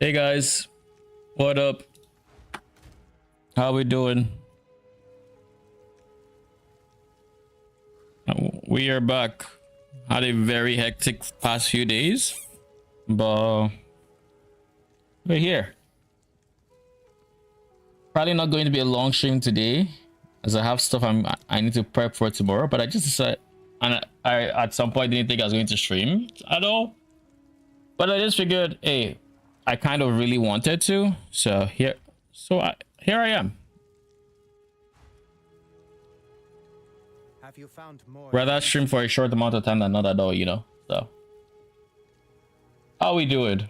Hey guys, what up? How we doing? We are back. Had a very hectic past few days, but we're here. Probably not going to be a long stream today, as I have stuff I need to prep for tomorrow. But I just decided, and I at some point didn't think I was going to stream at all. But I just figured, hey, I kind of really wanted to, so here I am. Have you found more? Rather stream for a short amount of time than not at all, you know. So how we doing?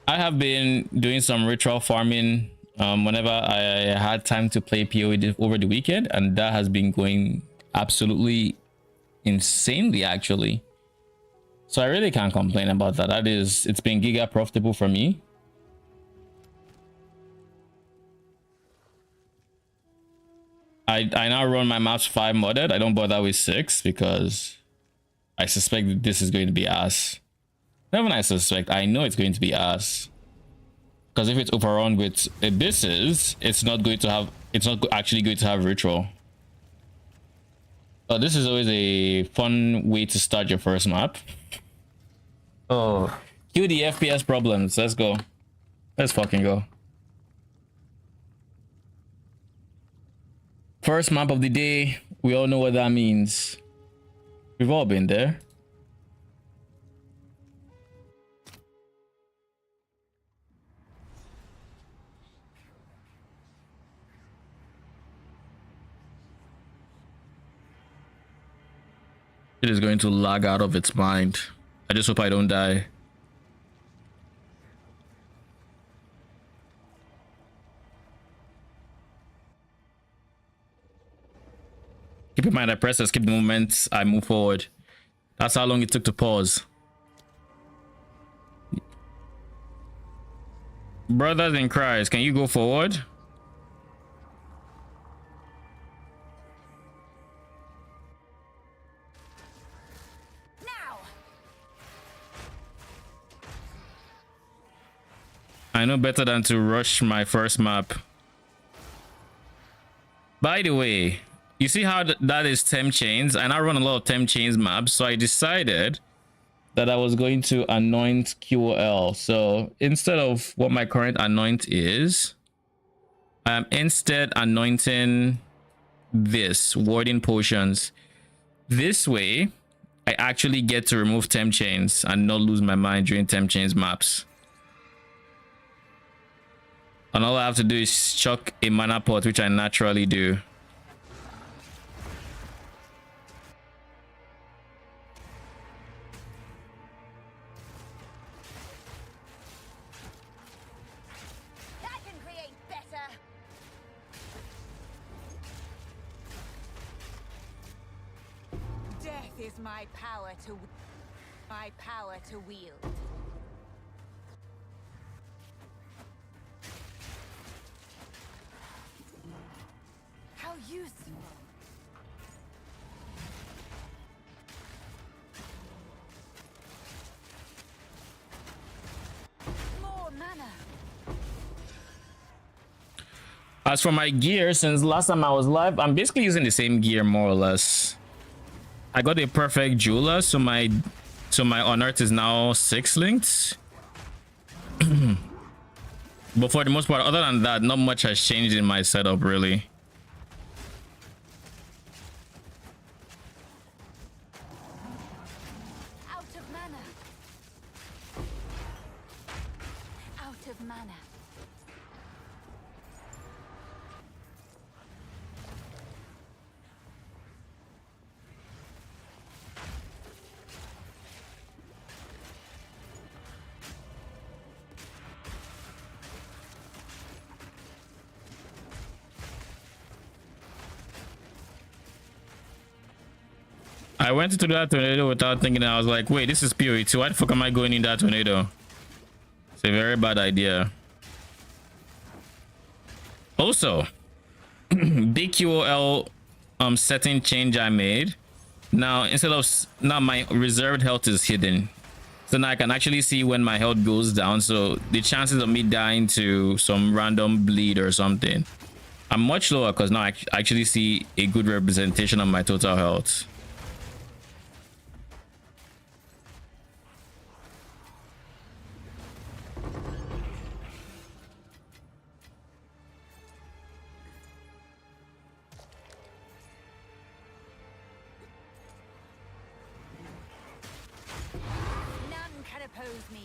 I have been doing some ritual farming whenever I had time to play PoE over the weekend, and that has been going absolutely insanely actually. So I really can't complain about that. It's been giga profitable for me. I now run my maps 5 modded. I don't bother with 6 because I suspect that this is going to be ass. Not even I suspect, I know it's going to be ass. Because if it's overrun with abysses, it's not actually going to have ritual. Oh, this is always a fun way to start your first map. Oh, cue the FPS problems. Let's go. Let's fucking go. First map of the day. We all know what that means. We've all been there. It is going to lag out of its mind. I just hope I don't die. Keep in mind, I press escape the moment I move forward. That's how long it took to pause. Brothers in Christ, can you go forward? Now. I know better than to rush my first map. By the way, you see how that is temp chains, and I run a lot of temp chains maps, so I decided that I was going to anoint QOL. So instead of what my current anoint is, I'm instead anointing this warding potions. This way I actually get to remove temp chains and not lose my mind during temp chains maps. And all I have to do is chuck a mana pot, which I naturally do. Is my power to wield. How useful. More mana. As for my gear, since last time I was live, I'm basically using the same gear more or less. I got a perfect jeweler, so my unearth is now 6 linked. But for the most part, other than that, not much has changed in my setup really. Out of mana. Out of mana. I went into that tornado without thinking. I was like, wait, this is PoE 2. Why the fuck am I going in that tornado? It's a very bad idea. Also, big QOL setting change I made. Now, instead of now my reserved health is hidden. So now I can actually see when my health goes down. So the chances of me dying to some random bleed or something are much lower because now I actually see a good representation of my total health. None can oppose me.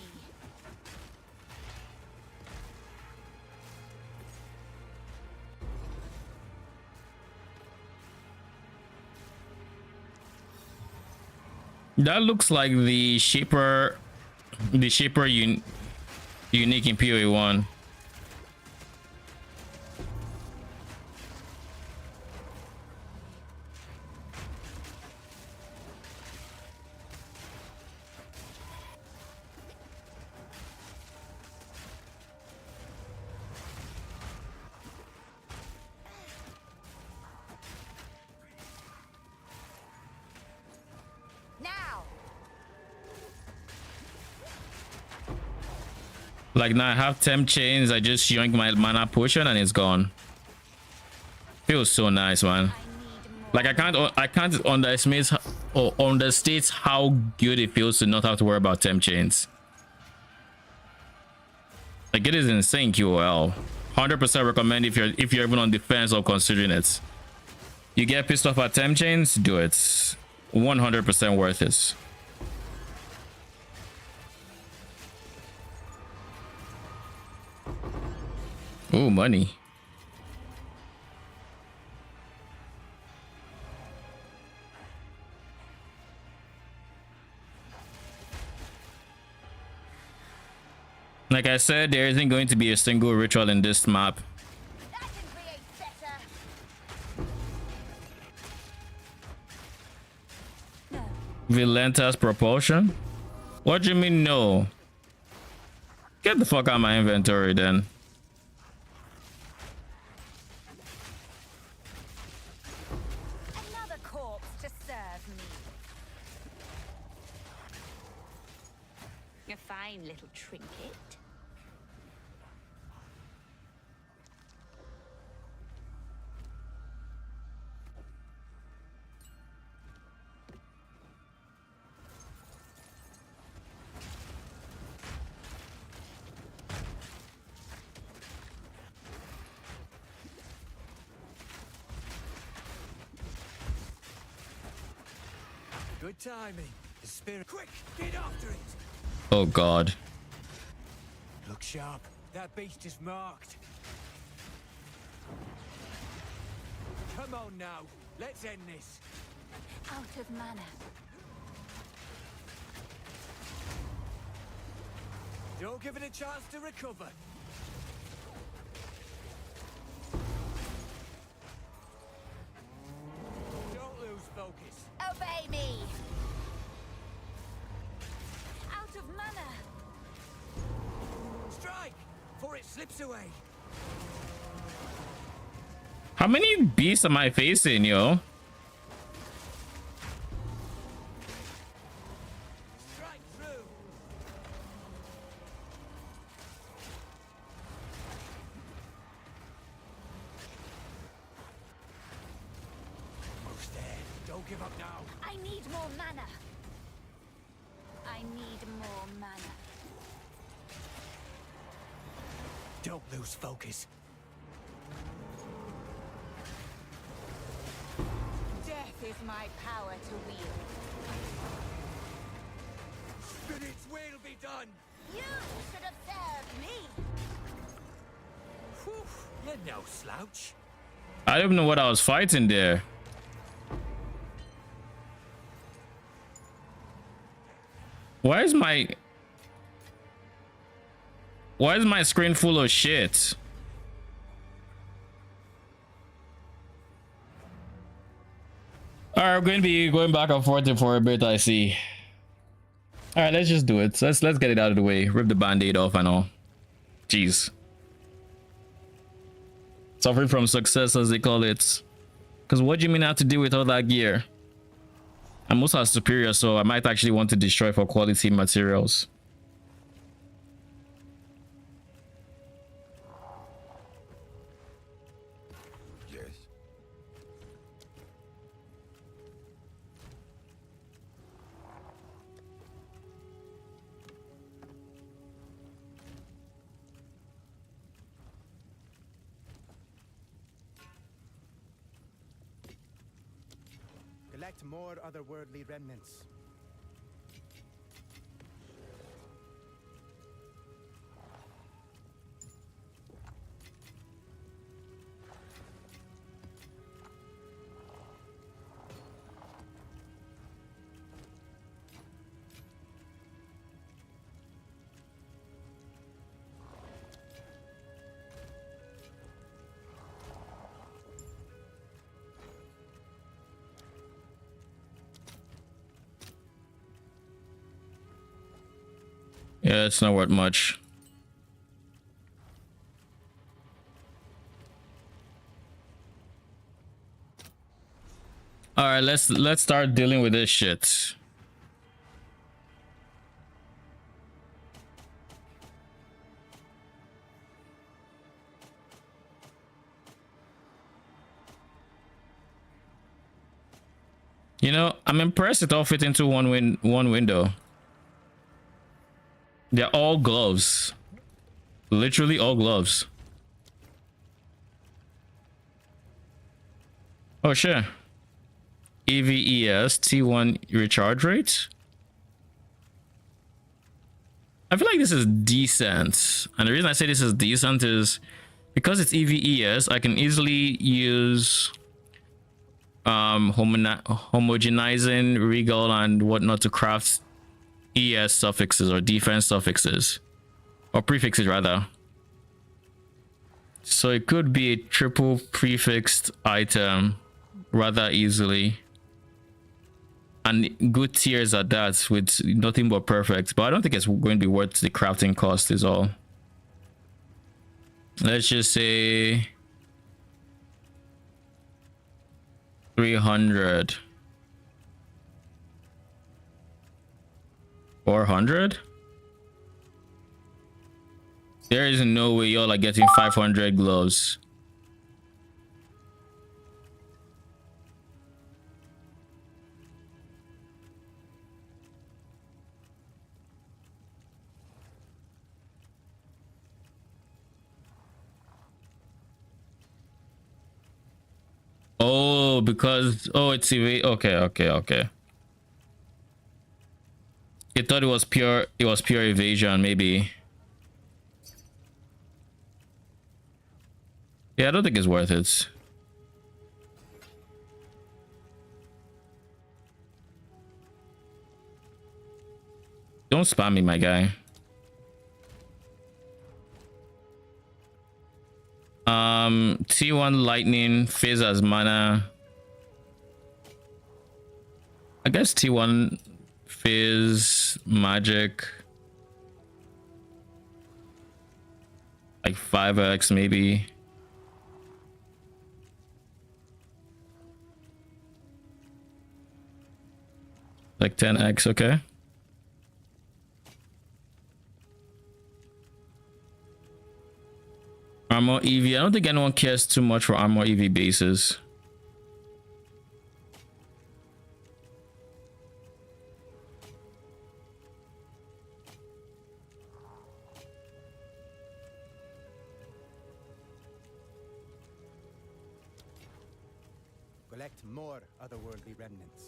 That looks like the shaper unique in PoE 1. Now. Like now I have temp chains, I just yoink my mana potion and it's gone. Feels so nice, man. I need more. Like I can't underestimate or understate how good it feels to not have to worry about temp chains. Like it is insane QOL. 100% recommend if you're even on the fence or considering it. You get pissed off at temp chains, do it. 100% worth it. Oh, money. Like I said, there isn't going to be a single ritual in this map. I can create better. No. Violenta's propulsion? What do you mean no? Get the fuck out of my inventory then. Another corpse to serve me. A fine little trinket. Good timing. The spirit. Quick, get after it. Oh god. Look sharp. That beast is marked. Come on now. Let's end this. Out of mana. Don't give it a chance to recover. Don't lose focus. Obey me. Out of mana. Strike, for it slips away. How many beasts am I facing, yo? Strike through. Almost there. Don't give up now. I need more mana. I need more mana. Don't lose focus. Death is my power to wield. Spirit's will be done. You should have served me. Whew, you're no slouch. I don't even know what I was fighting there. Why is my screen full of shit? All right, we're going to be going back and forth for a bit, I see. All right, let's just do it. Let's get it out of the way. Rip the band-aid off and all. Jeez. Suffering from success, as they call it. Because what do you mean have to deal with all that gear? And most are superior, so I might actually want to destroy for quality materials. Yes. Collect more otherworldly remnants. Yeah, it's not worth much. All right, let's start dealing with this shit. You know, I'm impressed it all fit into one window. They're all gloves. Literally all gloves. Oh, sure. EVES T1 recharge rate. I feel like this is decent. And the reason I say this is decent is because it's EVES, I can easily use homogenizing, regal, and whatnot to craft ES suffixes or defense suffixes. Or prefixes, rather. So it could be a triple prefixed item rather easily. And good tiers at that with nothing but perfect. But I don't think it's going to be worth the crafting cost is all. Let's just say 300. 400? There is no way y'all are getting 500 gloves. Oh, because it's okay. I thought it was pure evasion, maybe. Yeah, I don't think it's worth it. Don't spam me, my guy. T1 lightning, phase as mana. I guess T1 phase magic. Like 5x maybe. Like 10x, okay. Armor EV. I don't think anyone cares too much for armor EV bases. Collect more otherworldly remnants.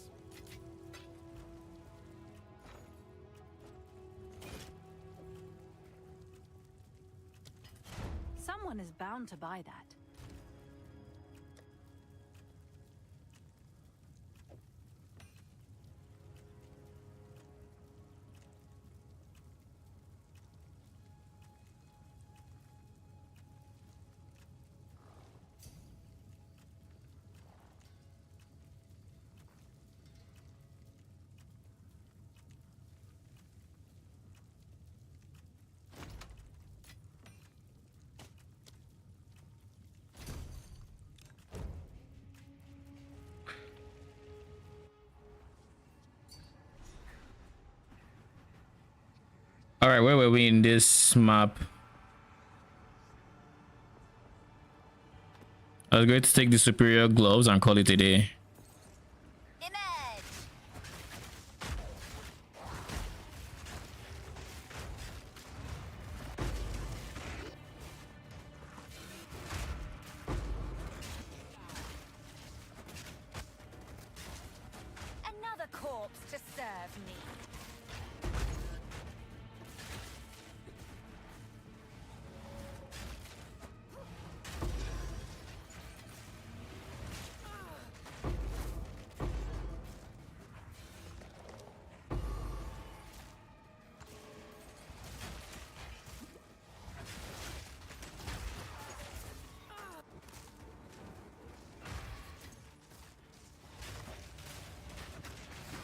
Someone is bound to buy that. All right, where were we in this map? I was going to take the superior gloves and call it a day. Image. Another corpse to serve me.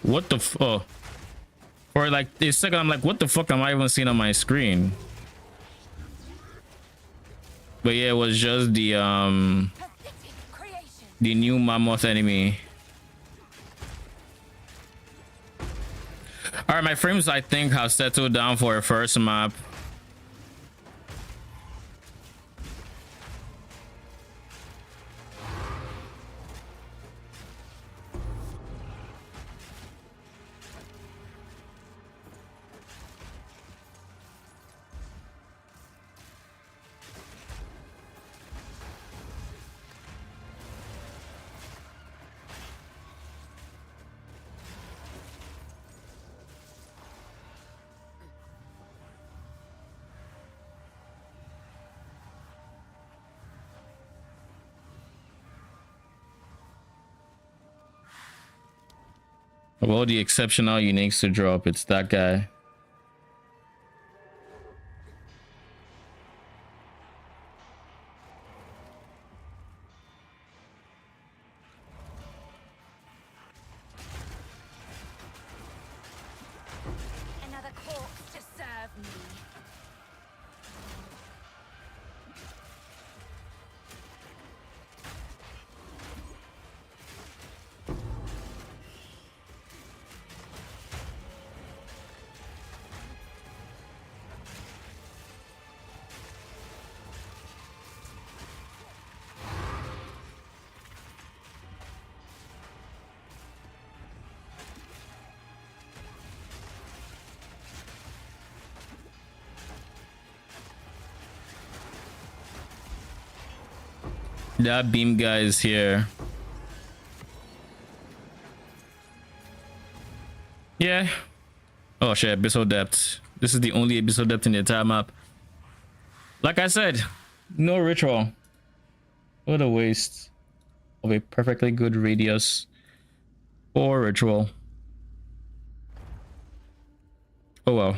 What the oh. For like a second, I'm like, what the fuck am I even seeing on my screen? But yeah, it was just the new mammoth enemy. All right, my frames I think have settled down for a first map. Of all the exceptional uniques to drop, it's that guy. Another corpse to serve me. That beam guy is here. Yeah. Oh shit, abyssal depth. This is the only abyssal depth in the entire map. Like I said, no ritual. What a waste of a perfectly good radius or ritual. Oh well.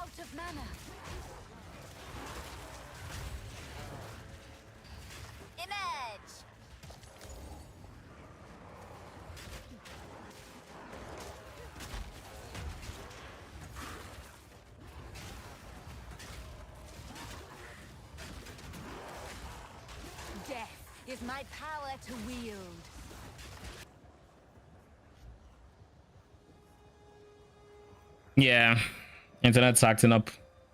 Out of mana. Image. Death is my power to wield. Yeah. Internet's acting up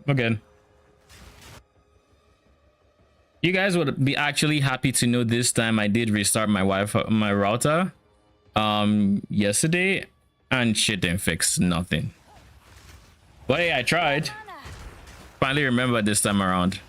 again. You guys would be actually happy to know this time I did restart my Wi-Fi, my router yesterday, and shit didn't fix nothing. But hey, I tried. Finally remember this time around.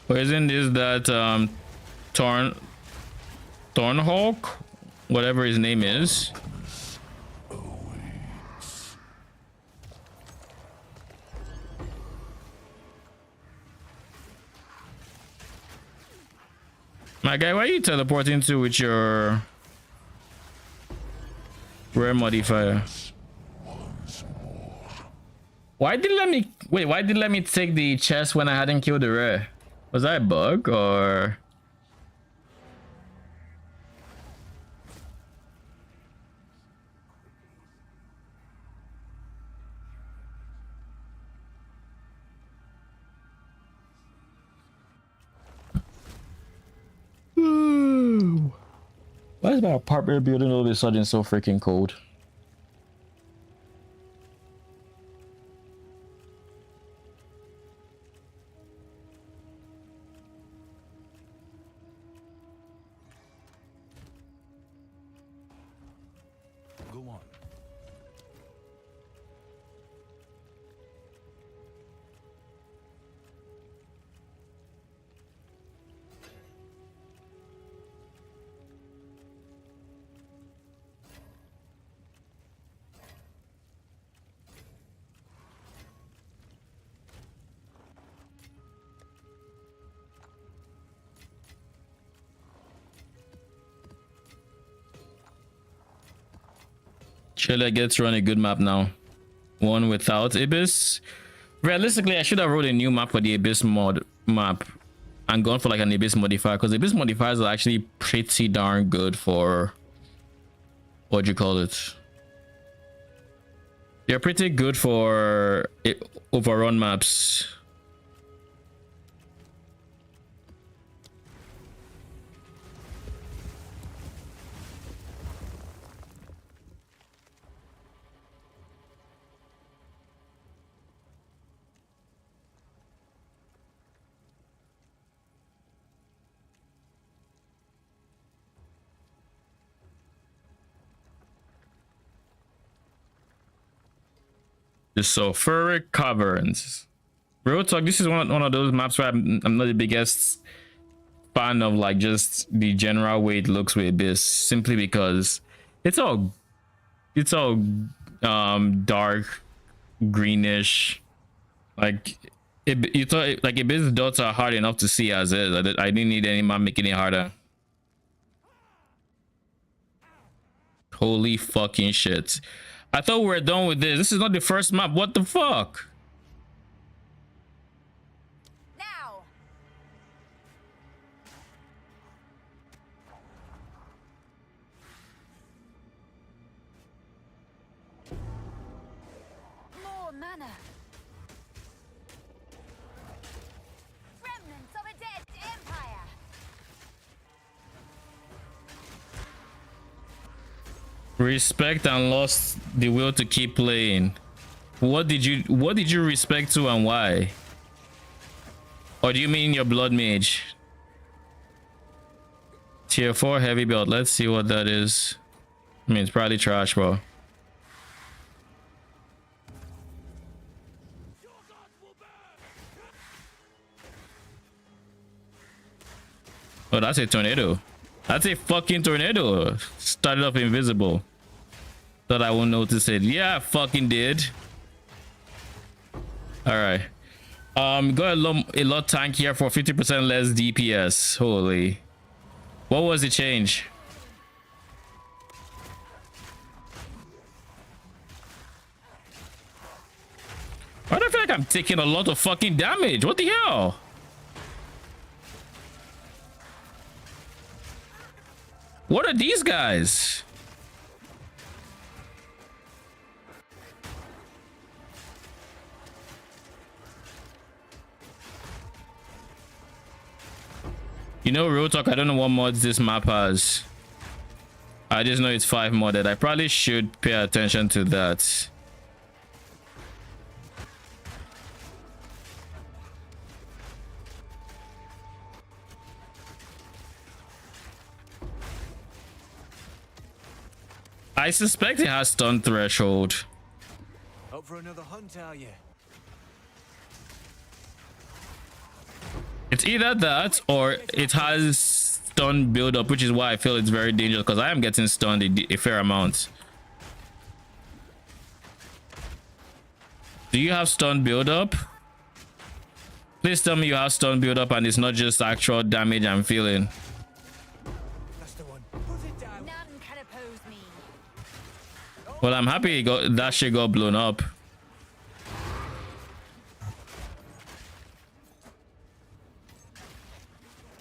Or isn't this that Torn Thornhawk? Whatever his name is. My guy, why are you teleporting to with your rare modifier? Why did it let me wait? Why did it let me take the chest when I hadn't killed the rare? Was that a bug or? Why is my apartment building all of a sudden so freaking cold? Go on. Chile gets to run a good map now. One without Abyss. Realistically, I should have wrote a new map for the Abyss mod map and gone for like an Abyss modifier, because Abyss modifiers are actually pretty darn good for what do you call it? They're pretty good for overrun maps. The sulfuric caverns. Real talk, this is one of those maps where I'm not the biggest fan of, like, just the general way it looks with Abyss, simply because it's all dark greenish. Like you thought, like, Abyss dots are hard enough to see as is. I didn't need any map making it harder. Holy fucking shit. I thought we were done with this. This is not the first map. What the fuck? Now. More mana. Remnants of a dead empire. Respect and lost the will to keep playing. What did you respect to and why? Or do you mean your blood mage? Tier 4 heavy belt. Let's see what that is. I mean, it's probably trash, bro. Oh, that's a tornado. That's a fucking tornado. Started off invisible. Thought I won't notice it. Yeah, I fucking did. All right. Got a lot tankier for 50% less DPS. Holy. What was the change? Why do I feel like I'm taking a lot of fucking damage? What the hell? What are these guys? You know, real talk, I don't know what mods this map has. I just know it's 5 modded. I probably should pay attention to that. I suspect it has stun threshold. Up for another hunt, are you? It's either that or it has stun build up, which is why I feel it's very dangerous, because I am getting stunned a fair amount. Do you have stun build up? Please tell me you have stun build up and it's not just actual damage I'm feeling. That's the one. Put it down. None can oppose me. Well, I'm happy that shit got blown up.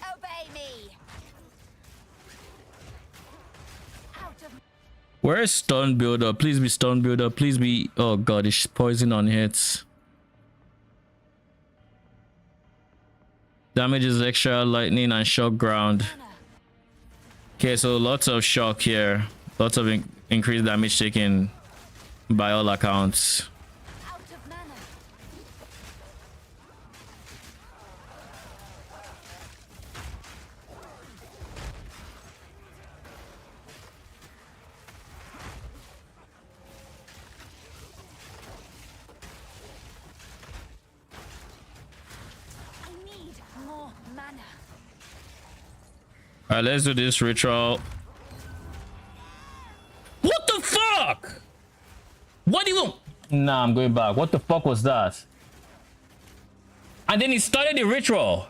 Obey me. Out of Where is stun build up? Please be stun build up. Please be. Oh god, it's poison on hits. Damage is extra, lightning and shock ground. Okay, so lots of shock here. Lots of increased damage taken by all accounts. out of mana. I need more mana. Alright, let's do this ritual. What the fuck? What do you... Nah, I'm going back. What the fuck was that? And then he started the ritual.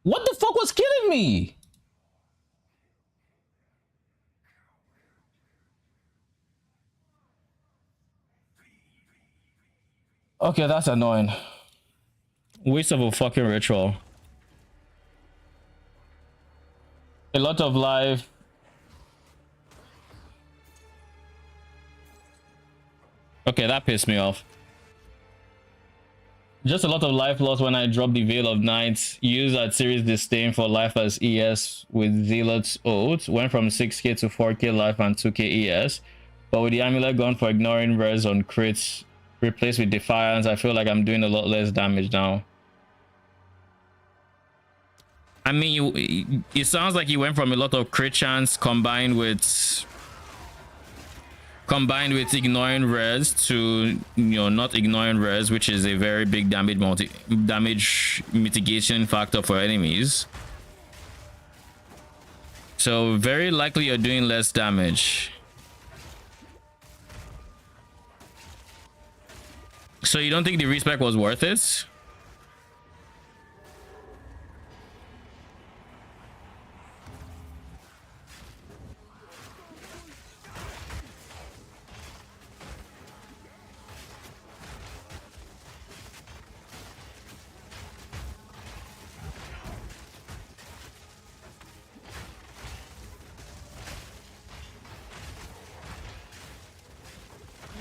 What the fuck was killing me? Okay, that's annoying. Waste of a fucking ritual. A lot of life. Okay, that pissed me off. Just a lot of life loss when I dropped the Veil of Night. Used that series disdain for life as ES with Zealot's Oath. Went from 6k to 4k life and 2k ES. But with the amulet gone for ignoring res on crits, replaced with Defiance, I feel like I'm doing a lot less damage now. I mean, it sounds like you went from a lot of crit chance combined with ignoring res to, you know, not ignoring res, which is a very big damage mitigation factor for enemies. So very likely you're doing less damage. So you don't think the respec was worth it?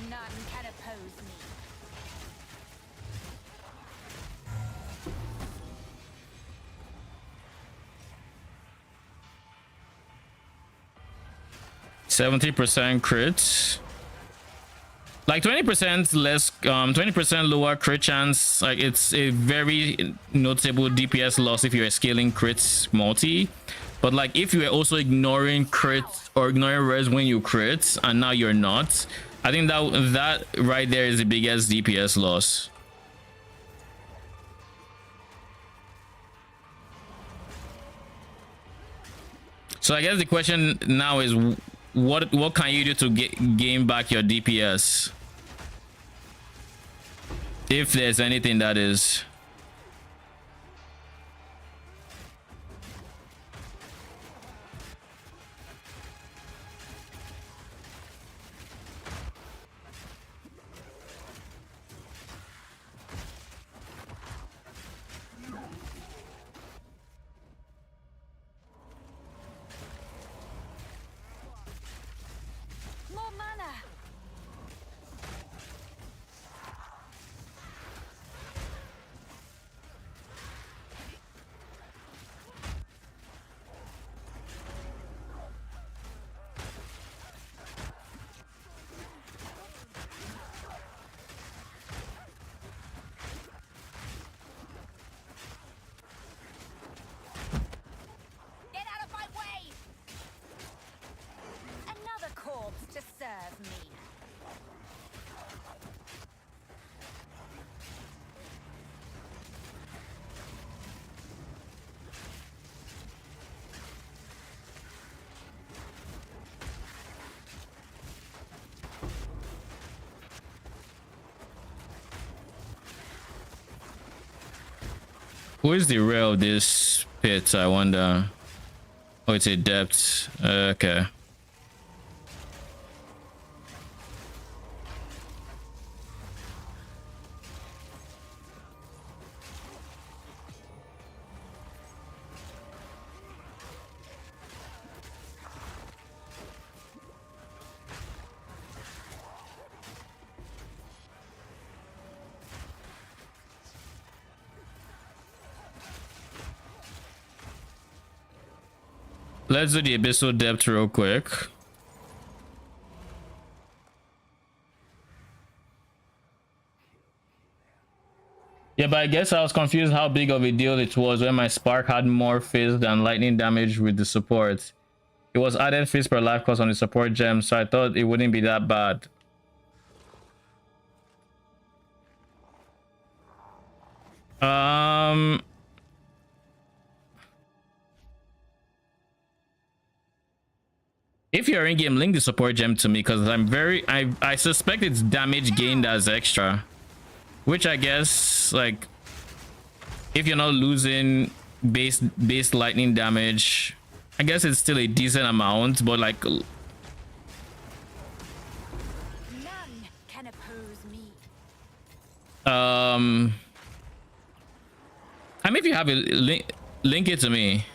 None can oppose me. %70 crits, like 20% less, 20% lower crit chance. Like, it's a very notable DPS loss if you're scaling crits multi. But like, if you were also ignoring crits or ignoring res when you crit and now you're not, I think that right there is the biggest DPS loss. So I guess the question now is, what can you do to gain back your DPS, if there's anything, that is? More mana. Who is the rear of this pit, I wonder? Oh, it's a depth. Okay. Let's do the abyssal depth real quick. Yeah, but I guess I was confused how big of a deal it was when my spark had more phase than lightning damage with the support. It was added phase per life cost on the support gem, so I thought it wouldn't be that bad. If you're in game, link the support gem to me, because I suspect it's damage gained as extra, which I guess, like, if you're not losing base lightning damage, I guess it's still a decent amount, but like, None can oppose me. I mean, if you have a link it to me,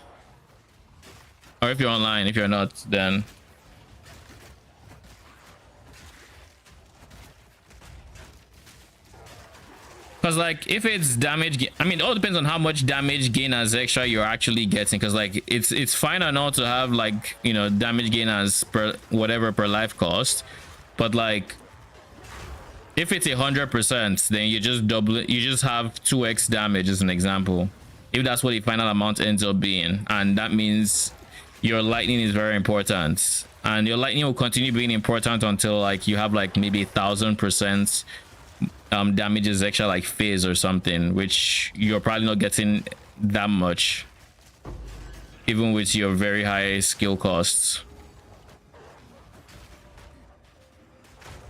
or if you're online. If you're not, then because like if it's damage, I mean, it all depends on how much damage gain as extra you're actually getting, because like it's fine and all to have, like, you know, damage gain as per whatever per life cost, but like if it's 100%, then you just double it, you just have 2x damage as an example, if that's what the final amount ends up being. And that means your lightning is very important, and your lightning will continue being important until like you have like maybe 1000% damages extra, like phase or something, which you're probably not getting that much even with your very high skill costs.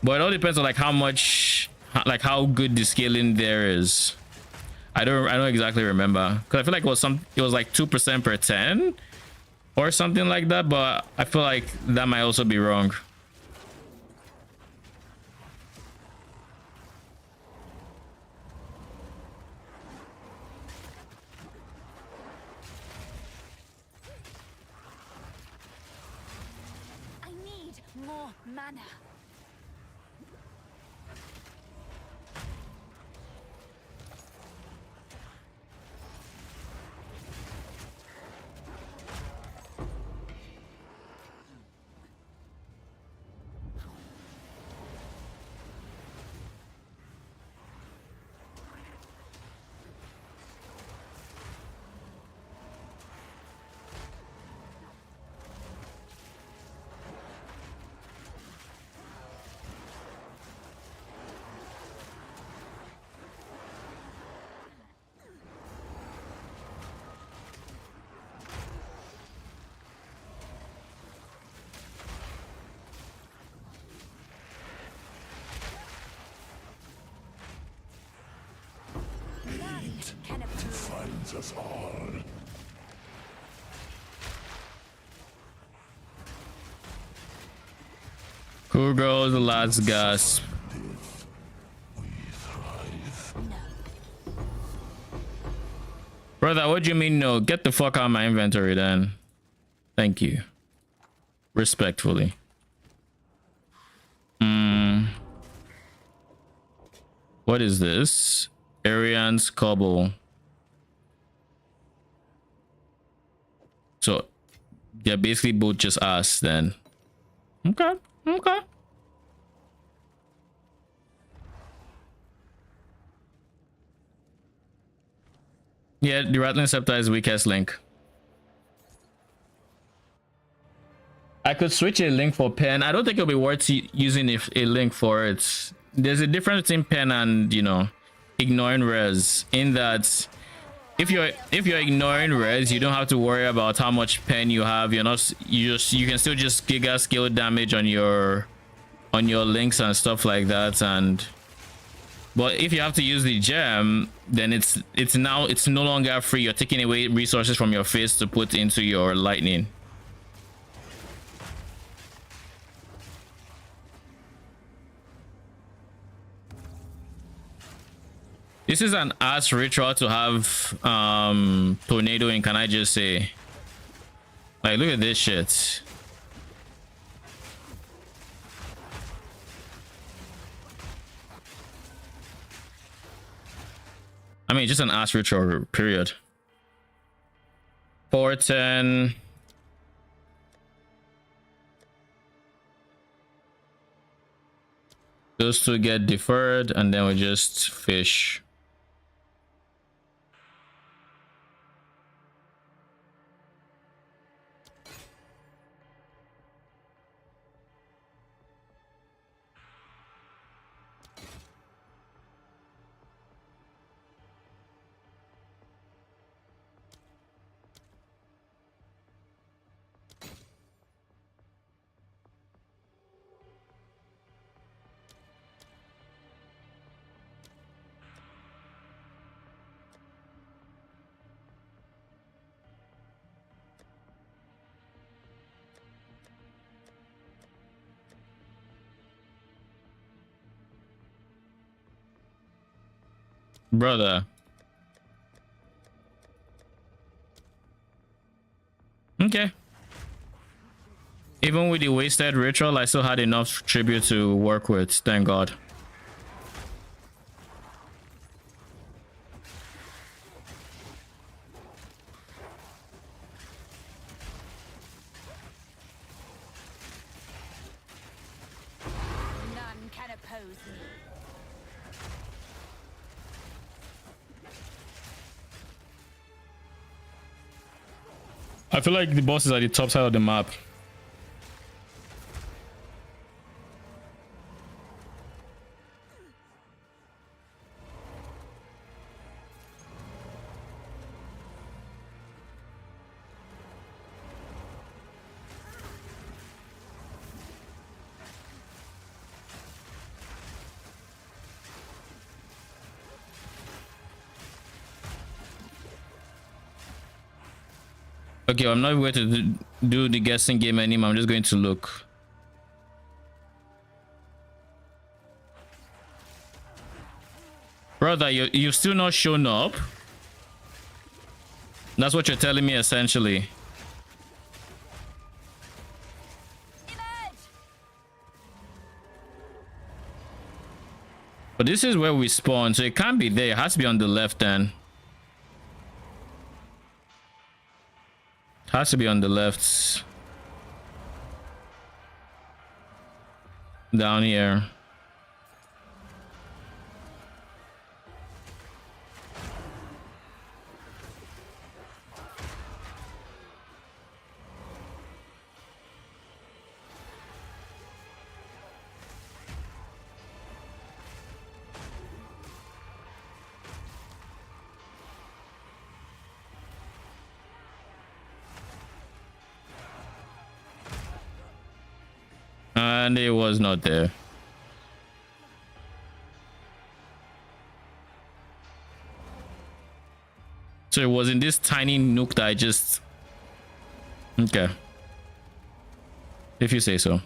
But it all depends on like how much, like how good the scaling there is. I don't exactly remember, because I feel like it was like 2% per 10 or something like that, but I feel like that might also be wrong. I need more mana. Can approve. Finds us all. Who goes the last gasp? Brother, what do you mean no? Get the fuck out of my inventory then. Thank you. Respectfully. What is this? Arian's Cobble. So they're basically both just us then. Okay. Okay. Yeah, the Rattling Scepter is weakest link. I could switch a link for pen. I don't think it'll be worth using a link for it. There's a difference between pen and, you know, ignoring res, in that if you're ignoring res, you don't have to worry about how much pen you have. You can still just giga scale damage on your links and stuff like that, and But if you have to use the gem, then it's no longer free. You're taking away resources from your face to put into your lightning. This is an ass ritual to have tornado in, can I just say? Like, look at this shit. I mean, just an ass ritual, period. 410. Those two get deferred, and then we just fish. Brother. Okay. Even with the wasted ritual, I still had enough tribute to work with, thank God. None can oppose me. I feel like the boss is at the top side of the map. Okay, I'm not going to do the guessing game anymore. I'm just going to look. Brother, you've still not shown up. That's what you're telling me, essentially. But this is where we spawn, so it can't be there. It has to be on the left then. Has to be on the left. Down here. And it was not there. So it was in this tiny nook that I just... Okay. If you say so.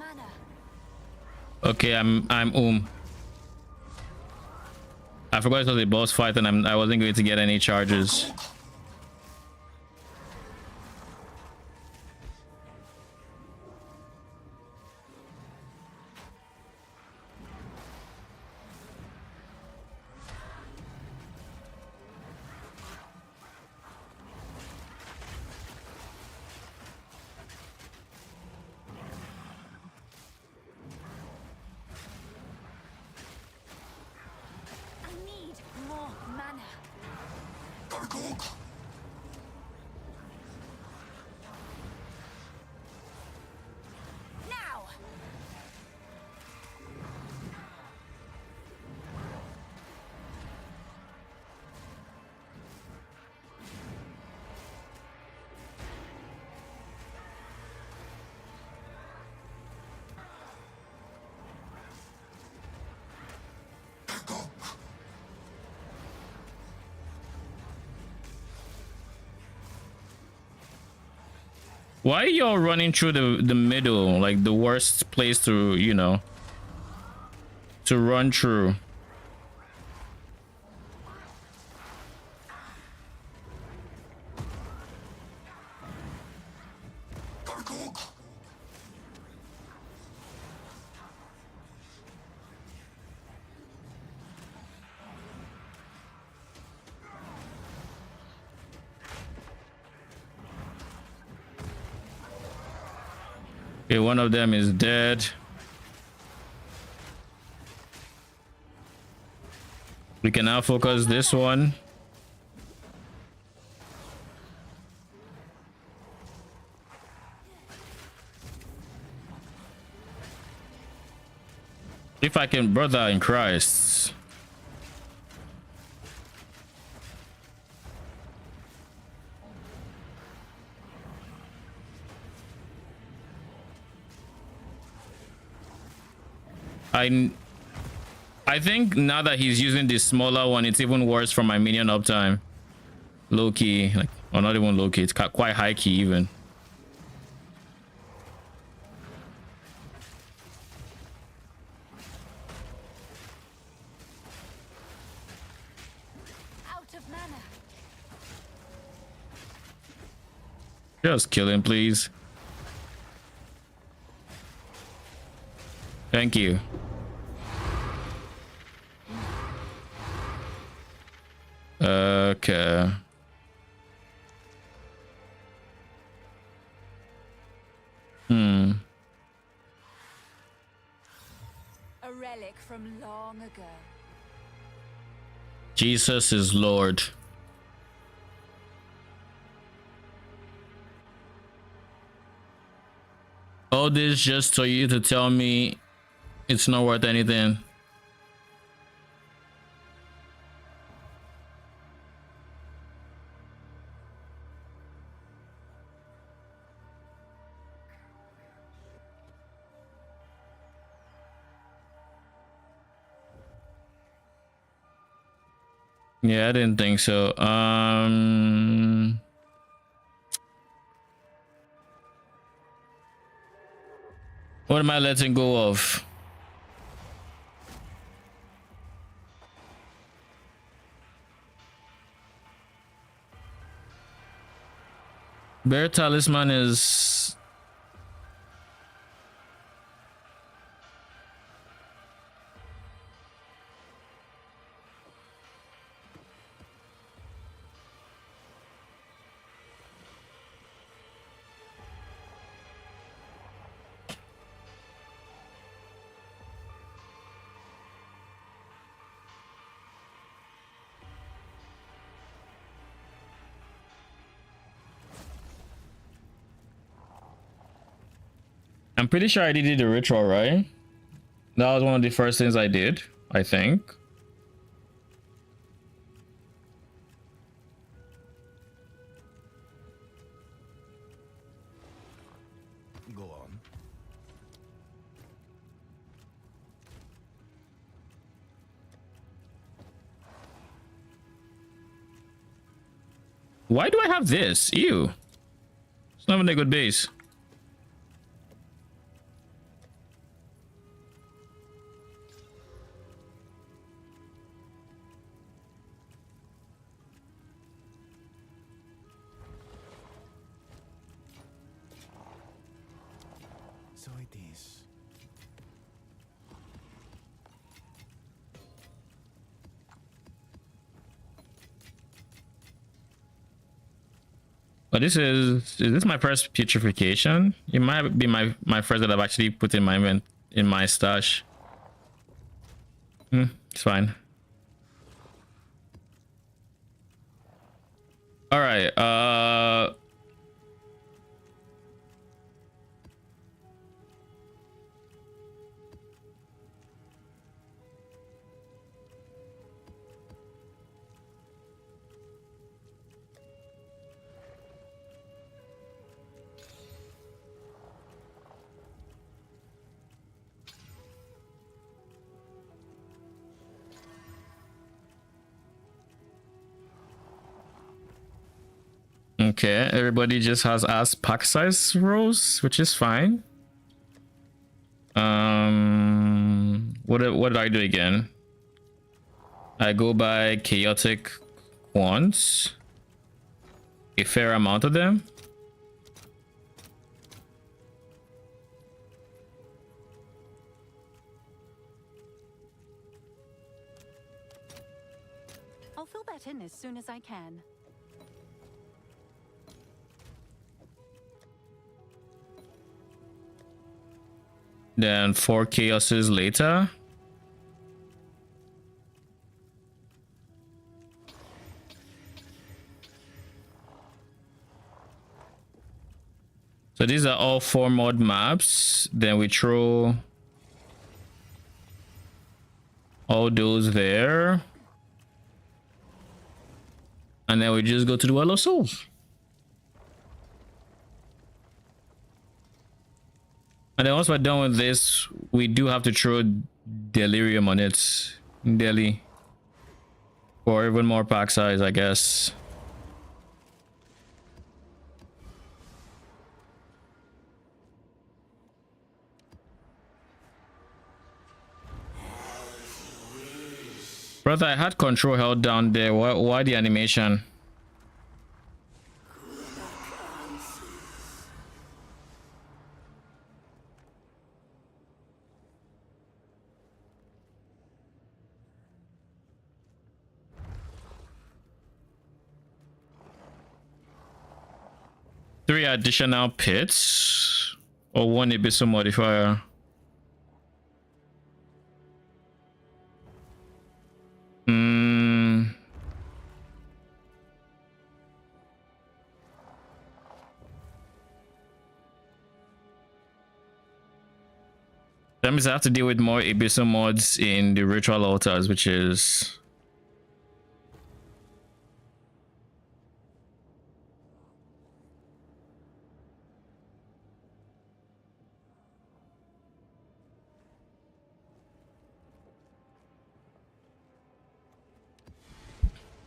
mana. Okay, I'm I forgot it was a boss fight and I wasn't going to get any charges. I need more mana. Now. Why are y'all running through the middle, like the worst place to, you know, to run through? Okay, one of them is dead. We can now focus this one. If I can, brother in Christ. I think now that he's using the smaller one, it's even worse for my minion uptime. Low key, like, or not even low key, it's quite high key even. Out of mana. Just kill him, please. Thank you. Okay. A relic from long ago. Jesus is Lord. All this just for you to tell me it's not worth anything. Yeah, I didn't think so. What am I letting go of? Bear talisman is I'm pretty sure I did the ritual, right? That was one of the first things I did, I think. Go on. Why do I have this? Ew. It's not even a good base. So it is. But is this my first putrefaction? It might be my first that I've actually put in my stash. It's fine. All right. Okay, everybody just has as pack size rows, which is fine. What did I do again? I go by chaotic quants, a fair amount of them. I'll fill that in as soon as I can. Then 4 chaoses later. So these are all 4 mod maps. Then we throw all those there. And then we just go to the Well of Souls. And then once we're done with this, we do have to throw Delirium on it. Deli. Or even more pack size, I guess. Brother, I had control held down there. Why the animation? Three additional pits or 1 abyssal modifier. That means I have to deal with more abyssal mods in the ritual altars, which is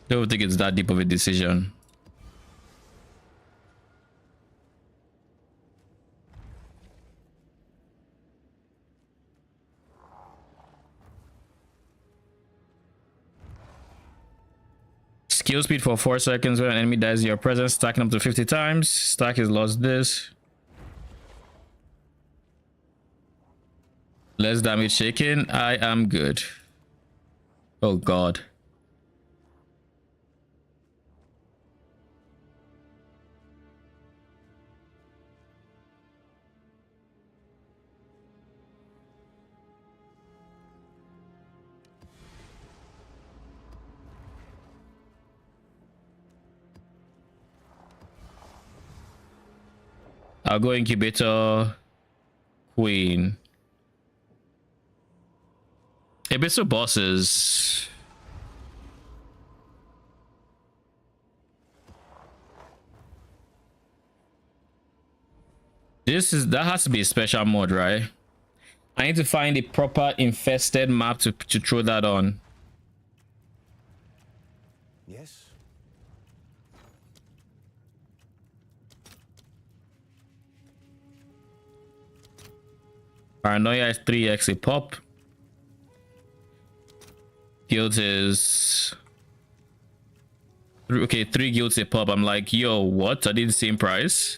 I don't think it's that deep of a decision. Skill speed for 4 seconds when an enemy dies in your presence, stacking up to 50 times. Stack is lost this. Less damage taken. I am good. Oh god. I'll go incubator queen. Abyssal bosses. That has to be a special mode, right? I need to find a proper infested map to throw that on. Yes. Paranoia is 3x a pop. Guild is okay, 3 guilds a pop. I'm like, yo, what? Are they the same price?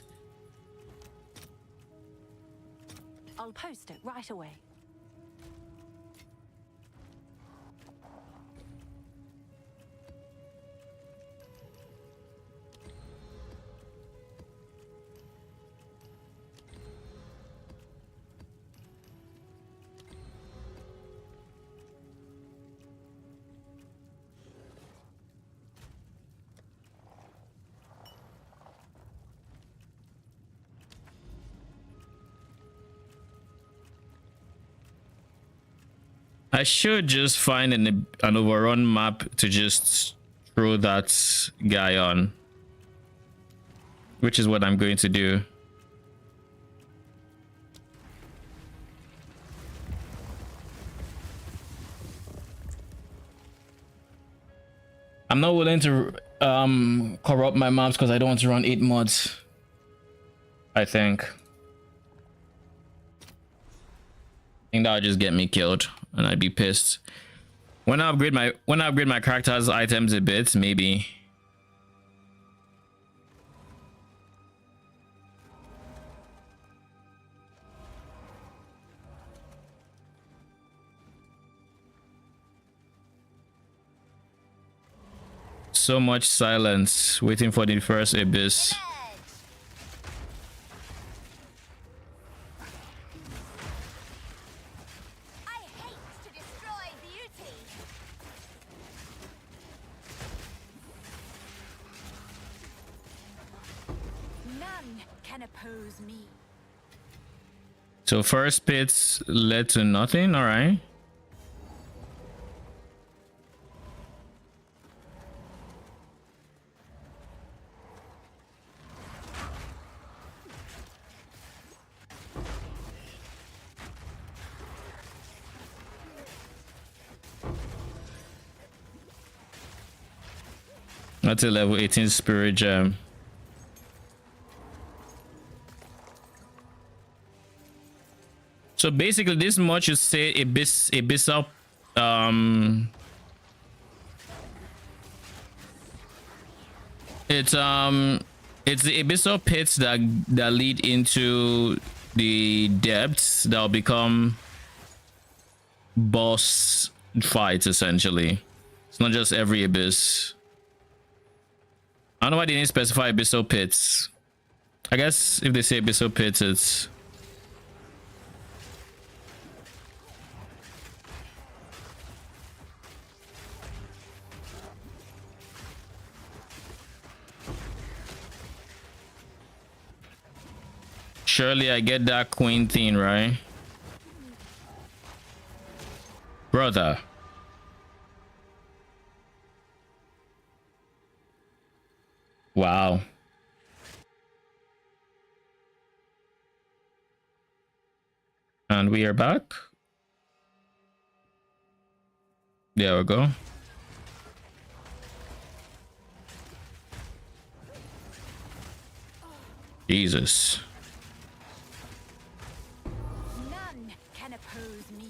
I'll post it right away. I should just find an overrun map to just throw that guy on, which is what I'm going to do. I'm not willing to corrupt my maps because I don't want to run 8 mods. I think that would just get me killed and I'd be pissed. When I upgrade my character's items a bit, maybe. So much silence waiting for the first abyss. So first pits led to nothing. All right. That's a level 18 spirit gem. So basically this much you say abyssal it's the abyssal pits that lead into the depths that'll become boss fights essentially. It's not just every abyss. I don't know why they didn't specify abyssal pits. I guess if they say abyssal pits, it's surely I get that queen thing, right? Brother. Wow. And we are back. There we go. Jesus. None can oppose me.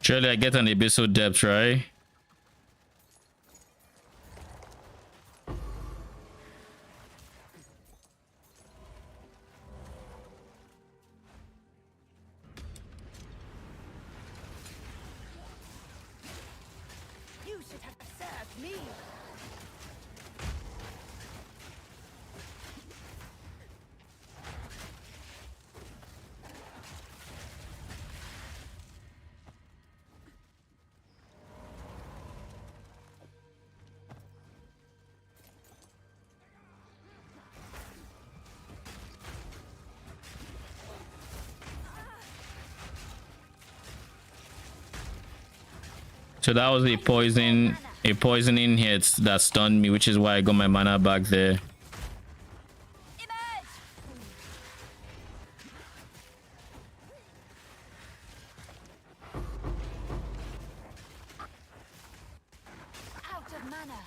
Surely I get an abyssal depth, right? You should have served me. So that was a poisoning hit that stunned me, which is why I got my mana back there. Out of mana.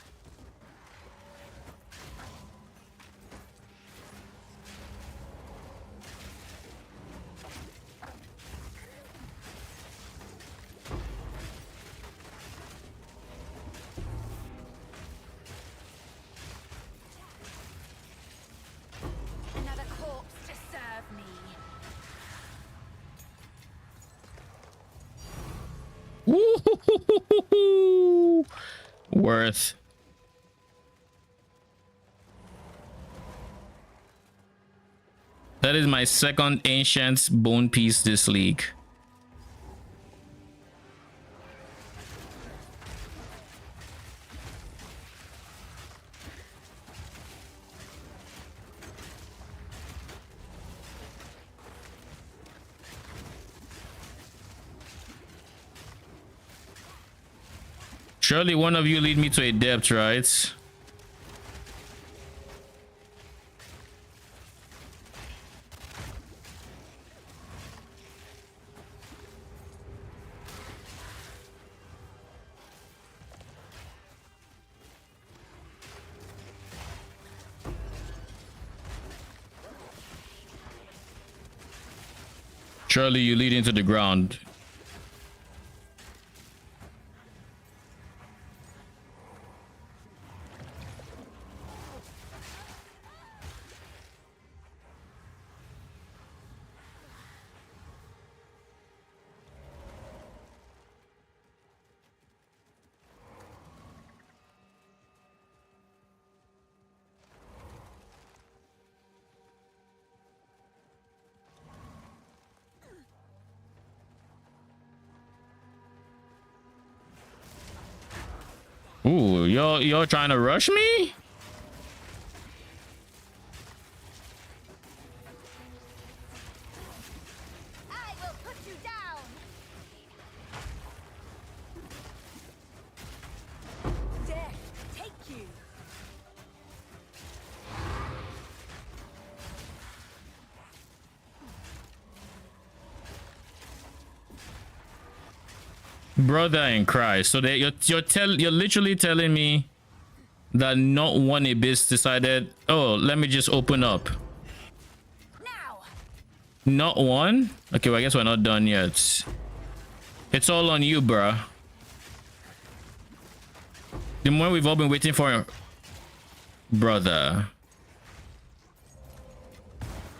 Worth. That is my second ancient bone piece this league. Surely one of you lead me to a depth, right? Surely you lead into the ground. Ooh, you're trying to rush me? I will put you down. Death, take you. Brother in Christ. So you're literally telling me that not one abyss decided, oh, let me just open up. Now. Not one? Okay, well, I guess we're not done yet. It's all on you, bruh. The more we've all been waiting for, brother.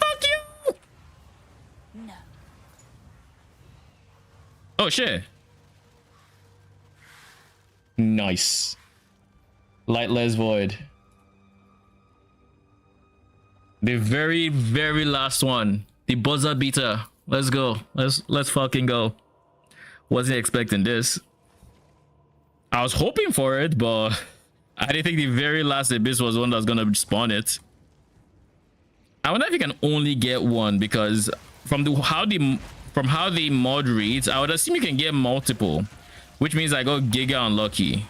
Fuck you! No. Oh shit. Nice. Lightless void. The very, very last one. The buzzer beater. Let's go. Let's fucking go. Wasn't expecting this. I was hoping for it, but I didn't think the very last abyss was one that's gonna spawn it. I wonder if you can only get one, because from how the mod reads, I would assume you can get multiple, which means I got giga unlucky.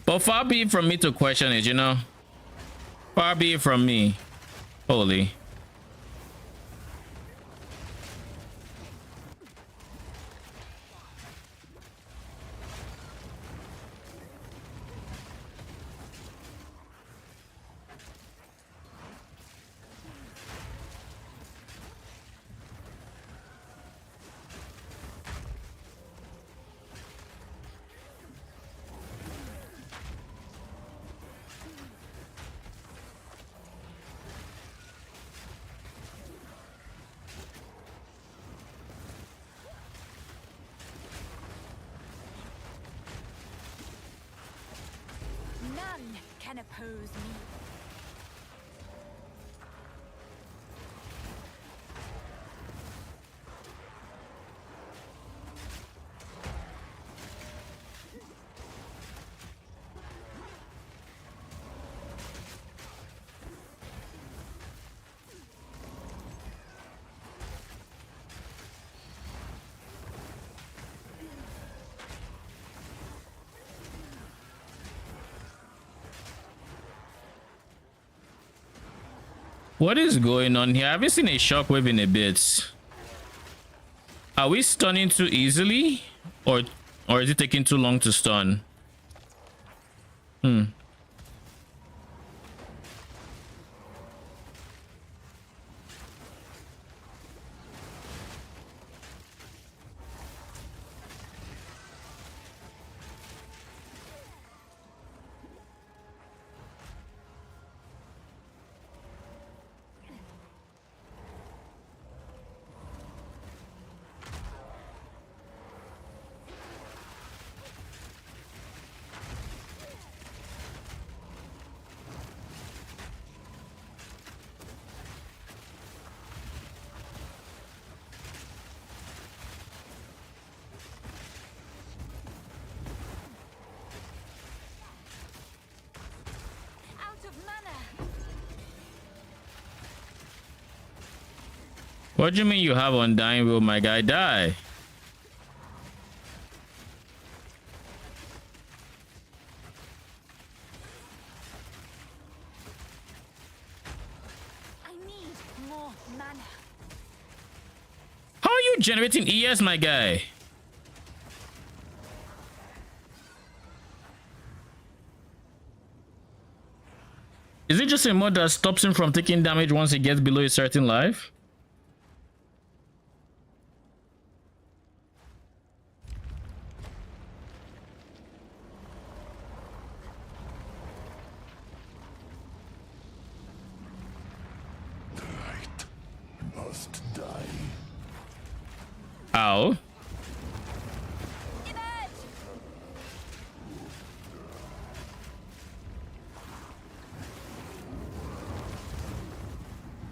But far be it from me to question it, you know. Far be it from me. Holy. None can oppose me. What is going on here? I haven't seen a shockwave in a bit. Are we stunning too easily? Or is it taking too long to stun? What do you mean you have Undying Will, my guy? Die. I need more mana. How are you generating ES, my guy? Is it just a mod that stops him from taking damage once he gets below a certain life? Must die. Ow.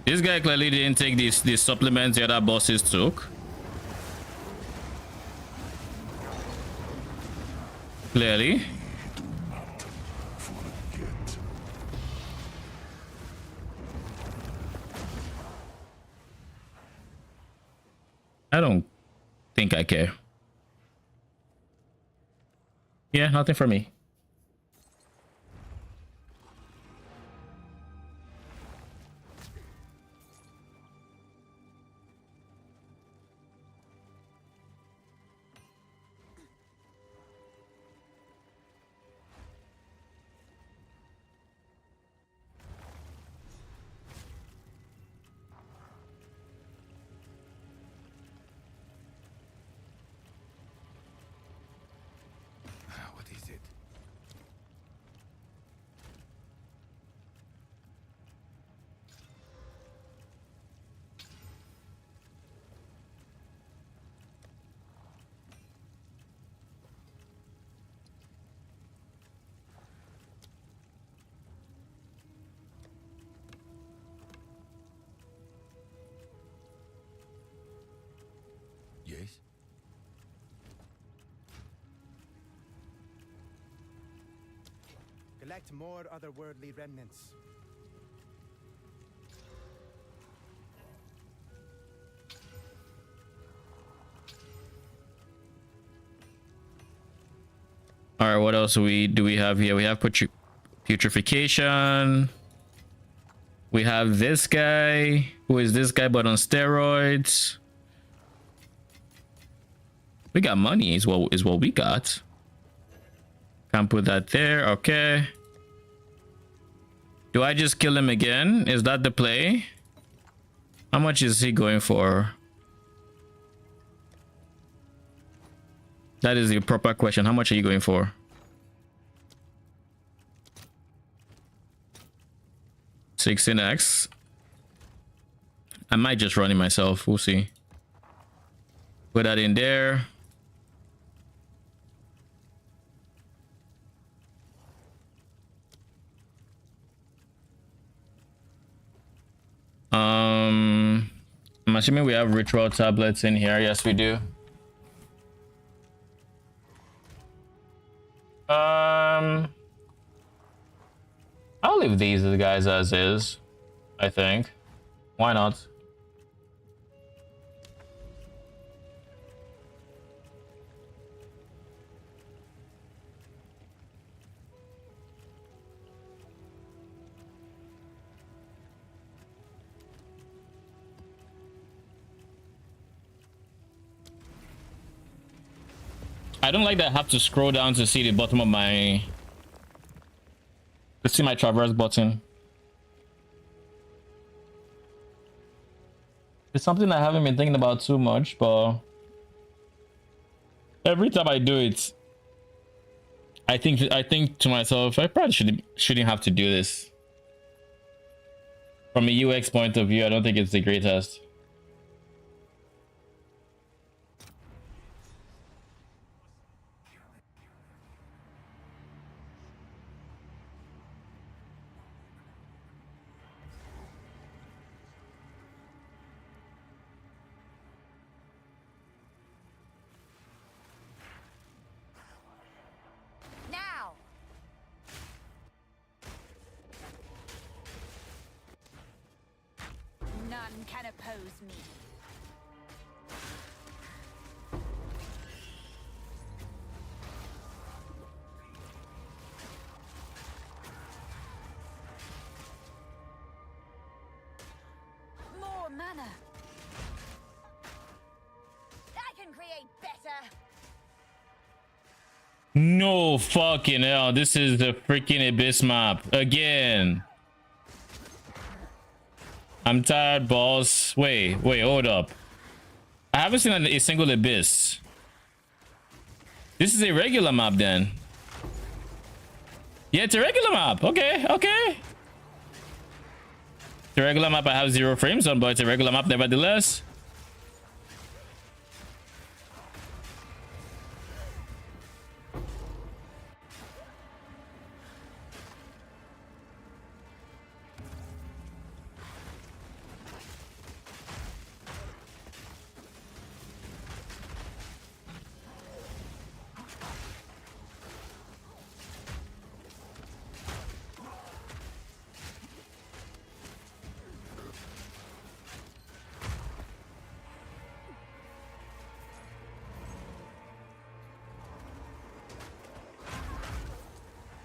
This guy clearly didn't take these supplements the other bosses took. Clearly. I don't think I care. Yeah, nothing for me. What is it? Yes? Collect more otherworldly remnants. All right, what else do we have here? We have putrefaction. We have this guy. Who is this guy but on steroids? We got money is what we got. Can't put that there. Okay. Do I just kill him again? Is that the play? How much is he going for? That is the proper question. How much are you going for? $16x. I might just run it myself. We'll see. Put that in there. I'm assuming we have ritual tablets in here. Yes, we do. I'll leave these guys as is, I think. Why not? I don't like that I have to scroll down to see the bottom of my... to see my traverse button. It's something I haven't been thinking about too much, but... every time I do it, I think to myself, I probably shouldn't have to do this. From a UX point of view, I don't think it's the greatest. Now. None can oppose me. No fucking hell. This is the freaking Abyss map again. I'm tired, boss. Wait, hold up. I haven't seen a single Abyss. This is a regular map then. Yeah, it's a regular map. Okay. It's a regular map. I have 0 frames on, but it's a regular map nevertheless.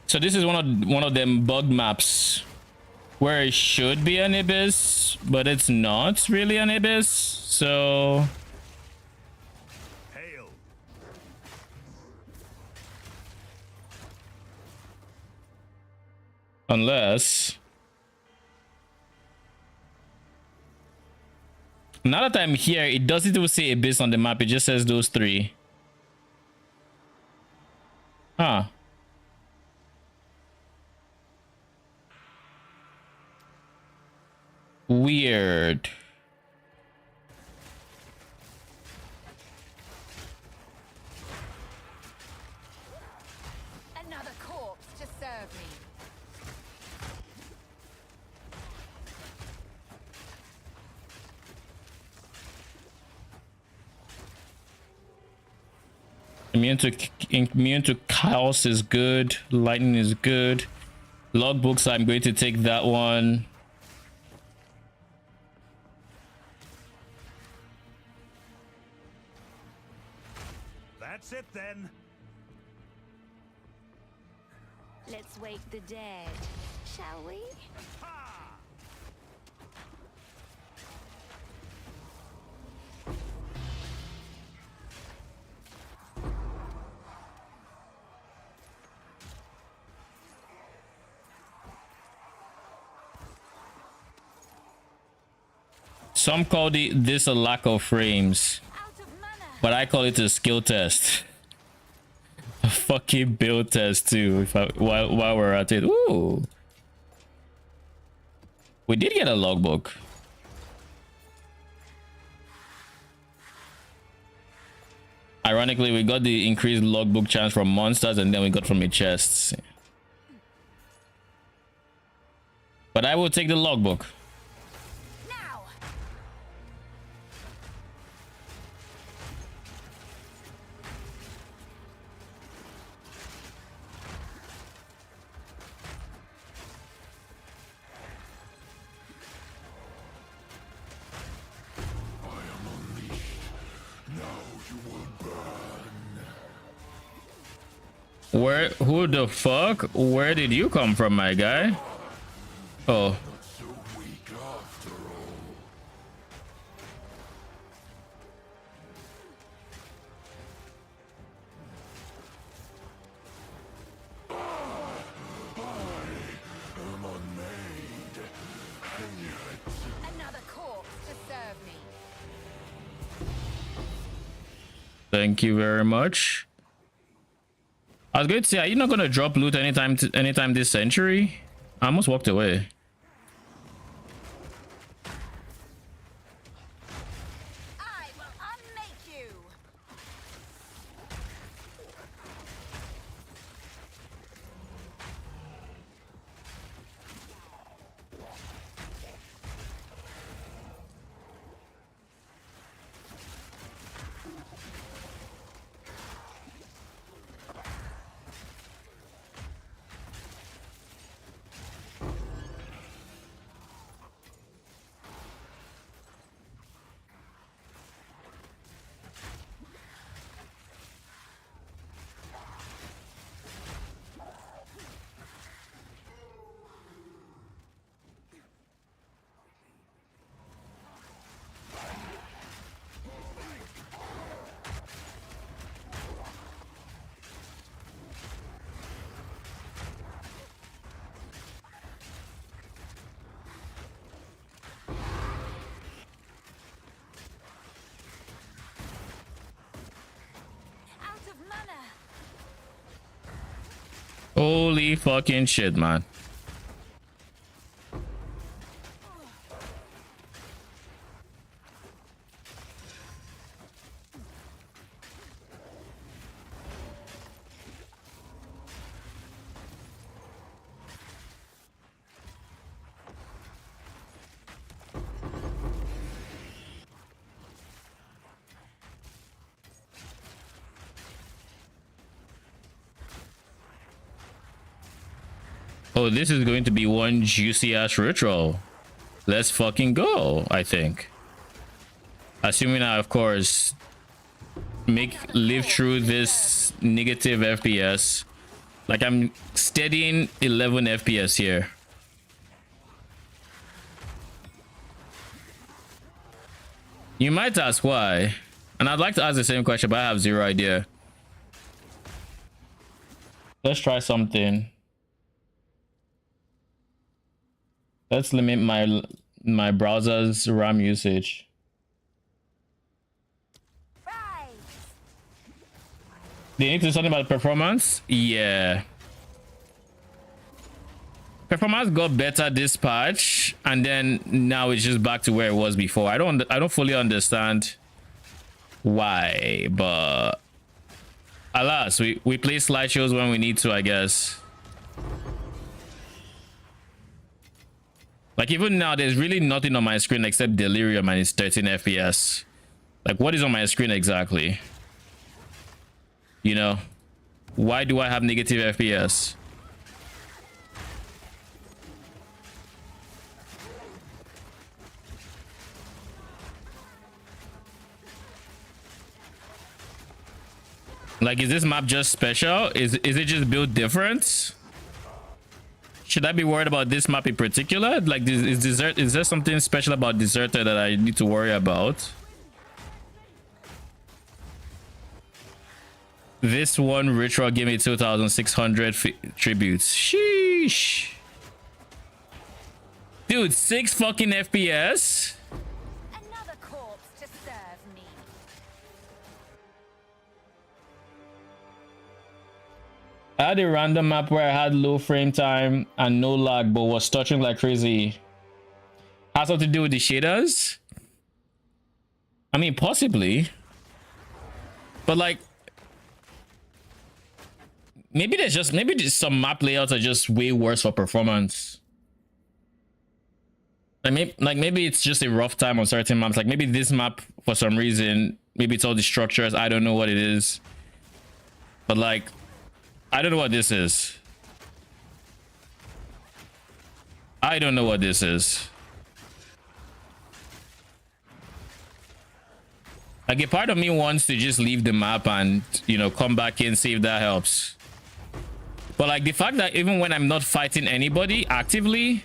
So this is one of them bug maps where it should be an Abyss, but it's not really an Abyss. So Hail. unless now that I'm here, it doesn't even say Abyss on the map. It just says those 3. Huh. Weird. Another corpse to serve me. Immune to chaos is good. Lightning is good. Logbooks, I'm going to take that one. That's it then. Let's wake the dead, shall we? Some call this a lack of frames, Out of mana. but I call it a skill test. A fucking build test too. While we're at it, ooh, we did get a logbook. Ironically, we got the increased logbook chance from monsters, and then we got from a chest. But I will take the logbook. Now. Who the fuck? Where did you come from, my guy? Oh. So weak after all. I'm unmade. And yet Another corpse to serve me. Thank you very much. I was going to say, are you not going to drop loot anytime this century? I almost walked away. I will unmake you. Holy fucking shit, man. Oh, this is going to be one juicy ass ritual. Let's fucking go, I think. Assuming I, of course, live through this negative FPS. Like, I'm steadying 11 FPS here. You might ask why. And I'd like to ask the same question, but I have zero idea. Let's try something. Let's limit my browser's RAM usage. Rise. They need to do something about performance? Yeah. Performance got better this patch, and then now it's just back to where it was before. I don't fully understand why, but alas, we play slideshows when we need to, I guess. Like, even now, there's really nothing on my screen except Delirium, and it's 13 FPS. Like, what is on my screen exactly? You know? Why do I have negative FPS? Like, is this map just special? Is it just built different? Should I be worried about this map in particular? Like, is there something special about Deserter that I need to worry about? This one ritual gave me 2,600 tributes. Sheesh. Dude, 6 fucking FPS? Another corpse to serve me. I had a random map where I had low frame time and no lag, but was touching like crazy. Has something to do with the shaders? I mean, possibly. But like, maybe just some map layouts are just way worse for performance. Like maybe it's just a rough time on certain maps. Like maybe this map, for some reason, maybe it's all the structures. I don't know what it is. But like, I don't know what this is. I don't know what this is. Like, a part of me wants to just leave the map and, you know, come back in, see if that helps. But like, the fact that even when I'm not fighting anybody actively,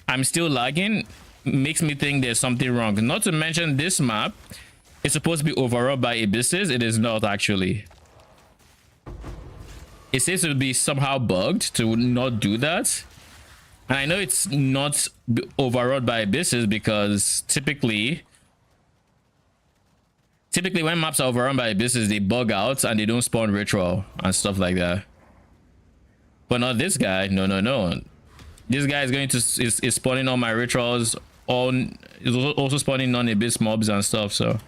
I'm still lagging makes me think there's something wrong. Not to mention, this map is supposed to be overrun by abysses. It is not actually. It seems to be somehow bugged to not do that. And I know it's not overrun by abysses because typically when maps are overrun by abysses, they bug out and they don't spawn ritual and stuff like that. But not this guy. No. This guy is going to is spawning all my rituals on, is also spawning non-abyss mobs and stuff, so.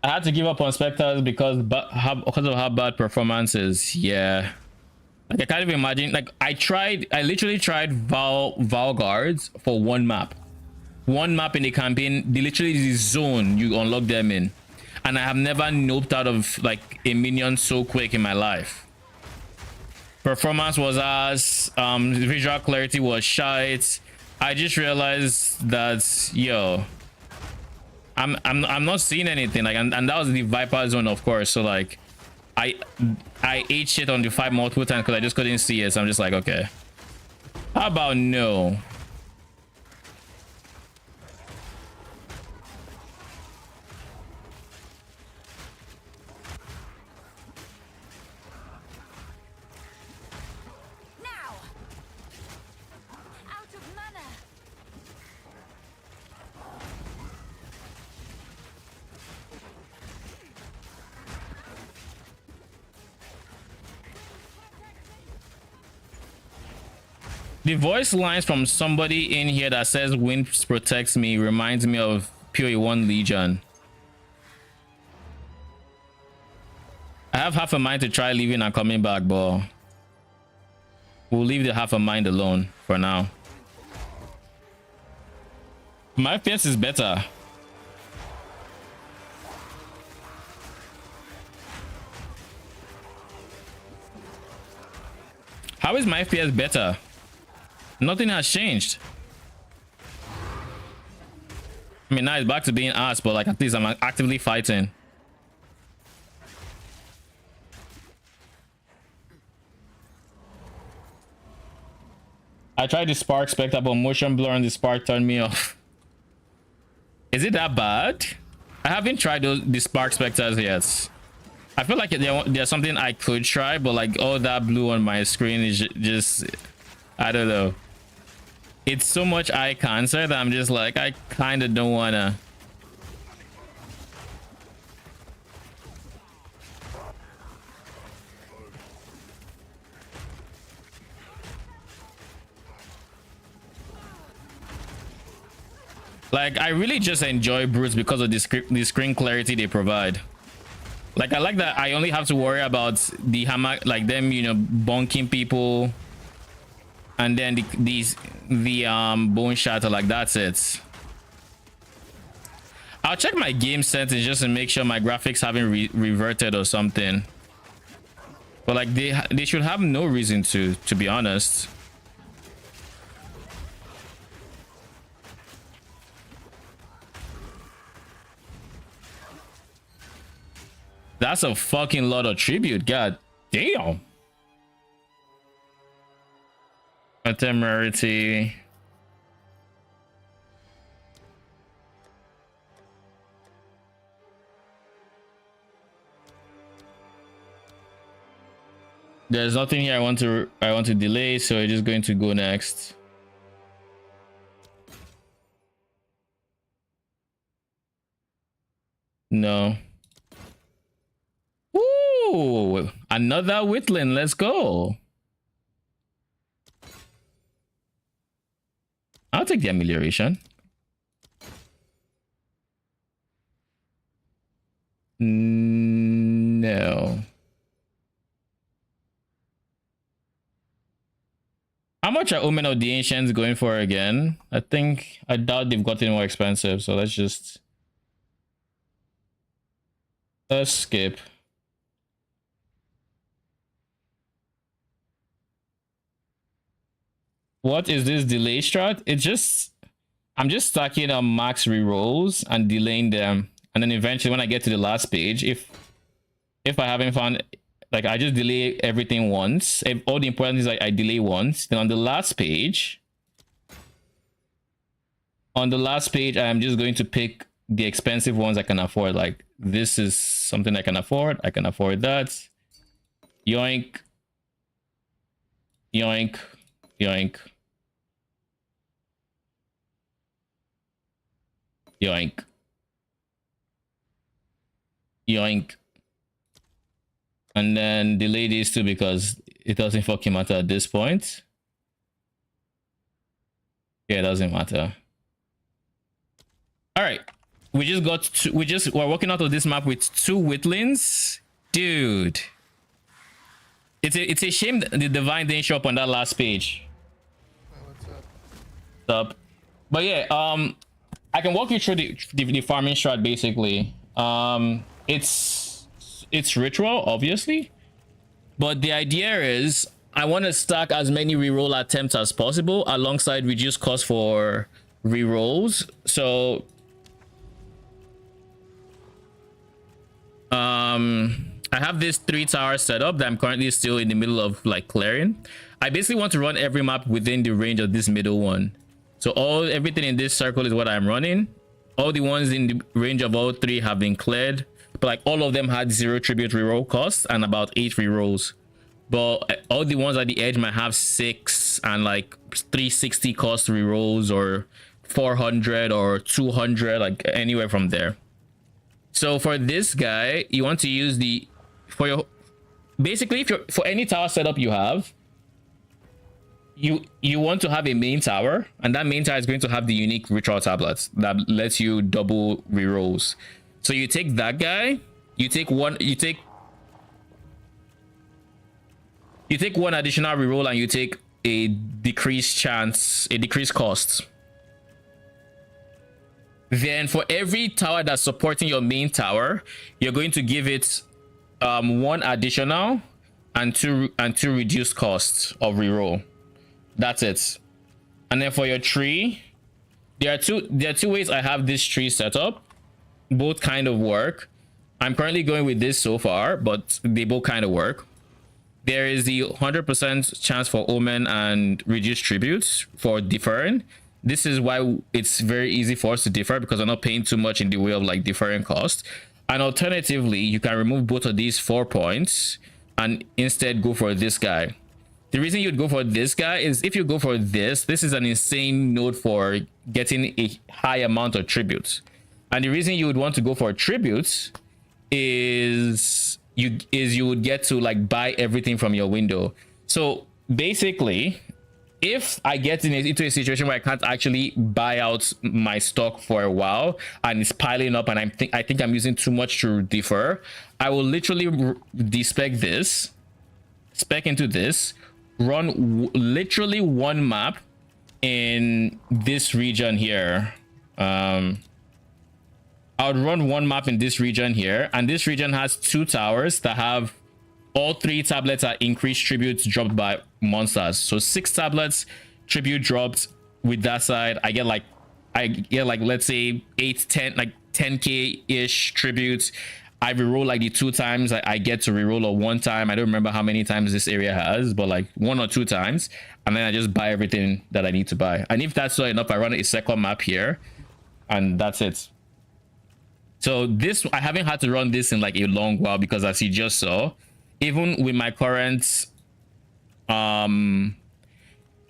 I had to give up on specters because of how bad performance is. Yeah, like I can't even imagine. Like I literally tried Val guards for one map in the campaign. They literally the zone you unlock them in, and I have never noped out of like a minion so quick in my life. Performance was ass. Visual clarity was shite. I just realized that, yo, I'm not seeing anything, like, and that was the Viper zone, of course. So like, I ate shit on the 5 multiple times because I just couldn't see it. So I'm just like, okay, how about no? Now. Out of mana. The voice lines from somebody in here that says wind protects me reminds me of PoE1 Legion. I have half a mind to try leaving and coming back, but we'll leave the half a mind alone for now. My FPS is better. How is my FPS better? Nothing has changed. I mean, now it's back to being ass, but like at least I'm actively fighting. I tried the Spark Spectre, but motion blur on the Spark turned me off. Is it that bad? I haven't tried the Spark Spectres yet. I feel like there's something I could try, but like all that blue on my screen is just, I don't know. It's so much eye cancer that I'm just like, I kind of don't wanna. Like, I really just enjoy brutes because of the screen clarity they provide. Like, I like that I only have to worry about the hammer, like them, you know, bonking people, and then the bone shatter. Like, that's it. I'll check my game settings just to make sure my graphics haven't reverted or something. But like, they should have no reason to be honest. That's a fucking lot of tribute. God damn. A temerity. There's nothing here I want to delay, so I'm just going to go next. No. Ooh, another Whitland. Let's go. I'll take the amelioration. No. How much are Omen of the Ancients going for again? I doubt they've gotten more expensive, so let's skip. What is this delay strat? I'm just stacking on max rerolls and delaying them, and then eventually when I get to the last page, if I haven't found, like, I just delay everything once. If all the important things I delay once, then on the last page I'm just going to pick the expensive ones I can afford. Like, this is something I can afford. I can afford that. Yoink, yoink, yoink, yoink, yoink, and then delay these two because it doesn't fucking matter at this point. Yeah, it doesn't matter. All right, we're working out of this map with 2 Whitlings, dude. It's a shame that the Divine didn't show up on that last page. What's up? What's up? But yeah, I can walk you through the farming strat basically. It's ritual, obviously, but the idea is I want to stack as many reroll attempts as possible alongside reduced cost for rerolls. So I have this 3 tower setup that I'm currently still in the middle of like clearing. I basically want to run every map within the range of this middle one. So everything in this circle is what I'm running. All the ones in the range of all 3 have been cleared, but like all of them had 0 tribute reroll costs and about 8 rerolls. But all the ones at the edge might have 6 and like 360 cost rerolls or 400 or 200, like anywhere from there. So for this guy, you want to use basically for any tower setup you have, you want to have a main tower, and that main tower is going to have the unique ritual tablets that lets you double rerolls. So you take that guy, you take one additional reroll, and you take a decreased cost. Then for every tower that's supporting your main tower, you're going to give it one additional and two reduced costs of reroll. That's it. And then for your tree, there are two ways I have this tree set up. Both kind of work. I'm currently going with this so far, but they both kind of work. There is the 100% chance for omen and reduced tributes for deferring. This is why it's very easy for us to defer, because we're not paying too much in the way of like deferring cost. And alternatively, you can remove both of these 4 points and instead go for this guy. The reason you'd go for this guy is if you go for this is an insane node for getting a high amount of tributes. And the reason you would want to go for tributes is you would get to like buy everything from your window. So basically, if I get into a situation where I can't actually buy out my stock for a while and it's piling up and I think I'm using too much to defer, I will literally despec this, spec into this, run literally one map in this region here. I would run one map in this region here, and this region has 2 towers that have all 3 tablets are increased tributes dropped by monsters. So 6 tablets tribute dropped with that side. I get like let's say 10k ish tributes. I reroll like the 2 times. I get to reroll a 1 time. I don't remember how many times this area has, but like 1 or 2 times, and then I just buy everything that I need to buy. And if that's not enough, I run a second map here, and that's it. So this, I haven't had to run this in like a long while, because as you just saw, even with my current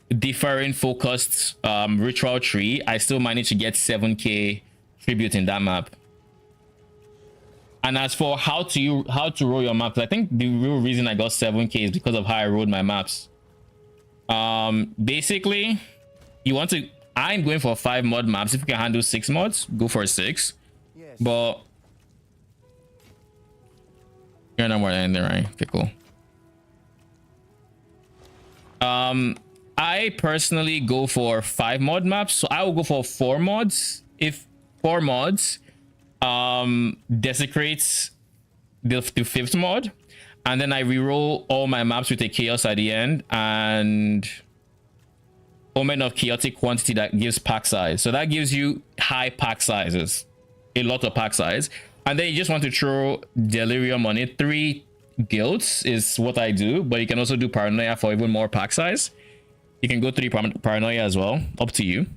deferring focused ritual tree, I still managed to get 7k tribute in that map. And as for how to roll your maps, I think the real reason I got 7k is because of how I rolled my maps. Basically, you want to, I'm going for 5 mod maps. If you can handle 6 mods, go for 6. Yes. But you're not more than there, right? Okay, cool. I personally go for 5 mod maps, so I will go for 4 mods. If 4 mods desecrates the 5th mod, and then I reroll all my maps with a chaos at the end, and omen of chaotic quantity that gives pack size. So that gives you high pack sizes, a lot of pack size. And then you just want to throw delirium on it. 3 guilds is what I do, but you can also do paranoia for even more pack size. You can go 3 paranoia as well, up to you.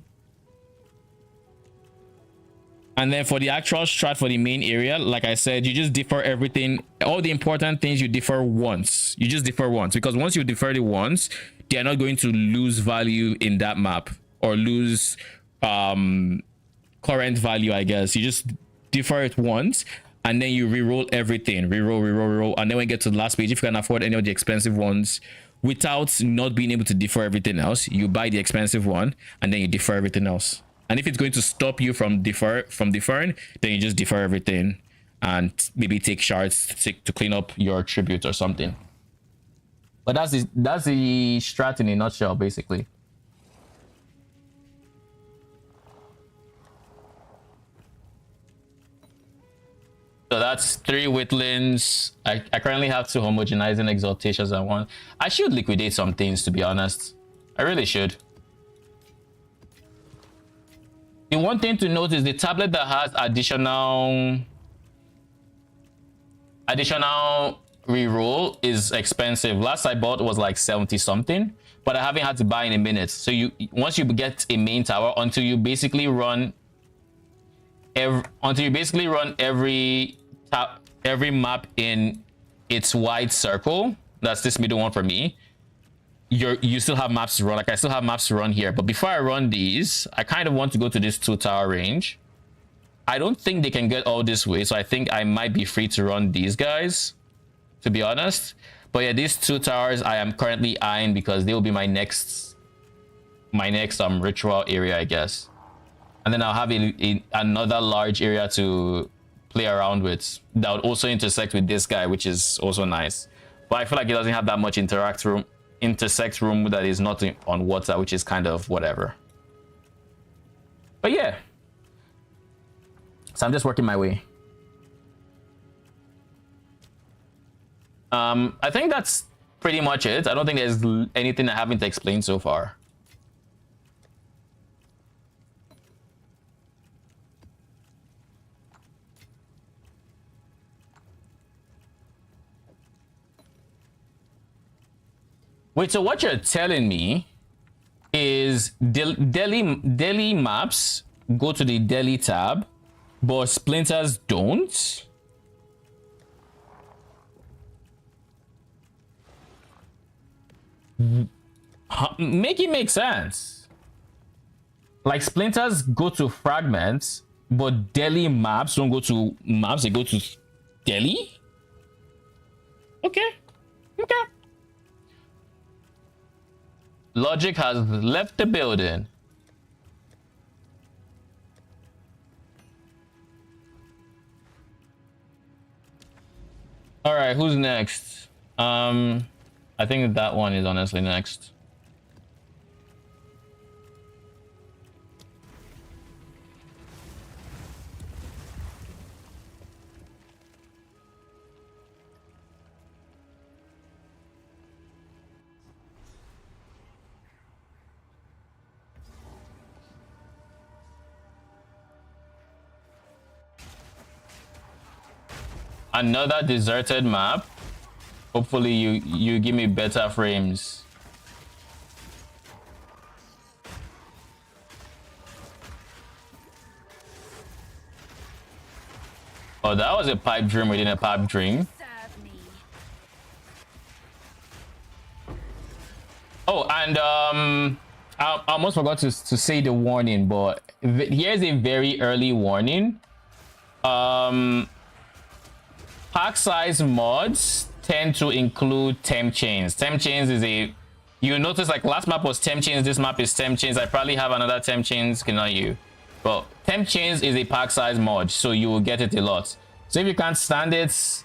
And then for the actual strat for the main area, like I said, you just defer everything. All the important things you defer once. You just defer once, because once you defer it once, they are not going to lose value in that map or lose current value, I guess. You just defer it once, and then you reroll everything. Reroll. And then when you get to the last page, if you can afford any of the expensive ones without not being able to defer everything else, you buy the expensive one and then you defer everything else. And if it's going to stop you from deferring, then you just defer everything and maybe take shards to clean up your tribute or something. But that's the strat in a nutshell, basically. So that's 3 Witlins. I currently have 2 homogenizing exaltations and 1. I should liquidate some things, to be honest. I really should. The one thing to note is the tablet that has additional reroll is expensive. Last I bought was like 70 something, but I haven't had to buy in a minute. So once you get a main tower, until you basically run every map in its wide circle, that's this middle one for me, you still have maps to run. Like I still have maps to run here, but before I run these, I kind of want to go to this 2 tower range. I don't think they can get all this way, so I think I might be free to run these guys, to be honest. But yeah, these 2 towers I am currently eyeing because they will be my next my next ritual area, I guess. And then I'll have another large area to play around with that would also intersect with this guy, which is also nice. But I feel like it doesn't have that much intersect room that is not on water, which is kind of whatever. But yeah. So I'm just working my way. I think that's pretty much it. I don't think there's anything I haven't explained so far. Wait, so what you're telling me is Delhi maps go to the Delhi tab, but Splinters don't? Make it make sense. Like Splinters go to fragments, but Delhi maps don't go to maps, they go to Delhi? Okay. Okay. Logic has left the building. All right, who's next? I think that one is honestly next. Another deserted map. Hopefully you give me better frames. Oh, that was a pipe dream within a pipe dream. Serve me. Oh, and I almost forgot to say the warning, but here's a very early warning. Pack size mods tend to include temp chains. Temp chains is you notice like last map was temp chains, this map is temp chains. I probably have another temp chains, cannot you? But temp chains is a pack size mod, so you will get it a lot. So if you can't stand it,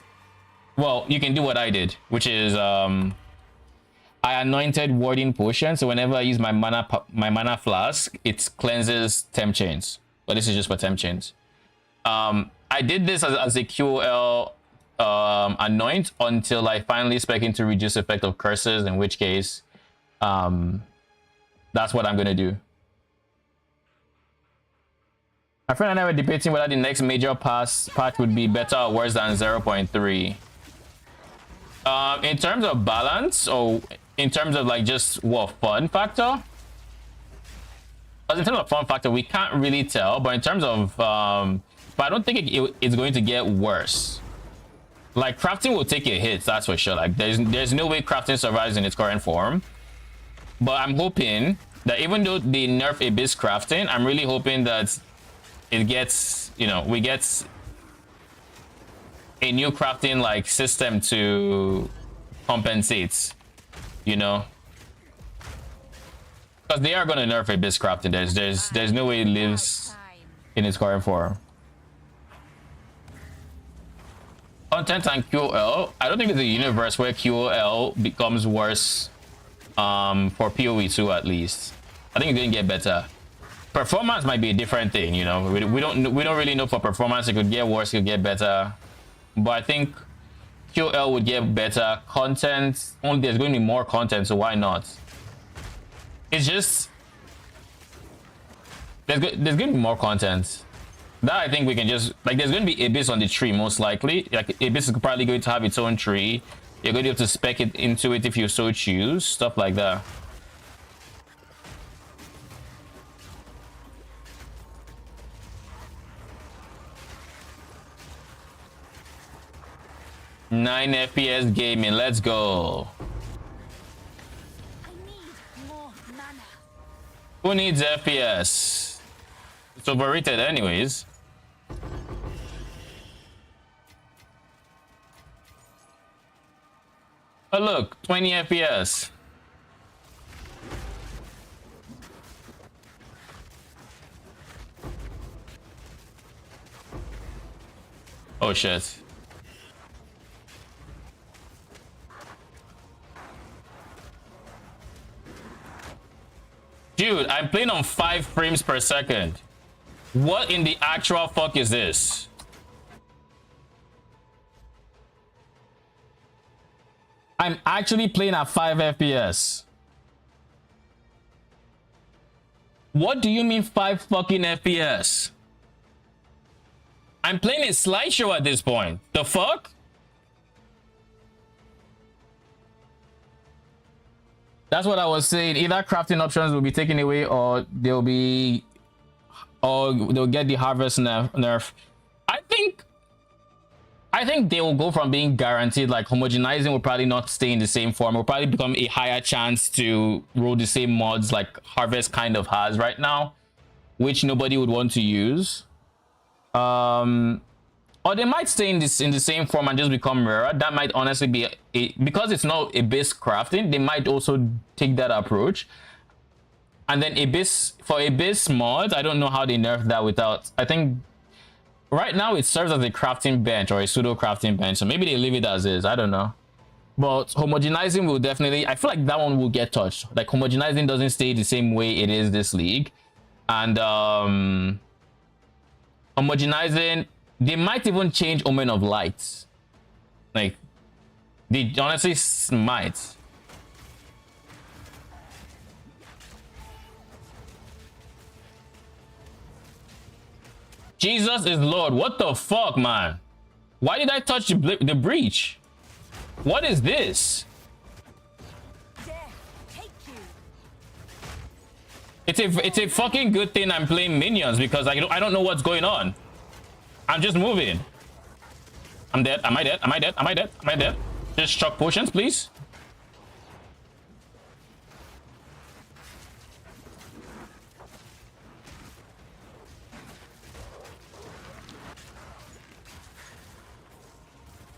well, you can do what I did, which is I anointed warding potion. So whenever I use my mana flask, it cleanses temp chains. But this is just for temp chains. I did this as a QL anoint until I finally spec into reduce effect of curses, in which case that's what I'm gonna do. My friend and I were debating whether the next major patch would be better or worse than 0.3. In terms of balance, or in terms of like just what fun factor, but in terms of fun factor we can't really tell, but in terms of but I don't think it's going to get worse. Like crafting will take a hit, that's for sure. Like there's no way crafting survives in its current form. But I'm hoping that even though they nerf abyss crafting, I'm really hoping that it gets, you know, we get a new crafting like system to compensate, you know, because they are going to nerf abyss crafting. There's no way it lives in its current form. Content and QOL. I don't think there's a universe where QOL becomes worse for PoE2 at least. I think it's gonna get better. Performance might be a different thing, you know. We don't really know for performance. It could get worse, it could get better. But I think QOL would get better. Content, only there's going to be more content, so why not? It's just there's going to be more content. That I think we can just like there's going to be Abyss on the tree most likely. Like Abyss is probably going to have its own tree. You're going to have to spec it into it if you so choose, stuff like that. Nine FPS gaming, let's go. I need more mana. Who needs FPS? It's overrated anyways. Oh look, 20 FPS. Oh shit. Dude, I'm playing on 5 frames per second. What in the actual fuck is this? I'm actually playing at 5 FPS. What do you mean 5 fucking FPS? I'm playing a slideshow at this point. The fuck? That's what I was saying. Either crafting options will be taken away or they'll get the harvest nerf. I think they will go from being guaranteed, like homogenizing will probably not stay in the same form. It will probably become a higher chance to roll the same mods like harvest kind of has right now, which nobody would want to use. Or they might stay in the same form and just become rarer. That might honestly be because it's not abyss crafting. They might also take that approach. And then abyss mods, I don't know how they nerf that without. I think right now it serves as a crafting bench or a pseudo crafting bench. So maybe they leave it as is. I don't know. But homogenizing will definitely. I feel like that one will get touched. Like homogenizing doesn't stay the same way it is this league, and homogenizing. They might even change Omen of Light. Like, they honestly might. Jesus is Lord. What the fuck, man? Why did I touch the breach? What is this? It's a fucking good thing I'm playing minions because I don't know what's going on. I'm just moving. I'm dead. Am I dead? Am I dead? Am I dead? Am I dead? Just chuck potions, please.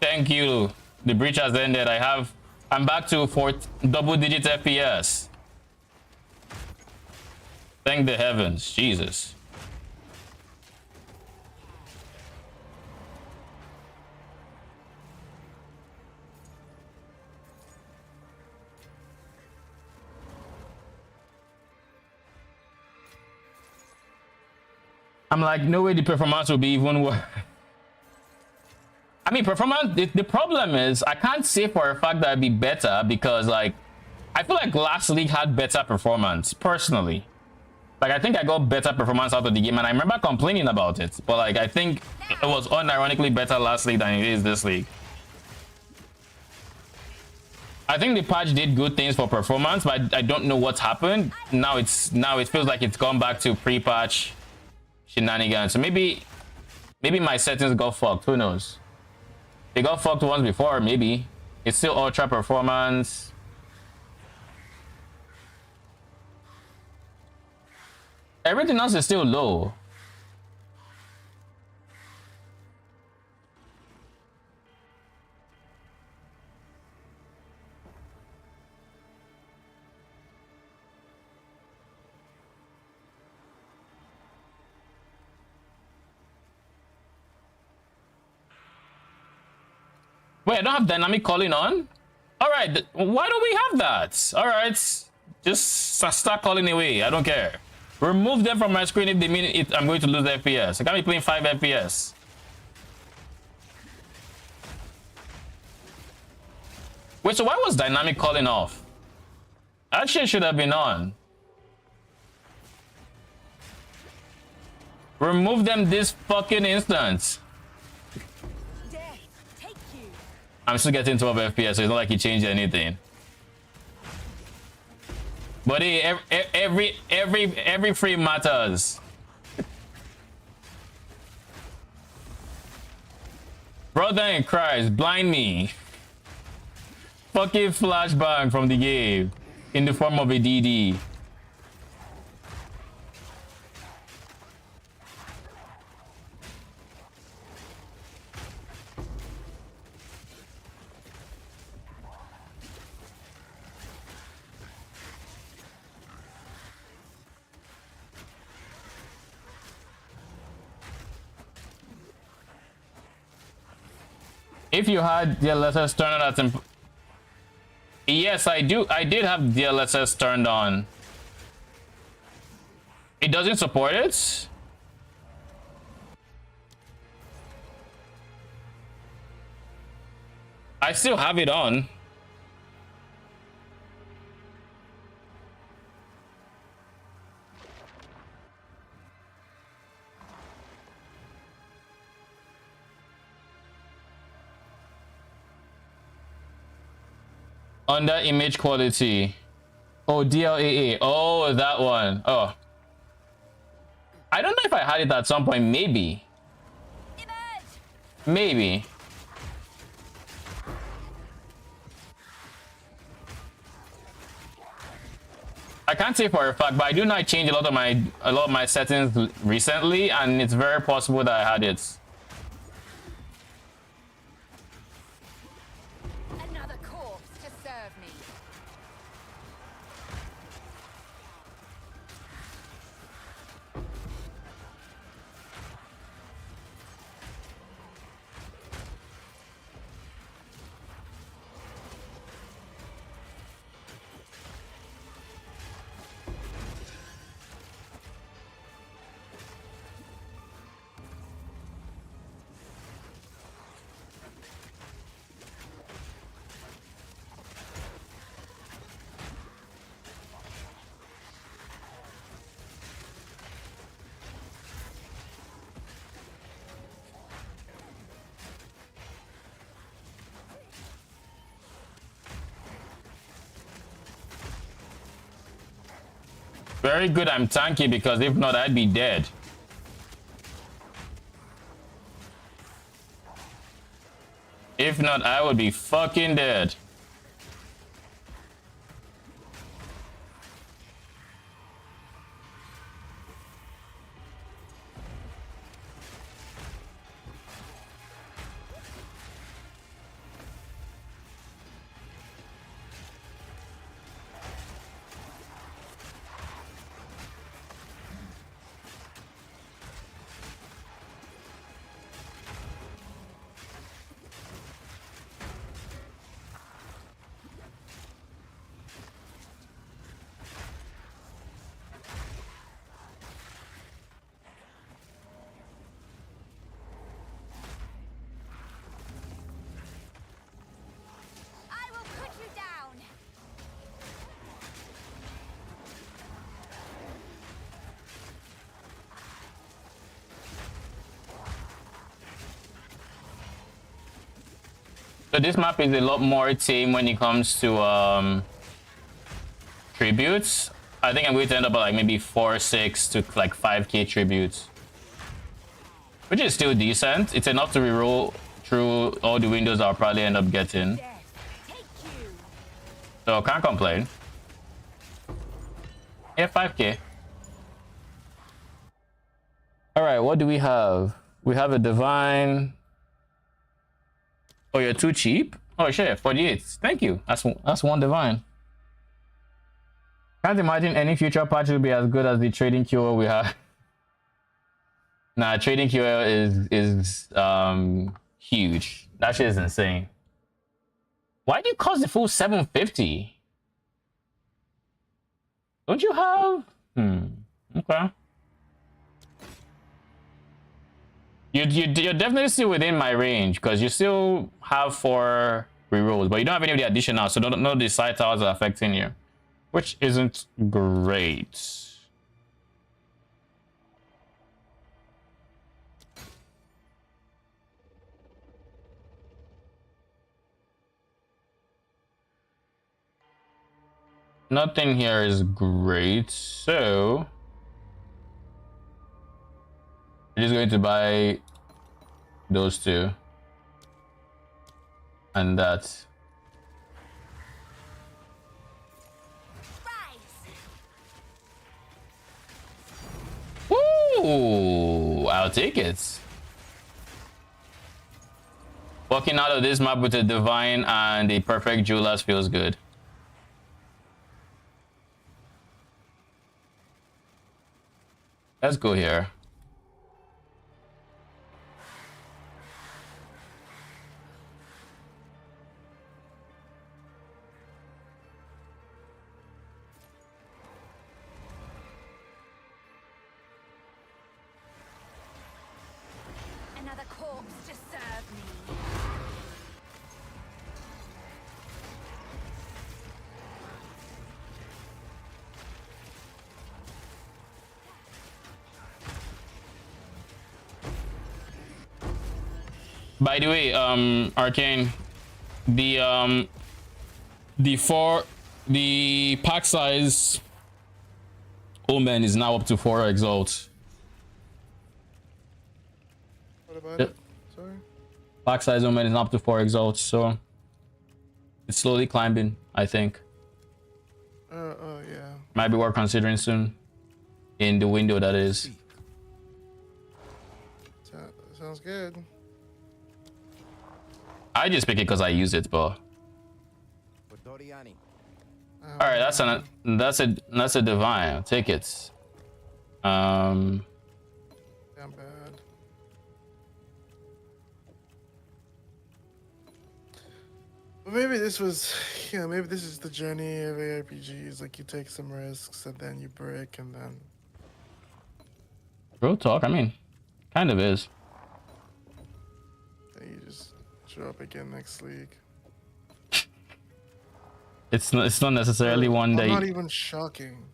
Thank you. The breach has ended. I'm back to double-digit FPS. Thank the heavens. Jesus. I'm like, no way the performance will be even worse. I mean, performance, the problem is, I can't say for a fact that it'd be better because, like, I feel like last league had better performance, personally. Like, I think I got better performance out of the game, and I remember complaining about it. But, like, I think it was unironically better last league than it is this league. I think the patch did good things for performance, but I don't know what's happened. Now it feels like it's gone back to pre-patch shenanigans. So maybe my settings got fucked. Who knows? They got fucked once before. Maybe it's still ultra performance. Everything else is still low. Wait, I don't have dynamic calling on? All right, why don't we have that? All right, just start calling away. I don't care. Remove them from my screen if they mean it. I'm going to lose FPS. I can't be playing 5 FPS. Wait, so why was dynamic calling off? That shit should have been on. Remove them this fucking instant. I'm still getting 12 FPS, so it's not like he changed anything. But hey, every frame matters. Brother in Christ, blind me. Fucking flashbang from the game in the form of a DD. If you had DLSS turned on, that's yes, I do. I did have DLSS turned on. It doesn't support it. I still have it on. Under image quality. Oh, DLAA. Oh, that one. Oh. I don't know if I had it at some point. Maybe. Maybe. I can't say for a fact, but I do know I changed a lot of my settings recently, and it's very possible that I had it. Another corpse to serve me. Very good I'm tanky, because if not, I'd be dead. If not, I would be fucking dead. I will put you down. So this map is a lot more tame when it comes to tributes. I think I'm going to end up at like maybe 4, 6 to like 5k tributes, which is still decent. It's enough to reroll through all the windows I'll probably end up getting. Death, take you. So can't complain. Yeah, 5k. All right, what do we have? We have a divine. Oh, you're too cheap? Oh shit, 48. Thank you. That's one divine. Can't imagine any future patch will be as good as the trading QL we have. Nah, trading QL is huge. That shit is insane. Why do you cost the full 750? Don't you have? Okay. You're definitely still within my range, because you still have 4 rerolls, but you don't have any of the additional, so none of the side towers are affecting you, which isn't great. Nothing here is great, so I'm just going to buy those 2 and that. Ooh, I'll take it. Walking out of this map with a divine and a perfect Jewelers feels good. Let's go here. corpse to serve me. By the way, Arcane, the pack size Omen is now up to 4 exalts. What about it? Sorry. Pack size Omen is now up to 4 exalts, so it's slowly climbing, I think. Oh yeah. Might be worth considering soon. In the window, that is. Sounds good. I just pick it because I use it, but Doriani. all right, that's a divine. I'll take it. Damn bad. But maybe this was, maybe this is the journey of ARPGs. Like you take some risks and then you break and then. Real talk. I mean, kind of is. Then you just show up again next league. It's not necessarily one that. Not even shocking.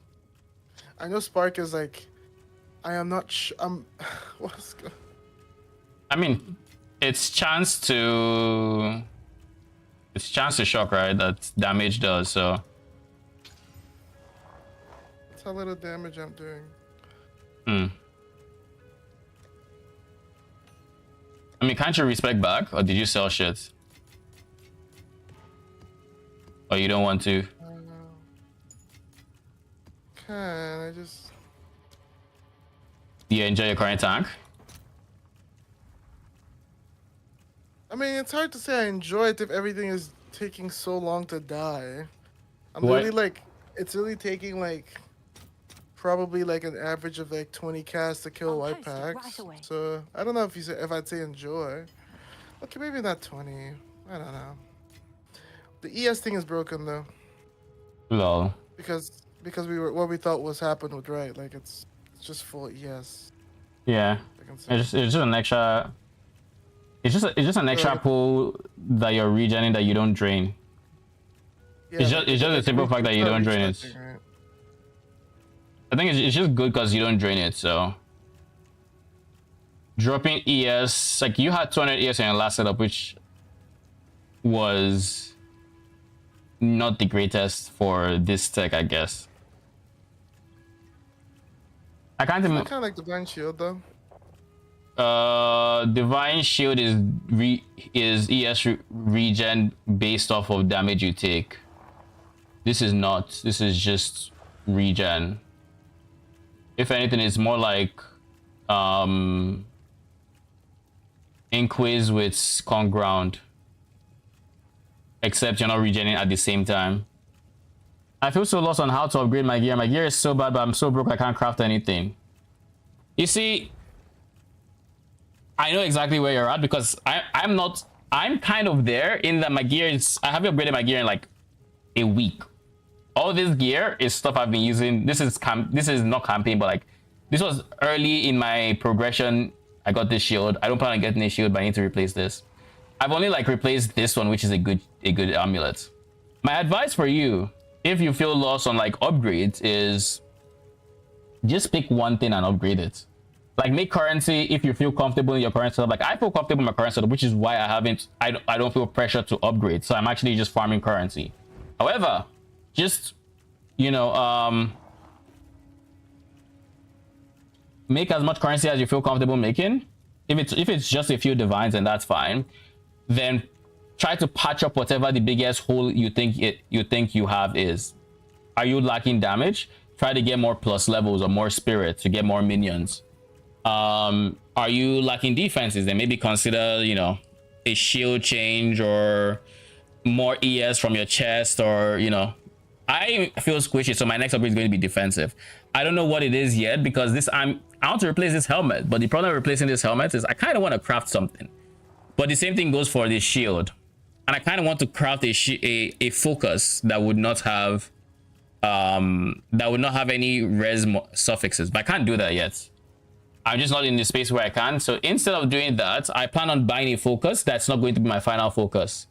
I know Spark is like, I am not. What's going? I mean, it's chance to shock, right? That damage does, so. That's how little damage I'm doing. Hmm. I mean, can't you respect back, or did you sell shit? Or you don't want to? I don't know. I just. Do you enjoy your current tank? I mean, it's hard to say I enjoy it if everything is taking so long to die. I'm What? really like, it's really taking like, probably like an average of like 20 casts to kill I'll white post it right packs. away. So I don't know if if I'd say enjoy. Okay, maybe not 20. I don't know. The ES thing is broken though, Lol. because what we thought was happened with right. Like it's just full ES. Yeah. I can say. It's just an extra. It's just an extra pool that you're regenerating that you don't drain. Yeah, it's just the simple fact that you don't drain it. Right? I think it's just good because you don't drain it. So dropping ES, like you had 200 ES in your last setup, which was not the greatest for this tech, I guess. I can't I even. kind of like Divine Shield though. Divine Shield is ES regen based off of damage you take. This is not. This is just regen. If anything, it's more like Inquiz with Con Ground. Except you're not regenerating at the same time. I feel so lost on how to upgrade my gear. My gear is so bad, but I'm so broke I can't craft anything. You see, I know exactly where you're at because I'm kind of there in that my gear is, I haven't upgraded my gear in like a week. All this gear is stuff I've been using. This is not campaign, but like this was early in my progression. I got this shield. I don't plan on getting a shield, but I need to replace this. I've only like replaced this one, which is a good amulet. My advice for you, if you feel lost on like upgrades, is just pick one thing and upgrade it. Like make currency if you feel comfortable in your current setup. Like I feel comfortable in my current setup, which is why I don't feel pressure to upgrade. So I'm actually just farming currency. However, just make as much currency as you feel comfortable making. If it's just a few divines, then that's fine. Then try to patch up whatever the biggest hole you think you have is. Are you lacking damage? Try to get more plus levels or more spirit to get more minions. Are you lacking defenses? Then maybe consider a shield change or more ES from your chest, or I feel squishy, so my next upgrade is going to be defensive. I don't know what it is yet because I want to replace this helmet, but the problem with replacing this helmet is I kind of want to craft something. But the same thing goes for this shield, and I kind of want to craft a focus that would not have any res suffixes, but I can't do that yet. I'm just not in the space where I can. So instead of doing that, I plan on buying a focus that's not going to be my final focus.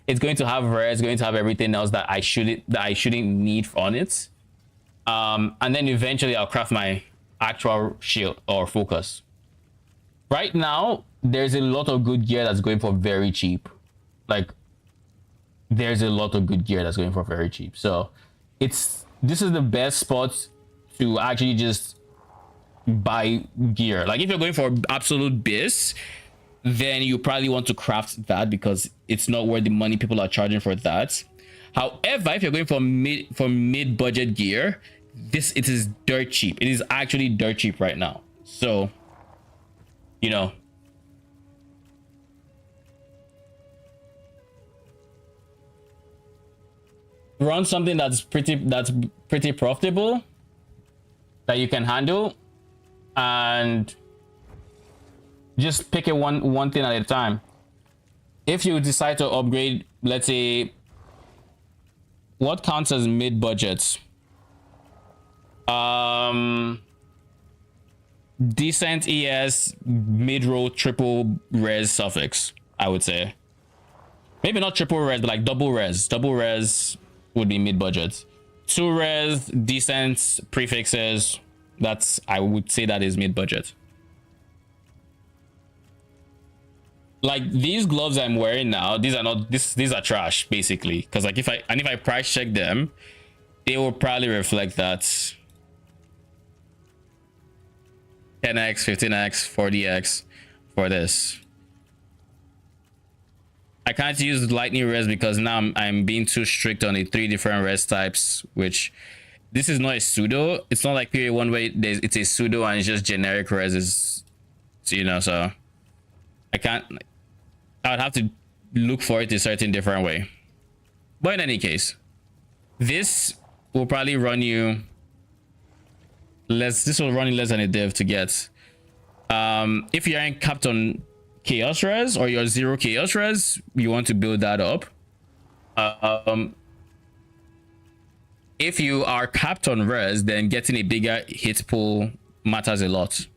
It's going to have rare, it's going to have everything else that I shouldn't need on it. And then eventually I'll craft my actual shield or focus. Right now, there's a lot of good gear that's going for very cheap. Like, there's a lot of good gear that's going for very cheap. So this is the best spot to actually just buy gear. Like, if you're going for absolute base, then you probably want to craft that because it's not worth the money people are charging for that. However, if you're going for mid budget gear, it is dirt cheap. It is actually dirt cheap right now. So, you know, run something that's pretty profitable that you can handle, and just pick it one thing at a time. If you decide to upgrade, let's say, what counts as mid budgets? Decent ES, mid-roll, triple res suffix, I would say. Maybe not triple res, but like double res. Double res would be mid-budget. 2 res, decent prefixes. I would say that is mid-budget. Like, these gloves I'm wearing now, these are trash, basically. Because like if I price check them, they will probably reflect that 10x, 15x, 40x for this. I can't use lightning res because now I'm being too strict on the 3 different res types, which this is not a pseudo. It's not like period 1 way it's a pseudo and it's just generic res, you know, so I would have to look for it a certain different way. But in any case, this will probably run you less. This will run you less than a div to get. If you aren't capped on chaos res or your 0 chaos res, you want to build that up. If you are capped on res, then getting a bigger hit pool matters a lot.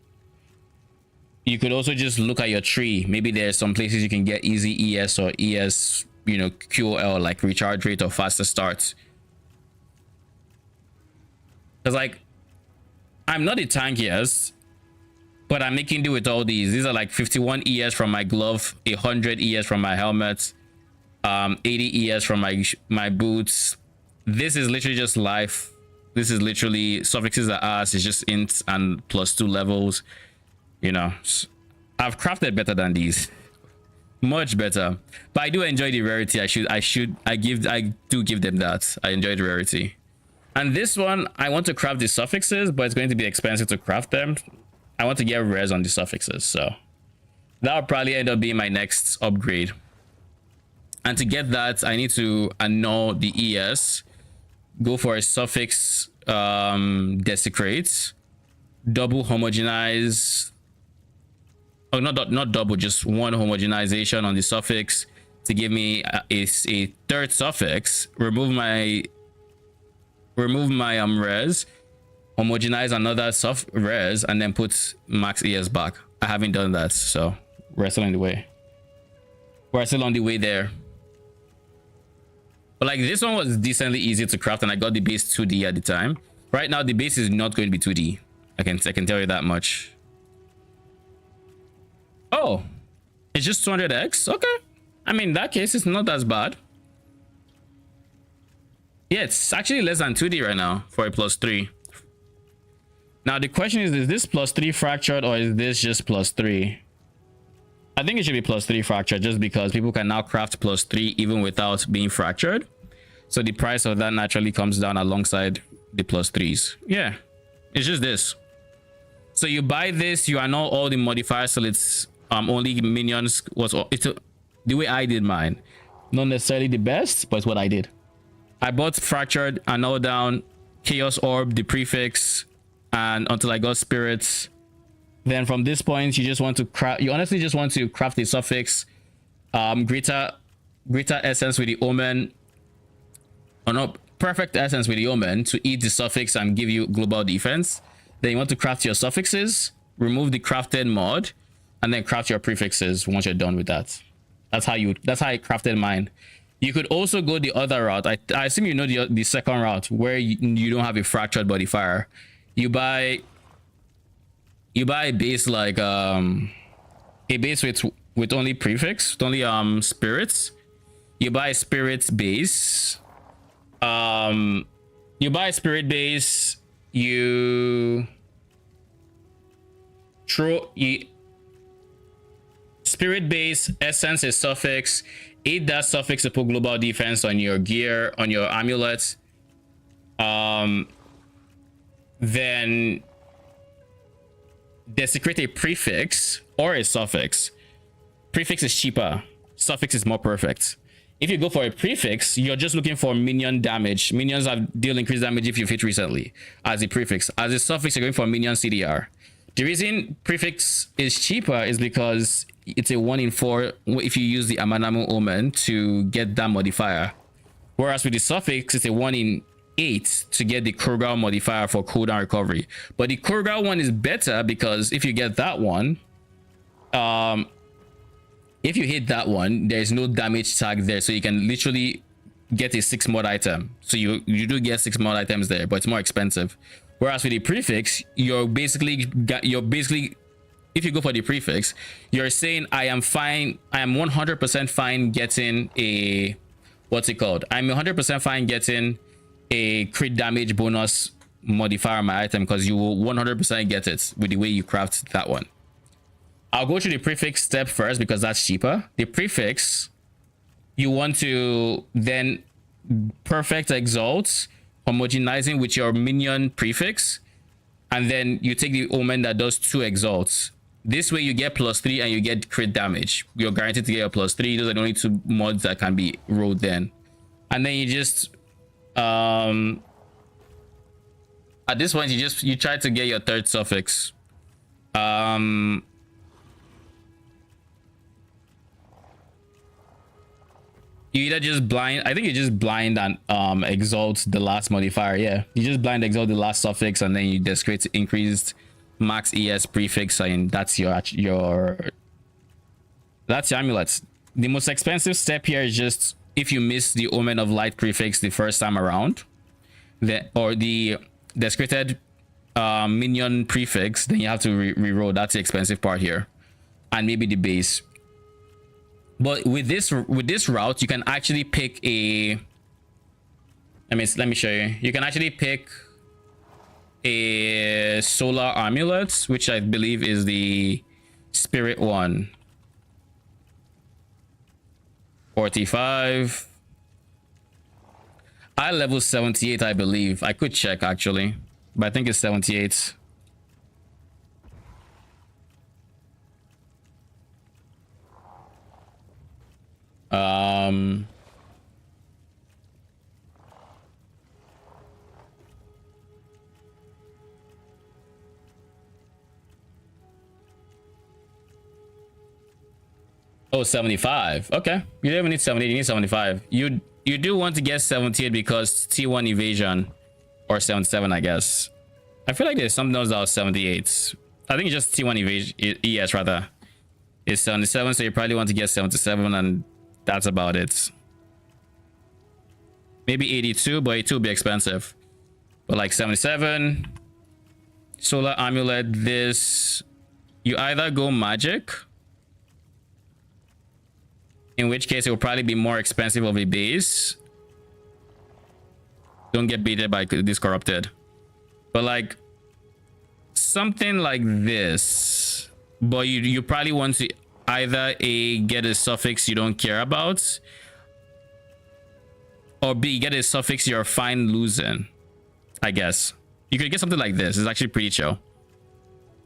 You could also just look at your tree. Maybe there's some places you can get easy ES or ES, you know, QOL, like recharge rate or faster starts. Because like, I'm not the tankiest, but I'm making do with all these. These are like 51 ES from my glove, 100 ES from my helmet, 80 ES from my boots. This is literally just life. This is literally suffixes are ass. It's just int and +2 levels. You know, I've crafted better than these, much better. But I do enjoy the rarity. I do give them that. I enjoy the rarity. And this one, I want to craft the suffixes, but it's going to be expensive to craft them. I want to get res on the suffixes, so that'll probably end up being my next upgrade. And to get that, I need to annul the ES, go for a suffix desecrate, double homogenize. Oh, not double, just 1 homogenization on the suffix to give me a 3rd suffix. Remove my res, homogenize another res, and then put max ES back. I haven't done that, so we're still on the way. We're still on the way there. But like, this one was decently easy to craft, and I got the base 2D at the time. Right now, the base is not going to be 2D. I can tell you that much. Oh, it's just 200x. Okay, I mean, in that case, it's not as bad. Yeah, it's actually less than 2D right now for a +3. Now the question is this +3 fractured or is this just +3? I think it should be +3 fractured, just because people can now craft +3 even without being fractured. So the price of that naturally comes down alongside the +3s. Yeah, it's just this. So you buy this, you annul all the modifiers, so it's only minions. The way I did mine, not necessarily the best, but it's what I did. I bought fractured, annul down, chaos orb, the prefix, and until I got spirits. Then from this point, you just want to craft. You honestly just want to craft the suffix, greater essence with the omen, or no, perfect essence with the omen to eat the suffix and give you global defense. Then you want to craft your suffixes, remove the crafted mod, and then craft your prefixes once you're done with that. That's how I crafted mine. You could also go the other route. I assume you know the second route where you don't have a fractured modifier. You buy a base like a base with only prefix, with only spirits. You buy a spirits base. You buy a spirit base. Spirit base, essence is suffix. Aid that suffix to put global defense on your gear, on your amulet. Then desecrate a prefix or a suffix. Prefix is cheaper. Suffix is more perfect. If you go for a prefix, you're just looking for minion damage. Minions deal increased damage if you've hit recently as a prefix. As a suffix, you're going for minion CDR. The reason prefix is cheaper is because it's a 1 in 4 if you use the Amanamu Omen to get that modifier. Whereas with the suffix, it's a 1 in 8 to get the Kurgal modifier for cooldown recovery. But the Kurgal one is better because if you get that one, if you hit that one, there's no damage tag there, so you can literally get a 6 mod item. So you do get 6 mod items there, but it's more expensive. Whereas with the prefix, you're basically if you go for the prefix, you're saying I am 100% fine getting a what's it called? I'm 100% fine getting a crit damage bonus modifier on my item because you will 100% get it with the way you craft that one. I'll go through the prefix step first because that's cheaper. The prefix, you want to then perfect exalt, homogenizing with your minion prefix, and then you take the omen that does 2 exalts. This way you get +3 and you get crit damage. You're guaranteed to get a +3. Those are the only 2 mods that can be rolled then. And then you just at this point you try to get your 3rd suffix. You either just blind, I think you just blind and exalt the last modifier. Yeah, you just blind exalt the last suffix and then you desecrate increased max ES prefix, and that's your amulet. The most expensive step here is just if you miss the omen of light prefix the first time around, or the desecrated minion prefix, then you have to reroll. That's the expensive part here, and maybe the base. But with this route, you can actually pick a. Let me show you. You can actually pick a solar amulet, which I believe is the spirit one. 45. I level 78, I believe. I could check actually, but I think it's 78. Oh, 75. Okay, you don't even need 78, you need 75. You do want to get 78 because T1 evasion, or 77, I guess. I feel like there's something else that was 78. I think it's just T1 evasion, ES rather. It's 77, so you probably want to get 77, and that's about it. Maybe 82, but 82 will be expensive. But like 77, solar amulet, this, you either go magic, in which case it will probably be more expensive of a base. Don't get beaten by this corrupted. But like something like this, but you probably want to either A, get a suffix you don't care about, or B, get a suffix you're fine losing. I guess you could get something like this. It's actually pretty chill.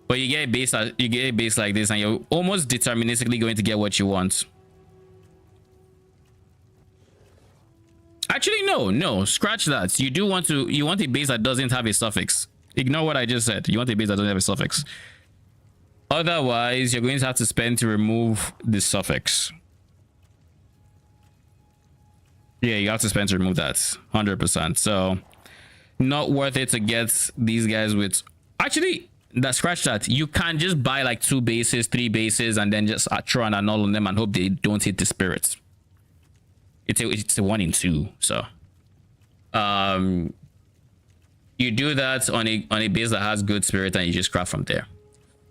But you get a base like this and you're almost deterministically going to get what you want. Actually, no, scratch that. You want a base that doesn't have a suffix. Ignore what I just said. You want a base that doesn't have a suffix. Otherwise, you're going to have to spend to remove the suffix. Yeah, you have to spend to remove that 100%. So not worth it to get these guys with. Actually, that scratch that. You can't just buy like 2 bases, 3 bases, and then just throw an annul on them and hope they don't hit the spirits. It's a 1 in 2. So you do that on a base that has good spirit, and you just craft from there.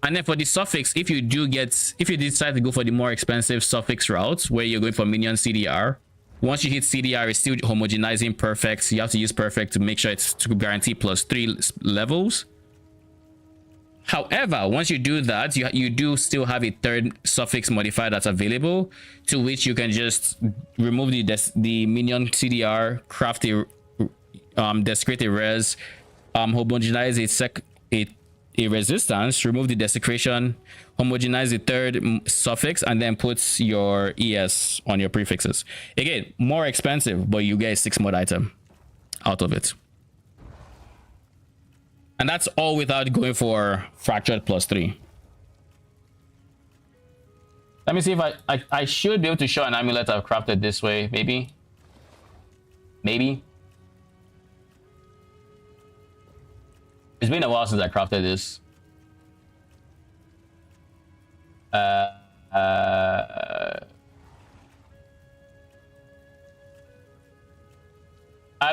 And then for the suffix, if you decide to go for the more expensive suffix route where you're going for minion CDR, once you hit CDR, it's still homogenizing perfect. You have to use perfect to make sure it's to guarantee +3 levels. However, once you do that, you do still have a third suffix modifier that's available, to which you can just remove the minion CDR, craft a desecrate a res, homogenize a resistance, remove the desecration, homogenize the third suffix, and then puts your ES on your prefixes. Again, more expensive, but you get a 6 mod item out of it. And that's all without going for fractured +3. Let me see if I should be able to show an amulet I've crafted this way. Maybe. It's been a while since I crafted this. I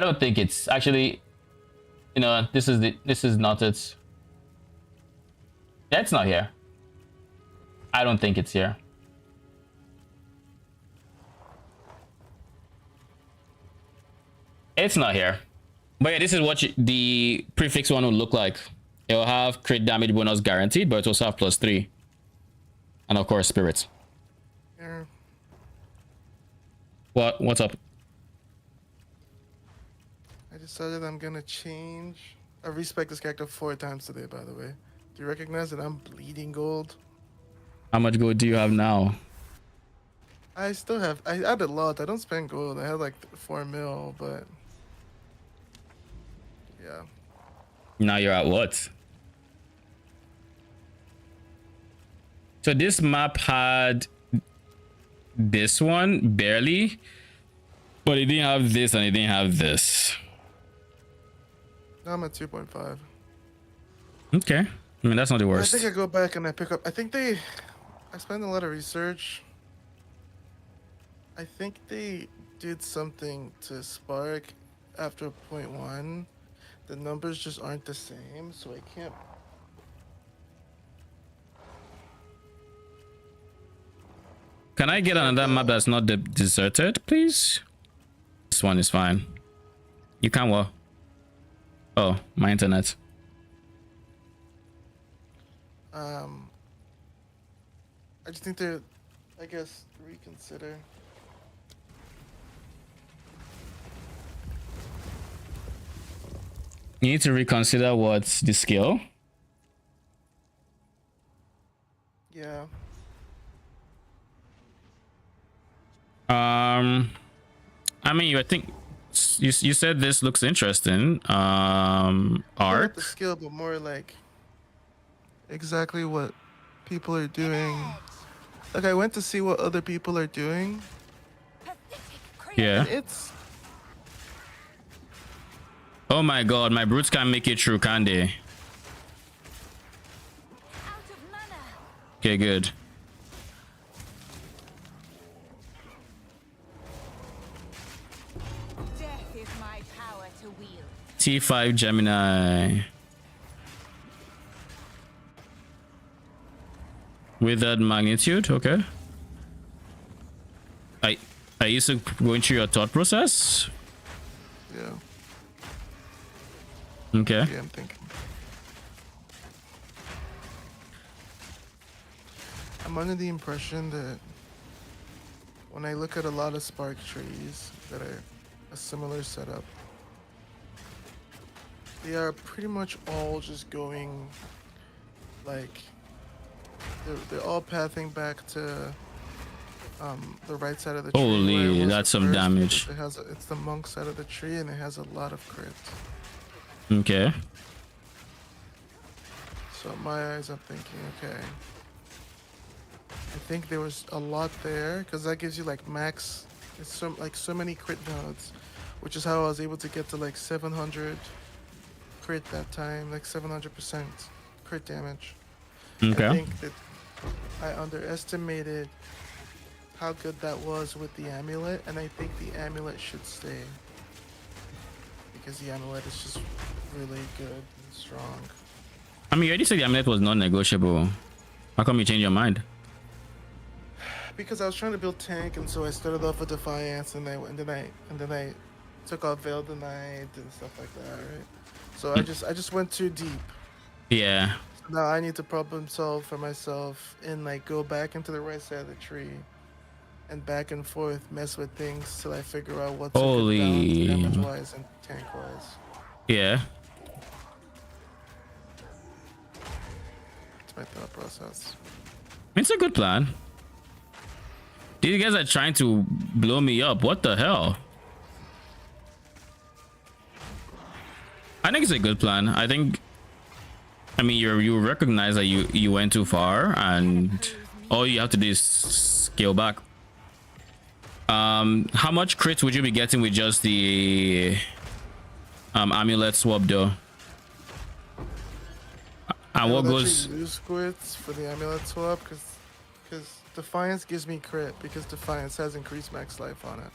don't think it's actually, you know, this is not it. Yeah, it's not here. I don't think it's here. It's not here. But yeah, this is what the prefix one will look like. It will have crit damage bonus guaranteed, but it will also have +3. And of course, spirits. Yeah. What's up? I decided I'm gonna change. I respec this character 4 times today, by the way. Do you recognize that I'm bleeding gold? How much gold do you have now? I still have. I had a lot. I don't spend gold. I had like 4 mil, but yeah. Now you're at what? So this map had this one barely, but it didn't have this and it didn't have this. Now I'm at 2.5. Okay. I mean, that's not the I worst. think I go back and I pick up. I spent a lot of research. I think they did something to Spark after 0.1. The numbers just aren't the same, so I can't. Can I get another map that's not deserted, please? This one is fine. You can what? Oh, my internet. I just need to, I guess, reconsider. You need to reconsider what's the skill. Yeah. I mean, I think you said this looks interesting. Not Art. the skill, but more like exactly what people are doing. Like I went to see what other people are doing. Yeah. It's Oh my god, my brutes can't make it through, can they? Out of mana. Okay, good. Death is my power to wield. T5 Gemini. Withered magnitude, okay. Are you still going through your thought process? yeah. Okay. Yeah, I'm thinking. I'm under the impression that when I look at a lot of Spark trees that are a similar setup, they are pretty much all just going like they're all pathing back to the right side of the tree. Holy, where it was that's at some first, damage. because it's the monk side of the tree and it has a lot of crit. Okay. So in my eyes, I'm thinking, okay. I think there was a lot there because that gives you like max. It's so many crit nodes, which is how I was able to get to like 700 crit that time, like 700% crit damage. Okay. I think that I underestimated how good that was with the amulet, and I think the amulet should stay. Because the amulet is just really good and strong. I mean, you already said the amulet was non-negotiable. How come you change your mind? Because I was trying to build tank, and so I started off with Defiance, and then I took off Veil Denied and stuff like that, right? So I just went too deep. Yeah. So now I need to problem solve for myself and like go back into the right side of the tree and back and forth, mess with things till I figure out what's a good balance damage-wise and tank-wise. Yeah. That's my thought process. It's a good plan. These guys are trying to blow me up. What the hell? I think it's a good plan. I mean, you recognize that you went too far, and all you have to do is scale back. How much crit would you be getting with just the amulet swap though? And what goes? Lose crits for the amulet swap because Defiance gives me crit because Defiance has increased max life on it.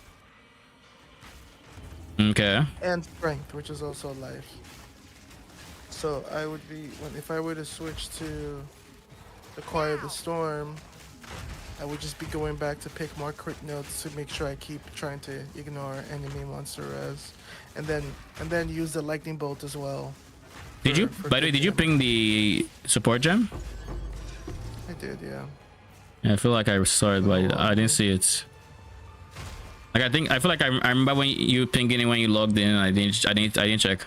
Okay. And strength, which is also life. So I would be if I were to switch to Acquire the Storm, I would just be going back to pick more crit notes to make sure I keep trying to ignore enemy monster res, and then use the lightning bolt as well. Did you? By the way, did you ping the support gem? I did, yeah. Yeah, I feel like I saw it, but I didn't see it. Like I feel like I remember when you pinged it when you logged in. I didn't check.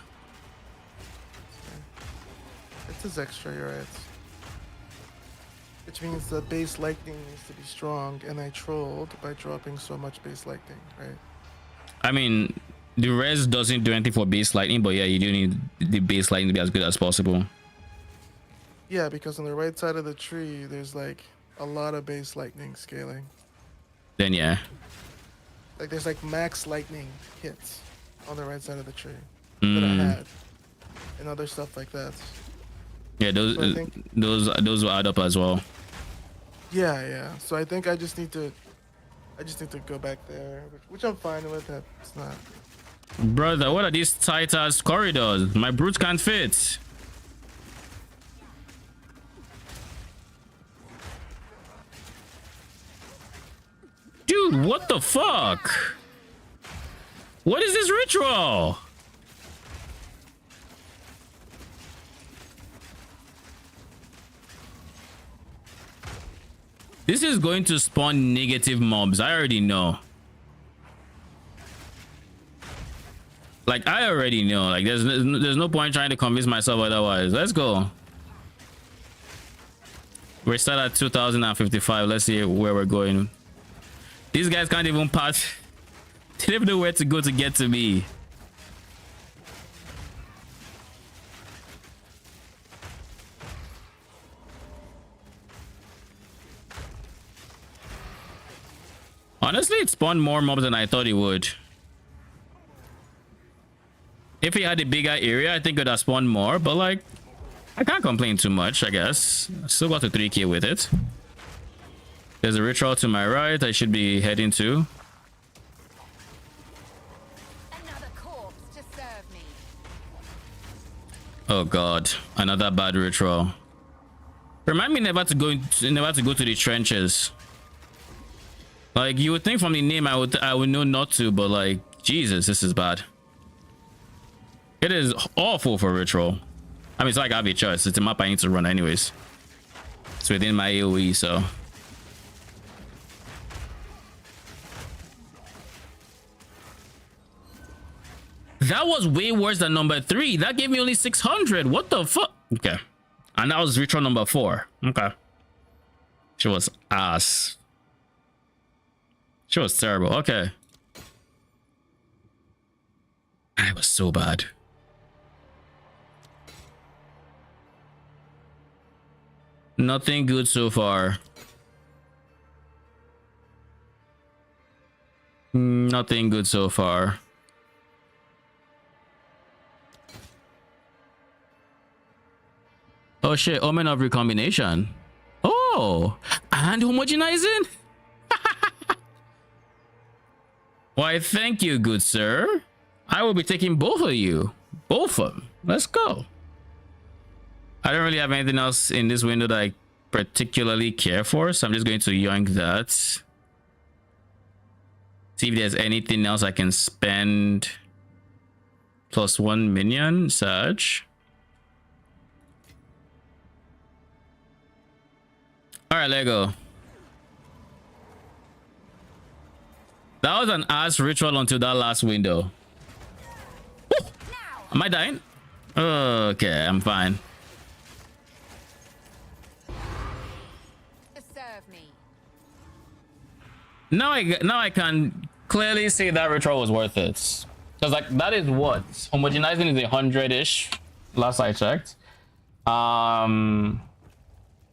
It's his extra, you're right. Which means the base lightning needs to be strong, and I trolled by dropping so much base lightning, right? I mean, the res doesn't do anything for base lightning, but yeah, you do need the base lightning to be as good as possible. Yeah, because on the right side of the tree, there's like a lot of base lightning scaling. Then yeah. Like there's like max lightning hits on the right side of the tree that I had, and other stuff like that. Yeah, those So those will add up as well. Yeah. So I think I just need to go back there, which I'm fine with. It's not. Brother, what are these tight ass corridors? My brutes can't fit. Dude, what the fuck? What is this ritual? This is going to spawn negative mobs. I already know. Like, I already know. Like, there's no point trying to convince myself otherwise. Let's go. We're still at 2055. Let's see where we're going. These guys can't even pass. They don't even know where to go to get to me. Honestly, it spawned more mobs than I thought it would. If he had a bigger area, I think it would have spawned more, but like, I can't complain too much, I guess. Still got to 3k with it. There's a ritual to my right I should be heading to. Another corpse to serve me. Oh god, another bad ritual. Remind me never to go to the trenches. Like, you would think from the name I would know not to, but like, Jesus, this is bad. It is awful for ritual. I mean, it's like I have a choice. It's a map I need to run anyways. It's within my AoE, so. That was way worse than number 3. That gave me only 600. What the fuck? Okay. And that was ritual number 4. Okay. She was ass. She was terrible. Okay. It was so bad. Nothing good so far. Nothing good so far. Oh shit, Omen of Recombination. Oh, and homogenizing? Why, thank you, good sir. I will be taking both of you. Both of them. Let's go. I don't really have anything else in this window that I particularly care for, so I'm just going to yoink that. See if there's anything else I can spend. +1 minion, such. Alright, Lego. That was an ass ritual until that last window. Woo! Am I dying? Okay, I'm fine. Serve me. Now I can clearly see that ritual was worth it. Because like that is what homogenizing is 100-ish. Last I checked.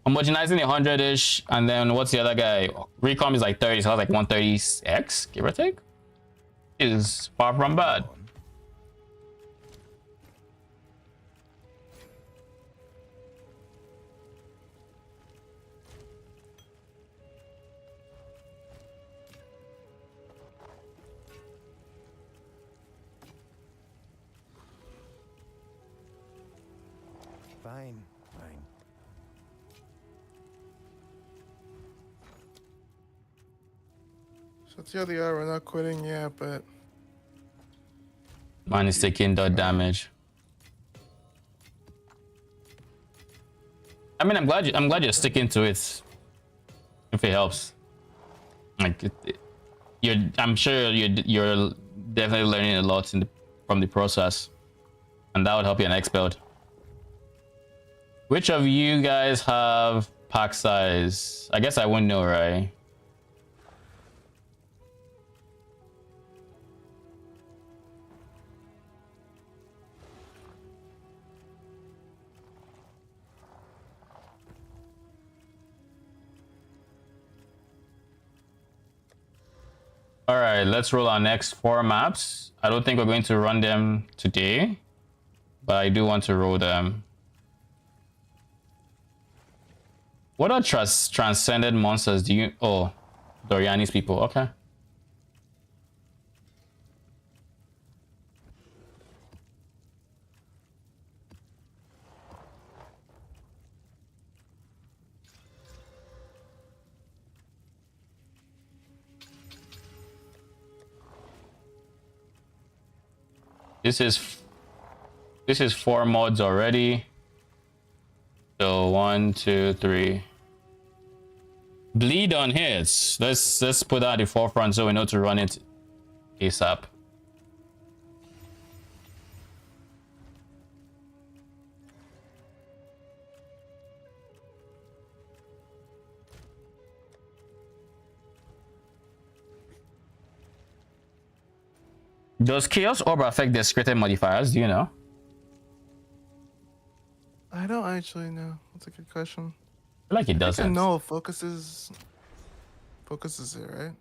Homogenizing 100-ish, and then what's the other guy? Recom is like 30, so that's like 130x, give or take. Is far from bad. Fine, fine. So TLDR, we're not quitting yet, but Mine is taking dot damage. I mean, I'm glad you're sticking to it. If it helps, like I'm sure you're definitely learning a lot from the process, and that would help you in next build. Which of you guys have pack size? I guess I wouldn't know, right? All right, let's roll our next 4 maps. I don't think we're going to run them today, but I do want to roll them. What are transcended monsters do you... Oh, Doriani's people. Okay. This is 4 mods already. So 1, 2, 3. Bleed on hits. Let's put that at the forefront so we know to run it ASAP. Does Chaos Orb affect the secret modifiers? Do you know? I don't actually know. That's a good question. I feel like it doesn't. No, focuses it, right?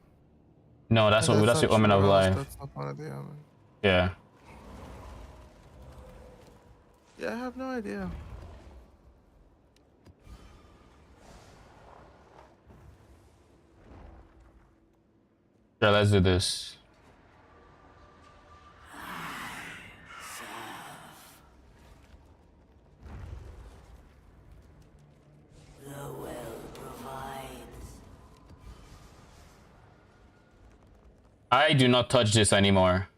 No, that's And what that's the not Omen of true, or else Life. That's not part of the Omen. Yeah. Yeah, I have no idea. Sure, let's do this. I do not touch this anymore.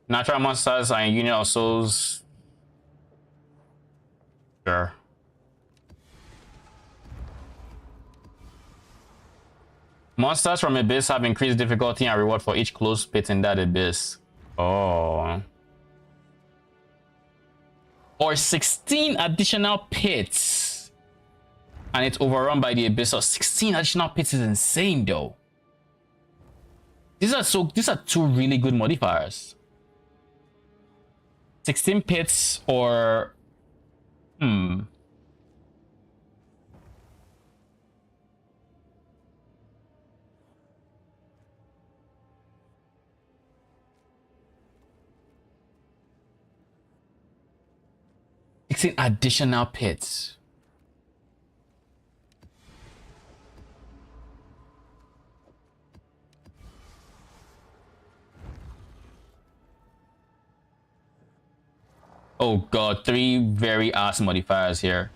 Natural monsters and Union of Souls. Sure. Monsters from Abyss have increased difficulty and reward for each closed pit in that abyss. Oh. Or 16 additional pits. And it's overrun by the abyss. So 16 additional pits is insane though. These are 2 really good modifiers. 16 pits or 16 additional pits. Oh god, 3 very ass modifiers here.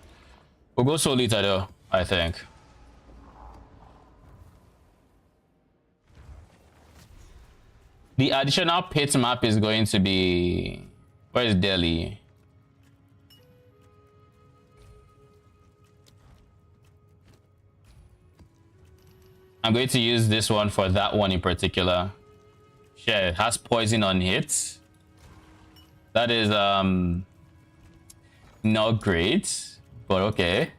We'll go Soul Eater though, I think. The additional pit map is going to be... Where is Delhi? I'm going to use this one for that one in particular. Shit, it has poison on hits. That is not great, but okay.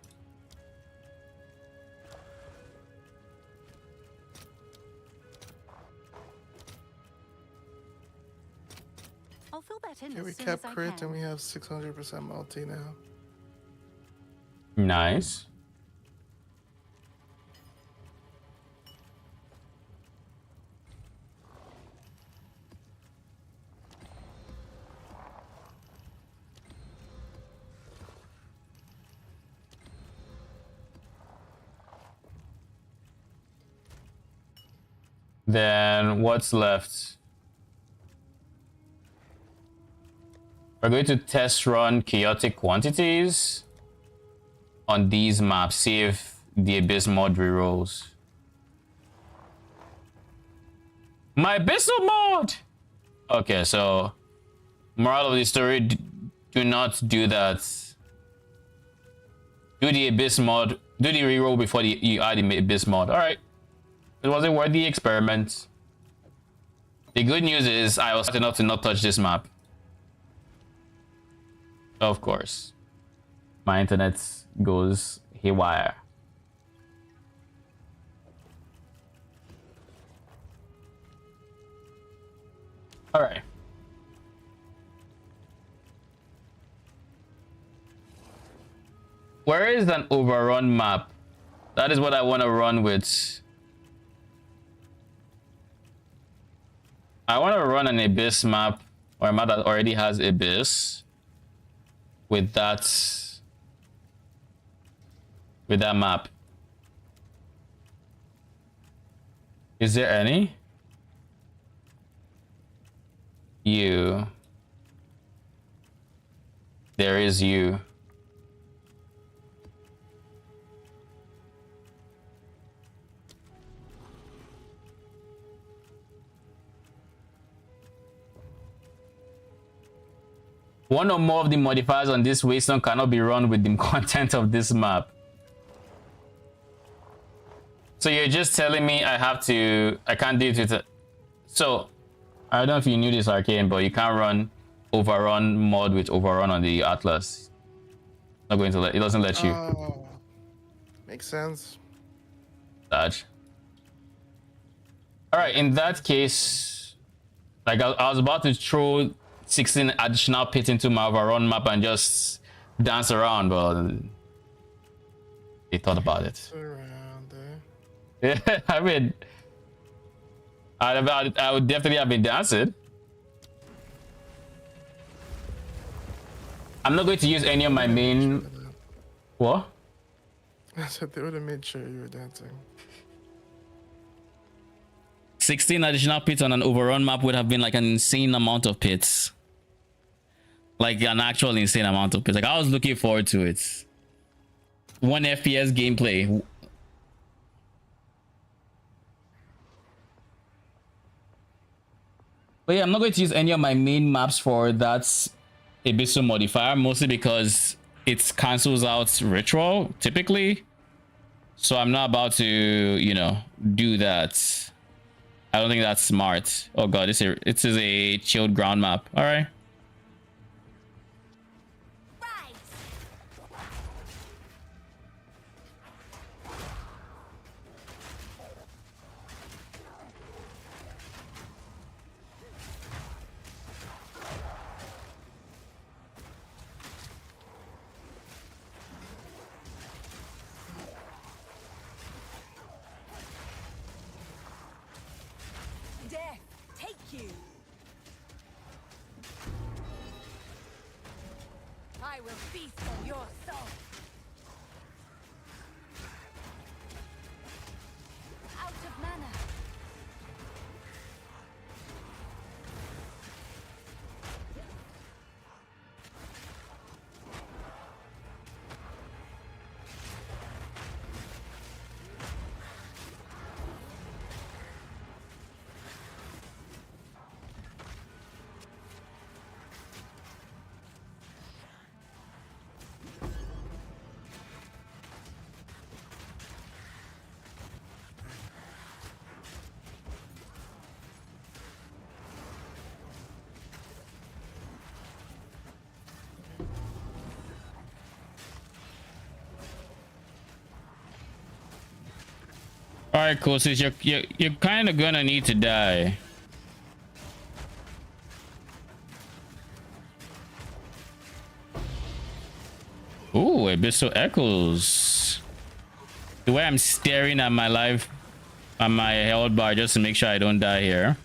I'll fill that in Okay, we as soon kept as I crit can. and we have 600% multi now. Nice. Then what's left? We're going to test run chaotic quantities on these maps, see if the Abyss mod rerolls. My Abyssal mod! Okay, so moral of the story, do not do that. Do the Abyss mod, do the reroll before you add the Abyss mod. Alright. It wasn't worth the experiment. The good news is I was enough to not touch this map. Of course. My internet goes haywire. Alright. Where is an overrun map? That is what I want to run with. I want to run an Abyss map, or a map that already has Abyss. With that map. Is there any? You. There is you. One or more of the modifiers on this waystone cannot be run with the content of this map. So you're just telling me I can't do it with it. So, I don't know if you knew this, Arcane, but you can't run overrun mod with overrun on the Atlas. Not going to it doesn't let you. Oh, makes sense. Dodge. Alright, in that case, like I was about to throw 16 additional pits into my overrun map and just dance around, but they thought about it. It's around there. Yeah, I mean, I would definitely have been dancing. I'm not going to use any of my main. What? I said they would have made sure you were dancing. 16 additional pits on an overrun map would have been like an insane amount of pits. Like an actual insane amount of pits. Like I was looking forward to it. 1 FPS gameplay. But yeah, I'm not going to use any of my main maps for that Abyssal modifier, mostly because it cancels out ritual typically. So I'm not about to, you know, do that. I don't think that's smart. Oh god, this is a chilled ground map. All right. Death, take you. feast on your soul. Out of mana. All right, cool. So you're kind of gonna need to die. Ooh, Abyssal Echoes. The way I'm staring at my life, on my health bar, just to make sure I don't die here.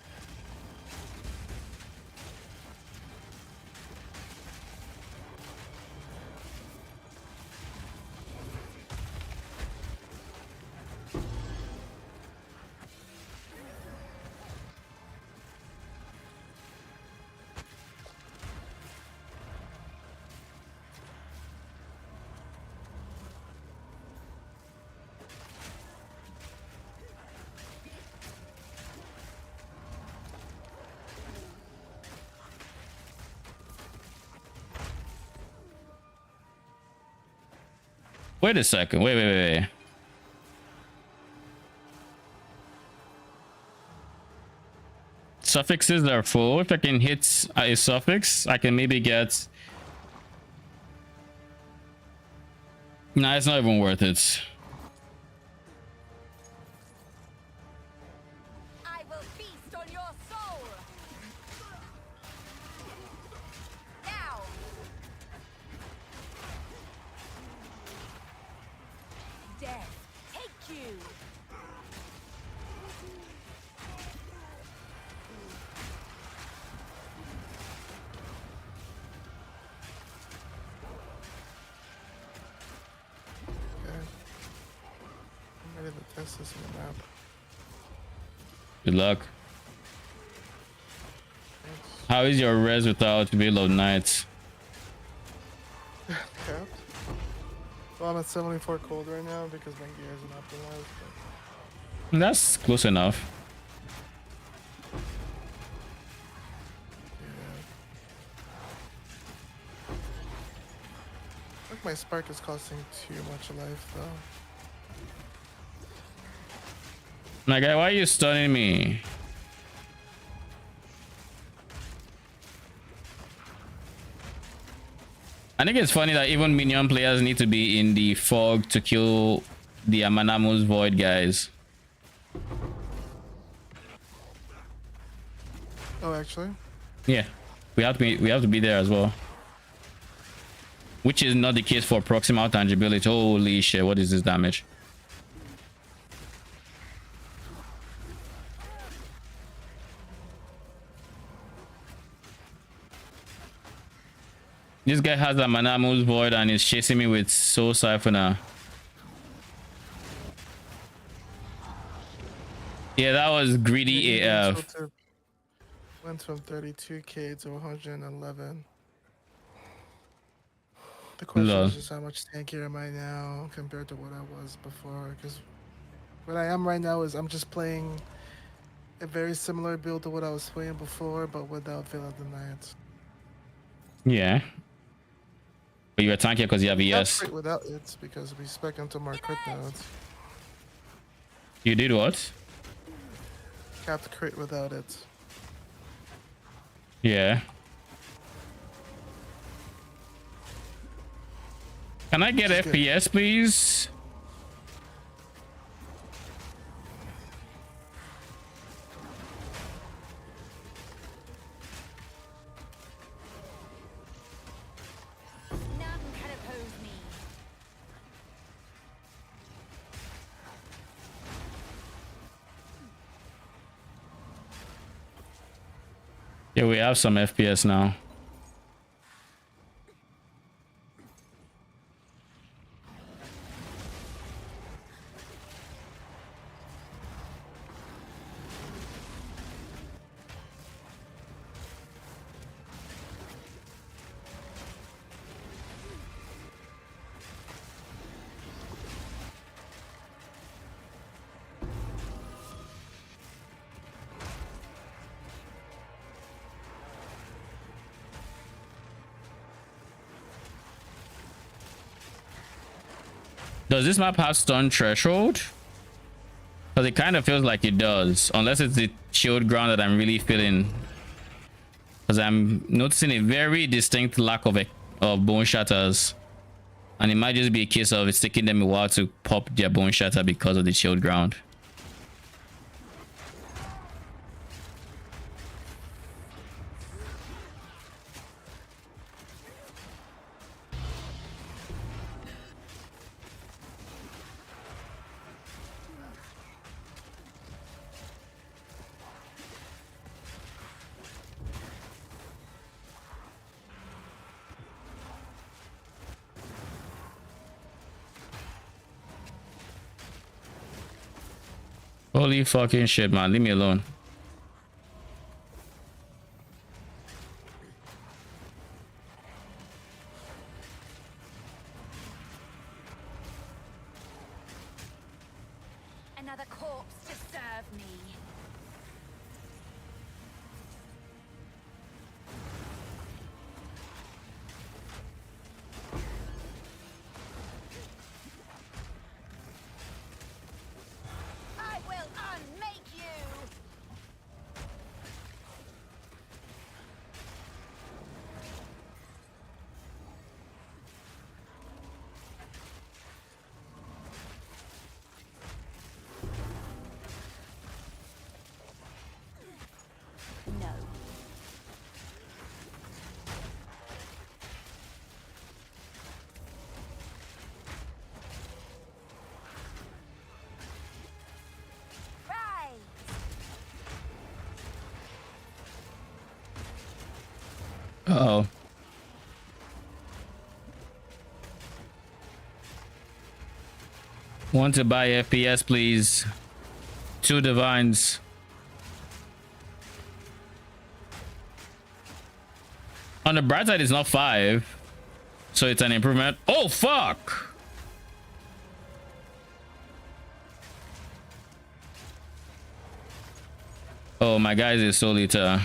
Wait a second. Wait. Suffixes are full. If I can hit a suffix, I can maybe get... Nah, it's not even worth it. I will feast on your soul. Now. Death, take you. Okay. I'm ready to test this on the map. Good luck. How is your res without reload nights? Capped. Well, I'm at 74 cold right now because my gear isn't optimized. But... That's close enough. I think my spark is costing too much life though. My guy, why are you stunning me? I think it's funny that even minion players need to be in the fog to kill the Amanamu's Void guys. Oh, actually? Yeah, we have to be there as well. Which is not the case for proximal tangibility. Holy shit, what is this damage? This guy has a Manamu's Void and is chasing me with Soul Siphoner. Yeah, that was greedy AF. Went from 32k to 111. The question Lol. is just how much tankier am I now compared to what I was before? Because what I am right now is I'm just playing a very similar build to what I was playing before, but without Veil of the Night. Yeah. But you were tankier because you have ES. Crit without it because we spec into more crit nodes. You did what? Capped crit without it. Yeah. Can I get FPS, please? None can oppose me. Yeah, we have some FPS now. Does this map have stun threshold? Because it kind of feels like it does, unless it's the shield ground that I'm really feeling. Because I'm noticing a very distinct lack of bone shatters, and it might just be a case of it's taking them a while to pop their bone shatter because of the shield ground. Holy fucking shit, man. Leave me alone. Another corpse to serve me. I will unmake you. No. Right. Uh-oh. Want to buy FPS, please. 2 divines. On the bright side, it's not 5, so it's an improvement. Oh fuck! Oh, my guys is Soul Eater.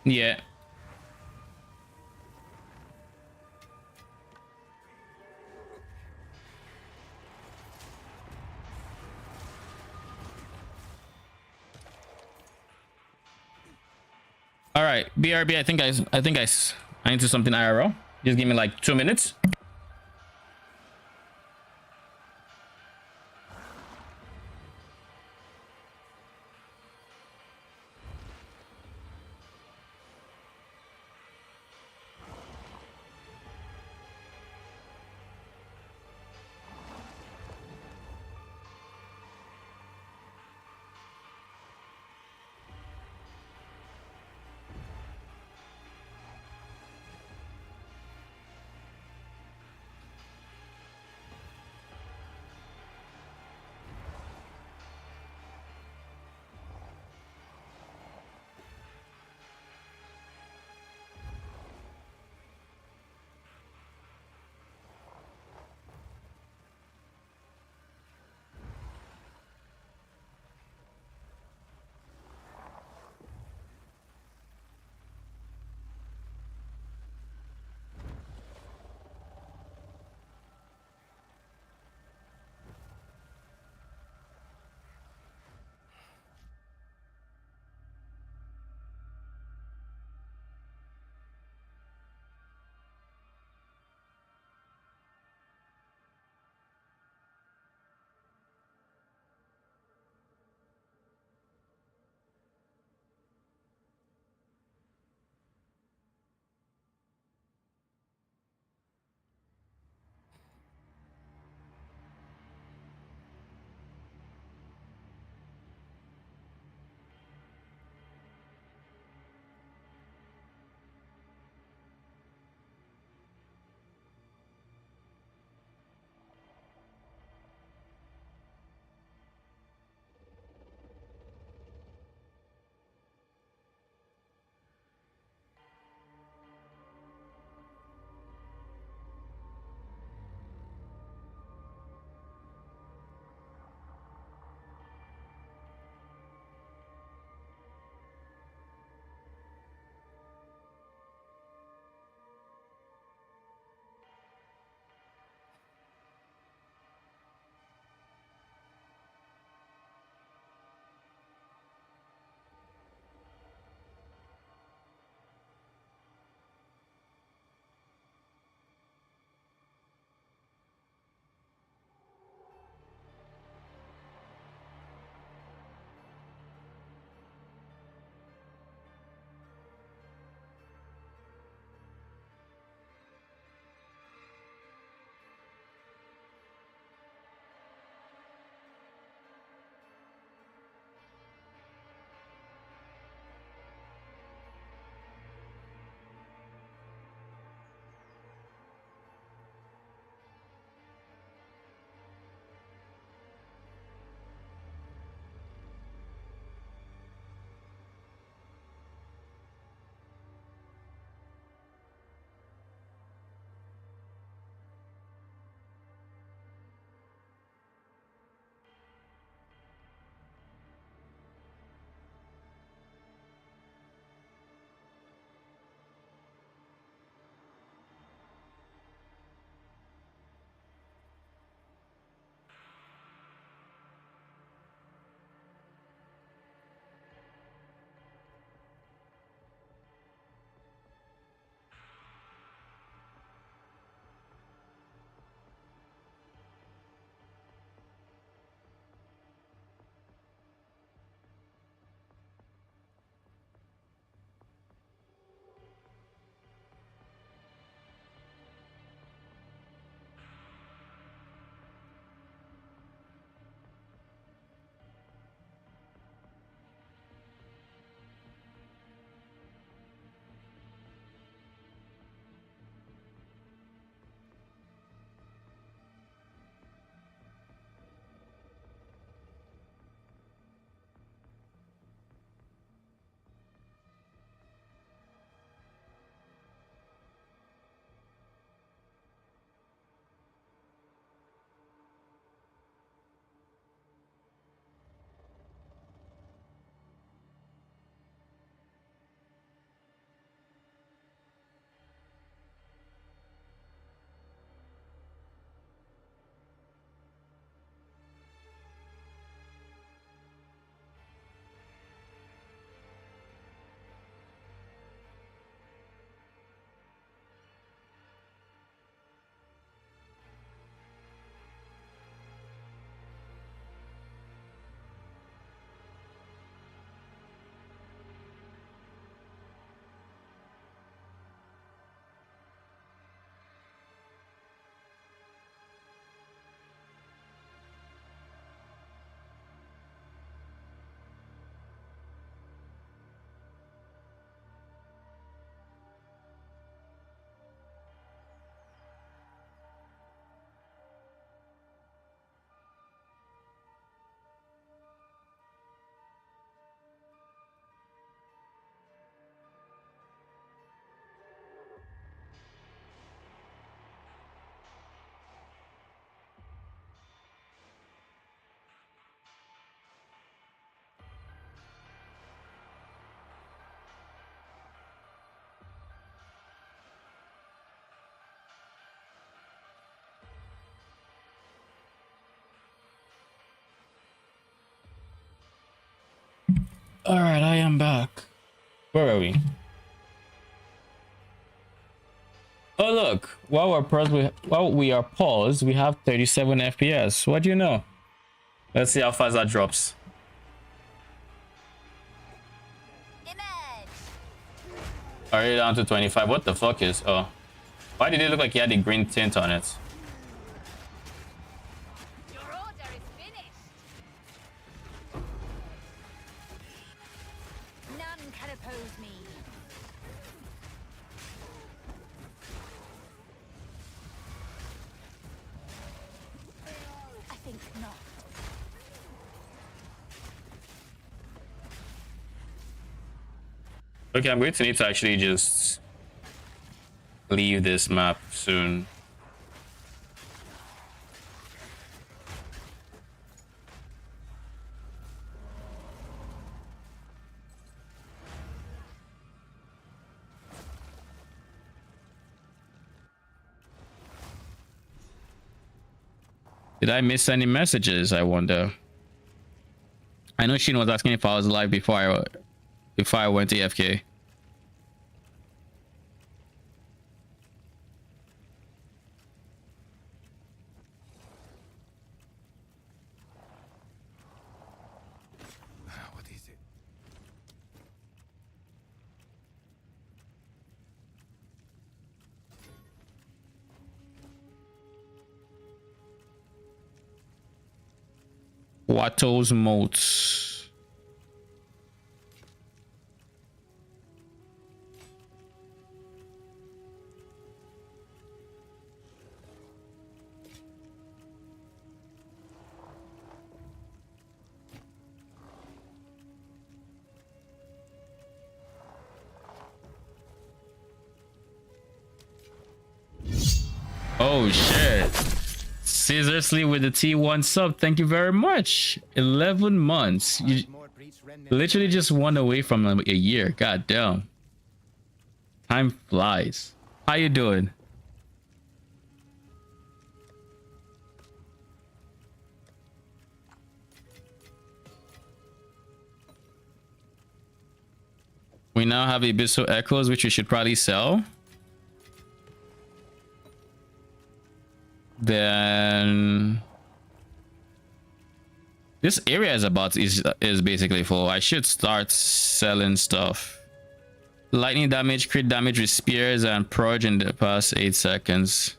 Yeah. All right, BRB. I need to something IRL. Just give me like 2 minutes. All right, I am back. Where are we? Oh look, while we are paused, we have 37 FPS. What do you know? Let's see how fast that drops. Image. Already down to 25. What the fuck is? Oh, why did it look like he had a green tint on it? Your order is finished. None can oppose me. I think not. Okay, I'm going to need to actually just leave this map soon. Did I miss any messages? I wonder. I know Sheen was asking if I was live before I went to AFK. What is it? Watto's moats. Oh shit. Seriously with the T1 sub, thank you very much. 11 months. You literally just one away from a year. God damn. Time flies. How you doing? We now have Abyssal Echoes, which we should probably sell. Then this area is basically full. I should start selling stuff. Lightning damage, crit damage with spears, and proj in the past 8 seconds.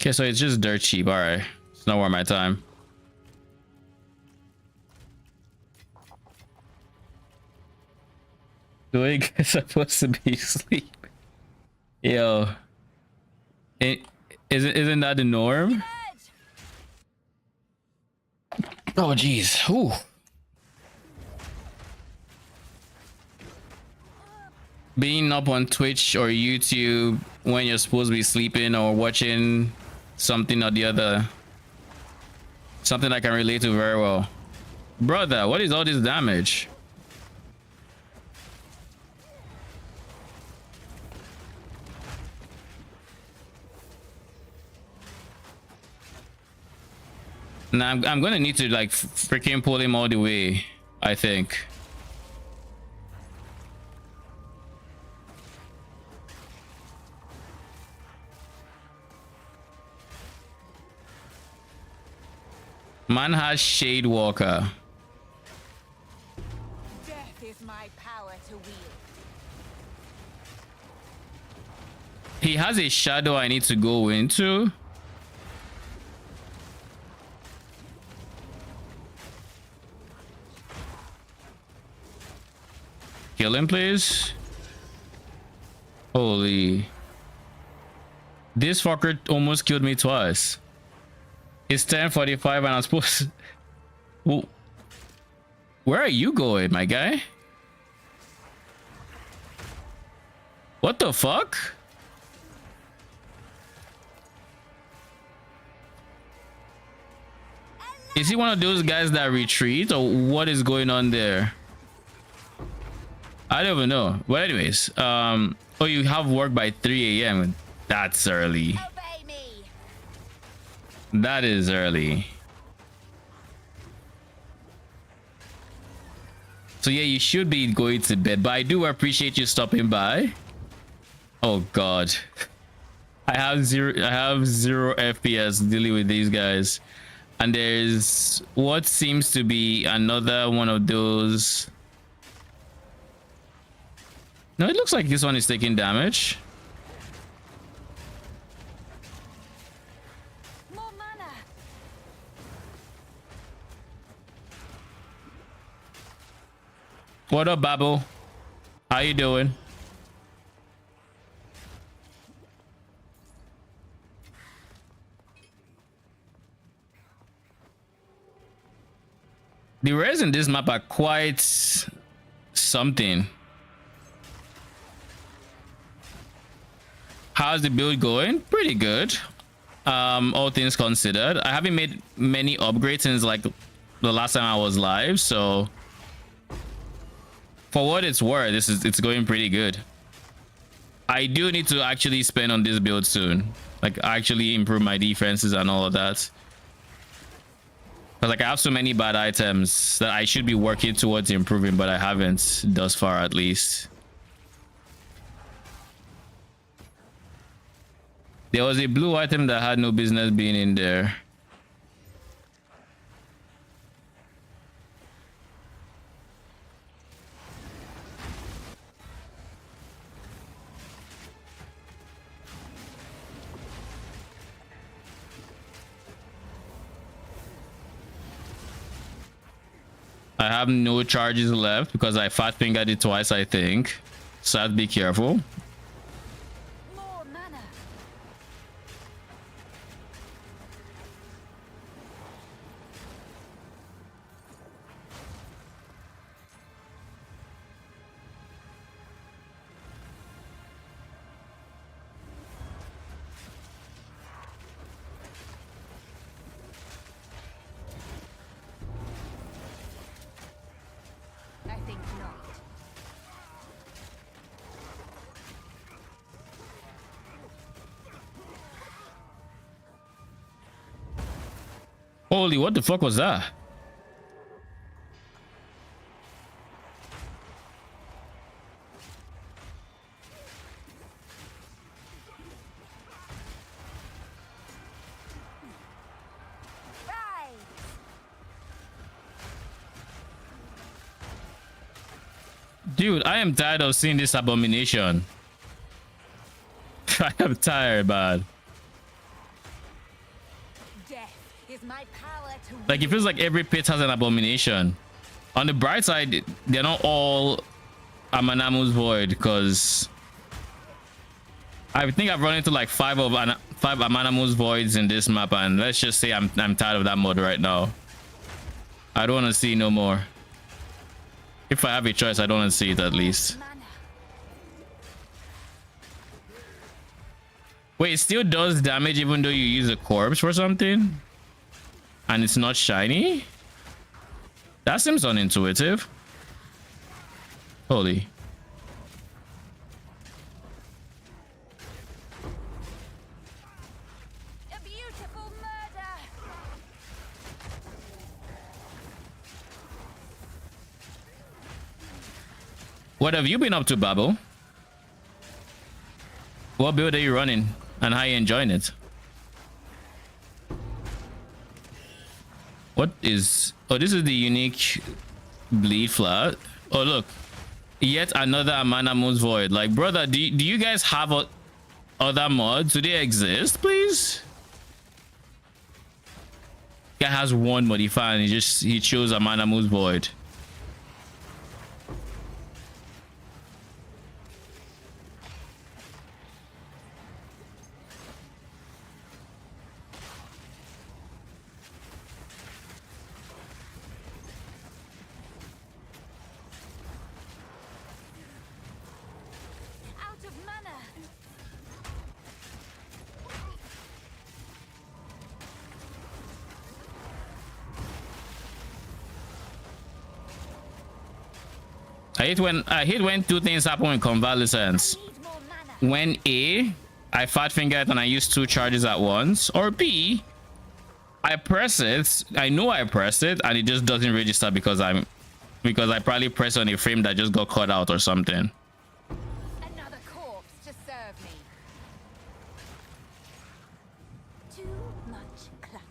Okay, so it's just dirt cheap. All right, it's not worth my time. Doing supposed to be asleep. Yo. Isn't that the norm? Oh jeez. Ooh. Being up on Twitch or YouTube when you're supposed to be sleeping or watching something or the other. Something I can relate to very well. Brother, what is all this damage? Now I'm gonna need to like freaking pull him all the way, I think. Man has Shade Walker. Death is my power to wield. He has a shadow I need to go into. Kill him, please. Holy. This fucker almost killed me twice. It's 10:45 and I'm supposed to... Well, where are you going, my guy? What the fuck? Is he one of those guys that retreat, or what is going on there? I don't even know. But anyways, oh, you have work by 3 a.m. That's early. Obey me. That is early. So yeah, you should be going to bed, but I do appreciate you stopping by. Oh god. I have zero FPS dealing with these guys. And there's what seems to be another one of those. No, it looks like this one is taking damage. More mana. What up, Babble? How you doing? The rares in this map are quite something. How's the build going? Pretty good. All things considered. I haven't made many upgrades since like the last time I was live, so for what it's worth, it's going pretty good. I do need to actually spend on this build soon, like actually improve my defenses and all of that. But like I have so many bad items that I should be working towards improving, but I haven't thus far, at least. There was a blue item that had no business being in there. I have no charges left because I fat fingered it twice, I think. So I have to be careful. More mana. I think not. Holy, what the fuck was that? Right. Dude, I am tired of seeing this abomination. I am tired, man. Death is my power to Like, it feels like every pit has an abomination. On the bright side, they're not all Amanamu's Void, because I think I've run into like five Amanamu's Voids in this map, and let's just say I'm tired of that mod right now. I don't want to see no more. If I have a choice, I don't want to see it at least. mana. Wait, it still does damage even though you use a corpse for something? And it's not shiny? That seems unintuitive. Holy. A beautiful murder. What have you been up to, Babbo? What build are you running? And how are you enjoying it? What is... Oh, this is the unique bleed flat. Oh, look. Yet another Amanamu's Void. Like, brother, do you guys have other mods? Do they exist, please? Guy has one modifier and he chose Amanamu's Void. Out of mana. I hate when two things happen in convalescence. Need more mana. When A, I fat finger it and I use two charges at once, or B, I press it, I know I pressed it and it just doesn't register because I'm because I probably pressed on a frame that just got cut out or something. Another corpse to serve me. Too much clutter.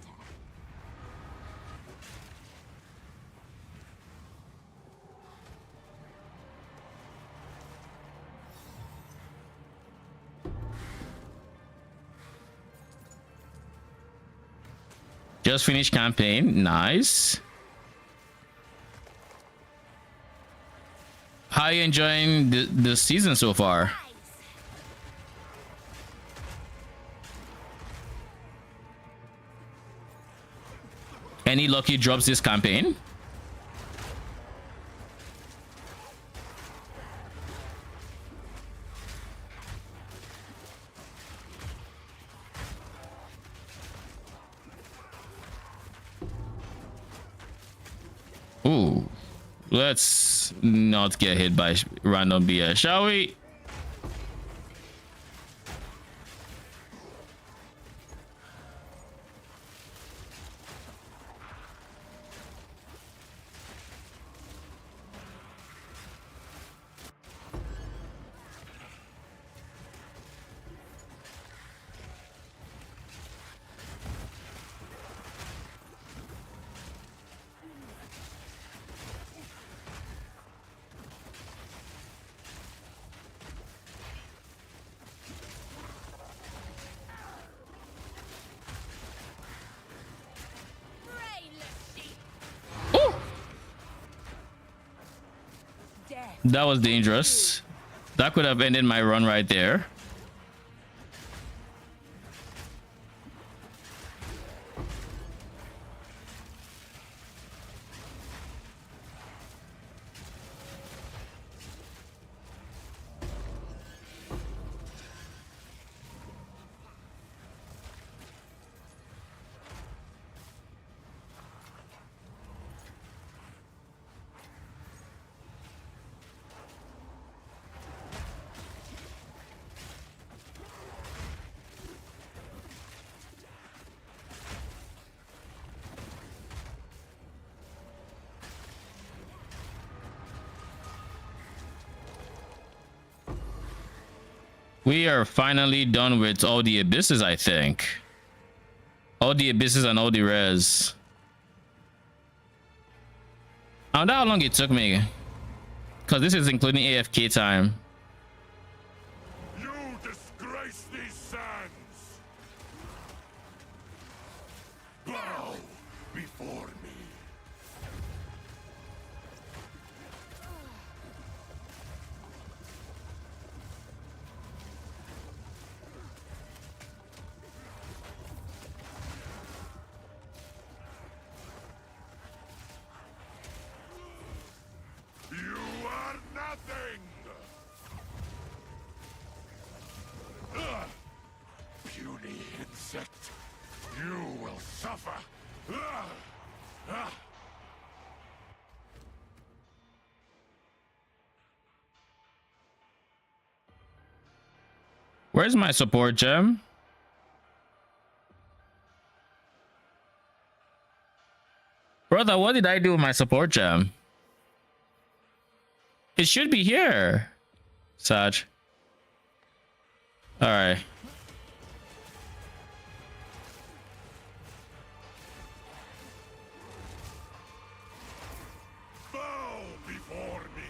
Just finished campaign. Nice. How are you enjoying the season so far? Any lucky drops this campaign? Ooh, let's not get hit by random BS, shall we? That was dangerous. That could have ended my run right there. We are finally done with all the abysses, I think. All the abysses and all the res. I wonder how long it took me. Because this is including AFK time. You disgrace these sands! Bow before me. You are nothing! Puny insect, you will suffer! Where's my support gem? Brother, what did I do with my support gem? It should be here. Sag. All right. Bow before me!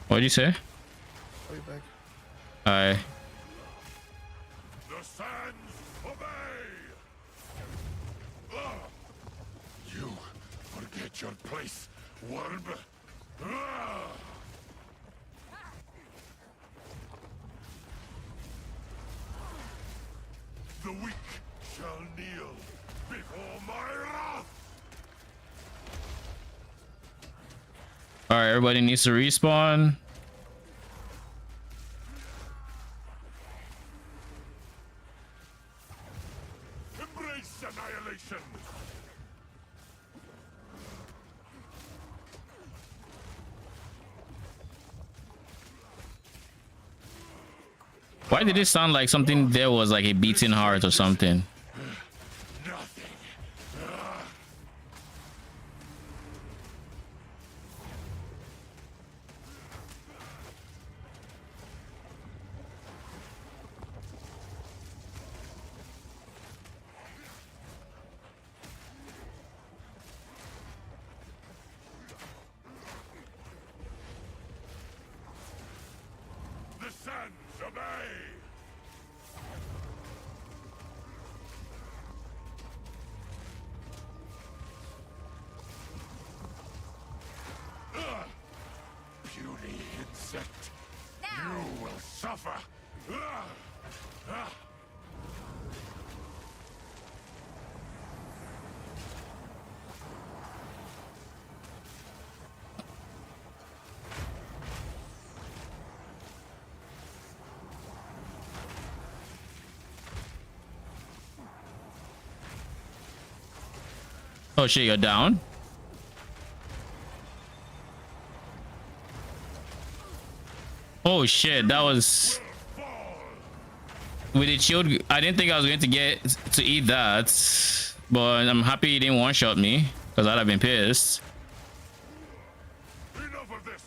What'd you say? I'll be back. All right. The sands obey! You forget your place, worm! The weak shall kneel before my wrath! All right, everybody needs to respawn. Embrace annihilation! Why did it sound like something there was like a beating heart or something? Nothing. The sands obey. Puny insect, you will suffer. Oh shit, you're down. Oh shit, that was with the shield. I didn't think I was going to get to eat that, but I'm happy he didn't one-shot me because I'd have been pissed. Enough of this.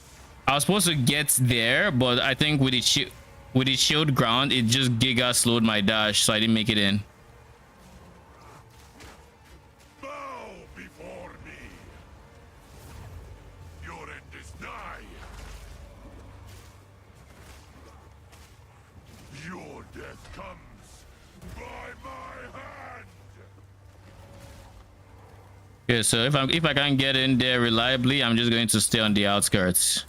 I was supposed to get there, but I think with the shield ground, it just giga slowed my dash, so I didn't make it in. Bow before me. Your end is nigh. Your death comes by my hand. Yeah, so if I can't get in there reliably, I'm just going to stay on the outskirts.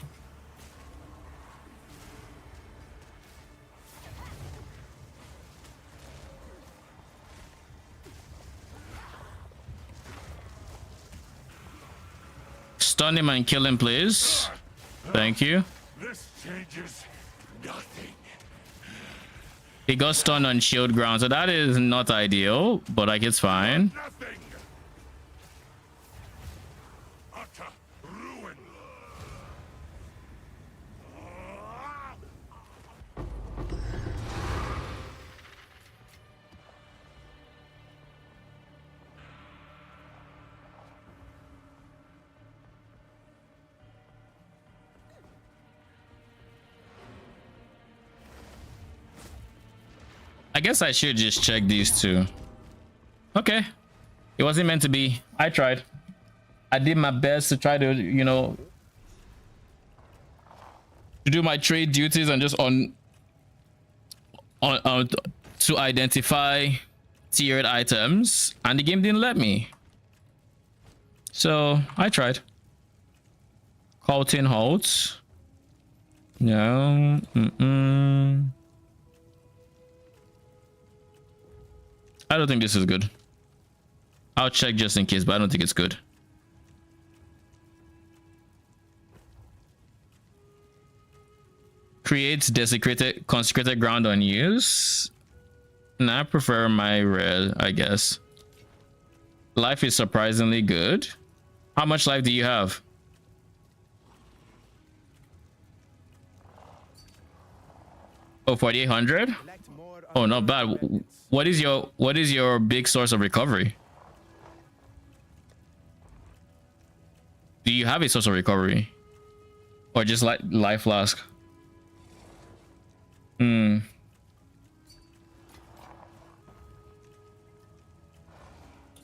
Stun him and kill him, please. Thank you. This changes nothing. He got stunned on shield ground, so that is not ideal, but like it's fine. Nothing. Utter ruin. I guess I should just check these two. Okay. It wasn't meant to be. I tried. I did my best to try to, you know, to do my trade duties and just to identify tiered items, and the game didn't let me. So I tried. Colton holds. No. I don't think this is good. I'll check just in case, but I don't think it's good. Creates desecrated, consecrated ground on use. Nah, I prefer my red, I guess. Life is surprisingly good. How much life do you have? Oh, 4,800? Oh, not bad. What is your big source of recovery? Do you have a source of recovery? Or just like life flask?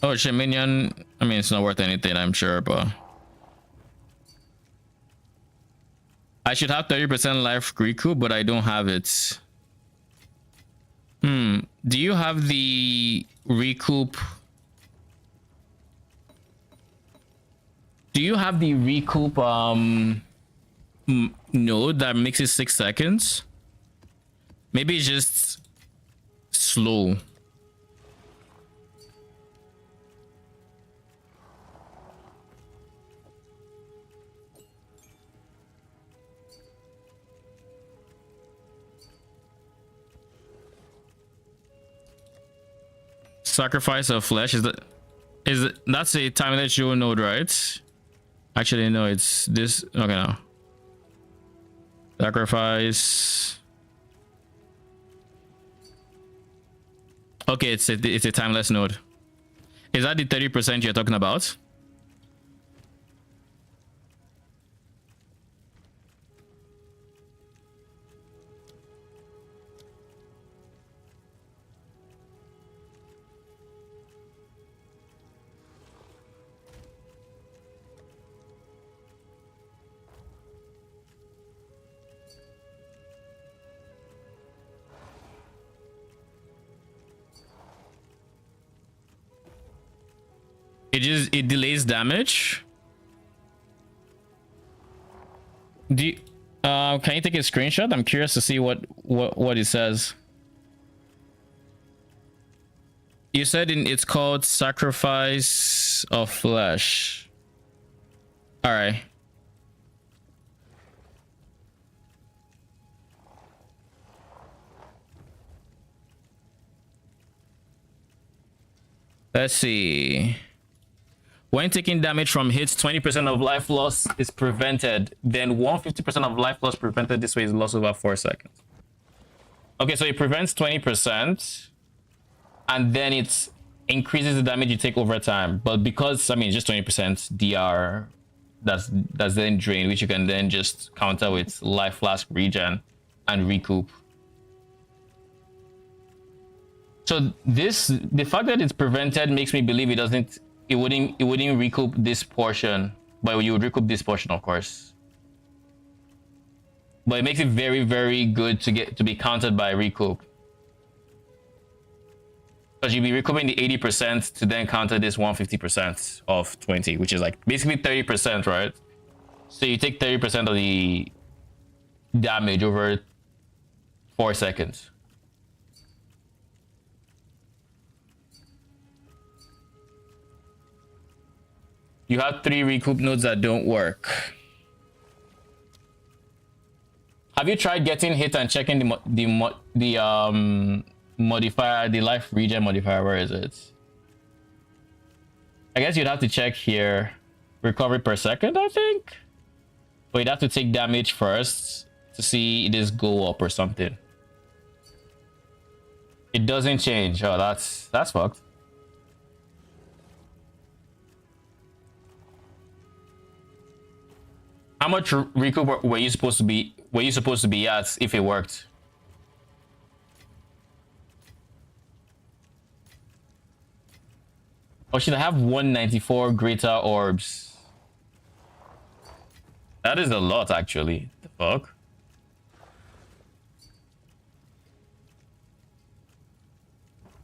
Oh shit, minion. I mean, it's not worth anything, I'm sure, but I should have 30% life recoup, but I don't have it. Do you have the recoup? Do you have the recoup node that makes it 6 seconds? Maybe it's just slow. Sacrifice of flesh, that's a time that you node, right? Actually no, it's this. Okay, now sacrifice. Okay, it's a timeless node. Is that the 30% you're talking about? It delays damage. Do you, can you take a screenshot? I'm curious to see what it says. You said it's called Sacrifice of Flesh. All right. Let's see. When taking damage from hits, 20% of life loss is prevented. Then 150% of life loss prevented this way is lost over 4 seconds. Okay, so it prevents 20%, and then it increases the damage you take over time. But because, I mean, it's just 20% DR, that's then drained, which you can then just counter with life flask regen and recoup. So the fact that it's prevented makes me believe it wouldn't recoup this portion, but you would recoup this portion, of course. But it makes it very, very good to be countered by recoup, because you'll be recouping the 80% to then counter this 150% of 20, which is like basically 30%, right? So you take 30% of the damage over 4 seconds. You have 3 recoup nodes that don't work. Have you tried getting hit and checking the modifier, the life regen modifier? Where is it? I guess you'd have to check here. Recovery per second, I think. But you'd have to take damage first to see this go up or something. It doesn't change. Oh, that's fucked. How much recoup were you supposed to be at if it worked? Or should I have 194 greater orbs? That is a lot, actually. The fuck?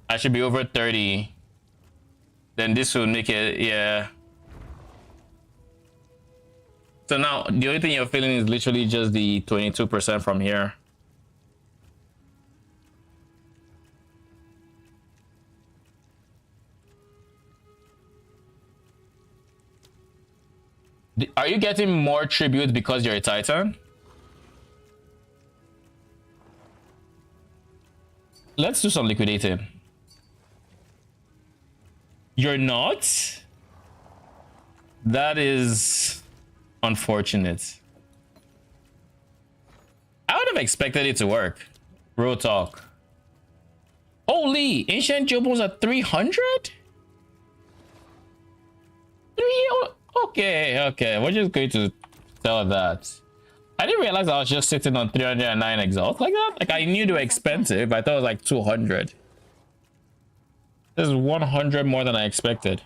I should be over 30. Then this will make it, yeah. So now, the only thing you're feeling is literally just the 22% from here. Are you getting more tribute because you're a Titan? Let's do some liquidating. You're not? That is unfortunate. I would have expected it to work. Real talk. Holy, ancient Jobos at 300? Okay, we're just going to sell that. I didn't realize I was just sitting on 309 exalts like that. Like, I knew they were expensive. I thought it was like 200. This is 100 more than I expected.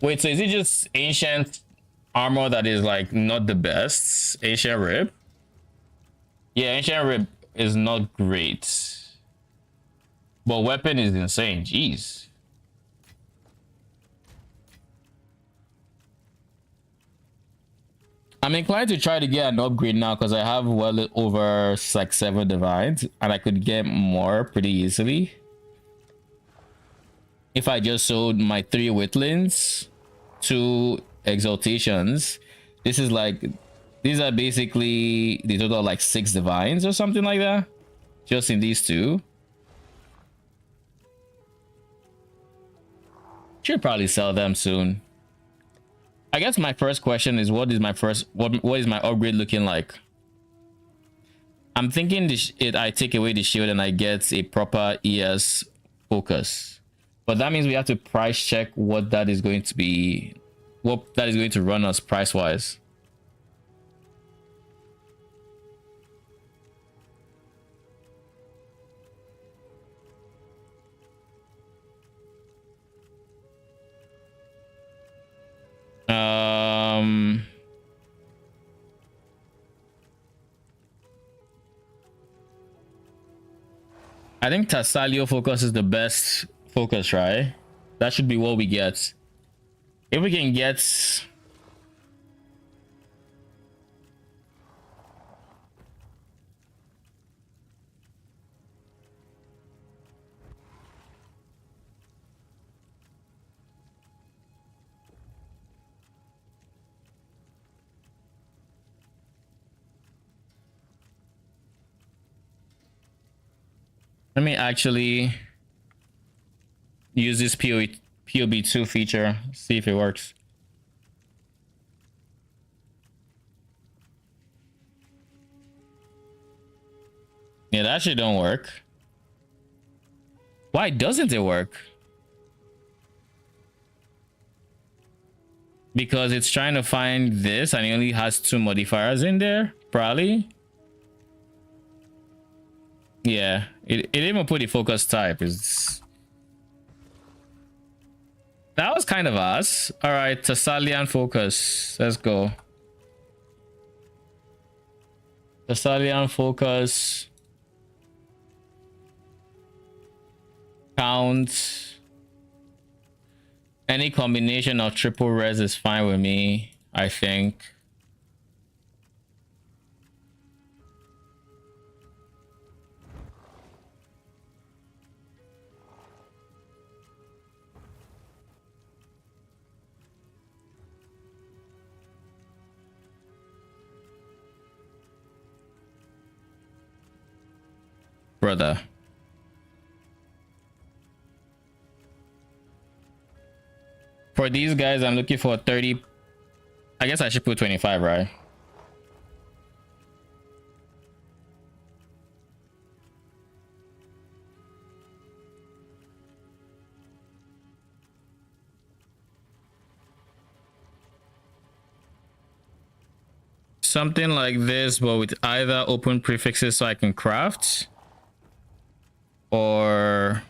Wait, so is it just ancient armor that is like not the best? Ancient rib? Yeah, ancient rib is not great, but weapon is insane. Jeez. I'm inclined to try to get an upgrade now because I have well over like 7 divines and I could get more pretty easily if I just sold my 3 witlings, 2 exaltations. This is like, these are basically the total of like 6 divines or something like that, just in these 2. Should probably sell them soon. I guess my first question is, what is my upgrade looking like? I'm thinking I take away the shield and I get a proper ES focus. But that means we have to price check what that is going to be, what that is going to run us price wise. I think Tassalio focus is the best focus, right? That should be what we get. If we can get let me actually use this POB2 feature, see if it works. Yeah, that shit don't work. Why doesn't it work? Because it's trying to find this and it only has 2 modifiers in there, probably. Yeah, it even put the focus type. That was kind of us. All right, Thessalian focus. Let's go. Thessalian focus. Count. Any combination of triple res is fine with me, I think. Brother. For these guys, I'm looking for 30. I guess I should put 25, right? Something like this, but with either open prefixes so I can craft. Or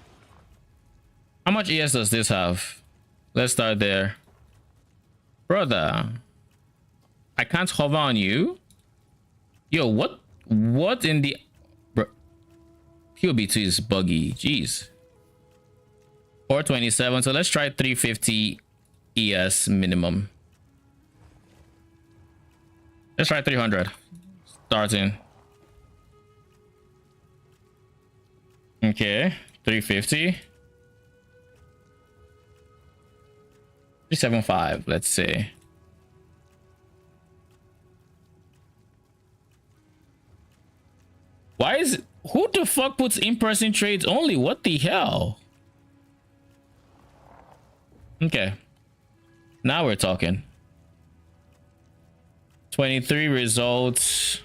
how much ES does this have? Let's start there. Brother, I can't hover on you. Yo, what in the POB2 is buggy. Jeez. 427. So let's try 350 ES minimum. Let's try 300 starting. Okay, 350. 375, let's see. Why is who the fuck puts in-person trades only? What the hell? Okay. Now we're talking. 23 results.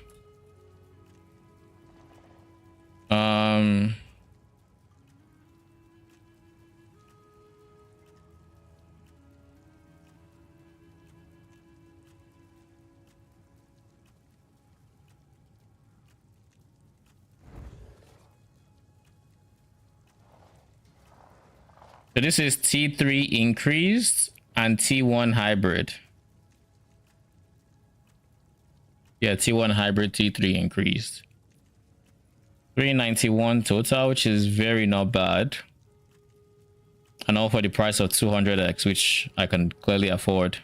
So this is T3 increased and T1 hybrid. Yeah, T1 hybrid, T3 increased. 391 total, which is very not bad. And all for the price of 200x, which I can clearly afford.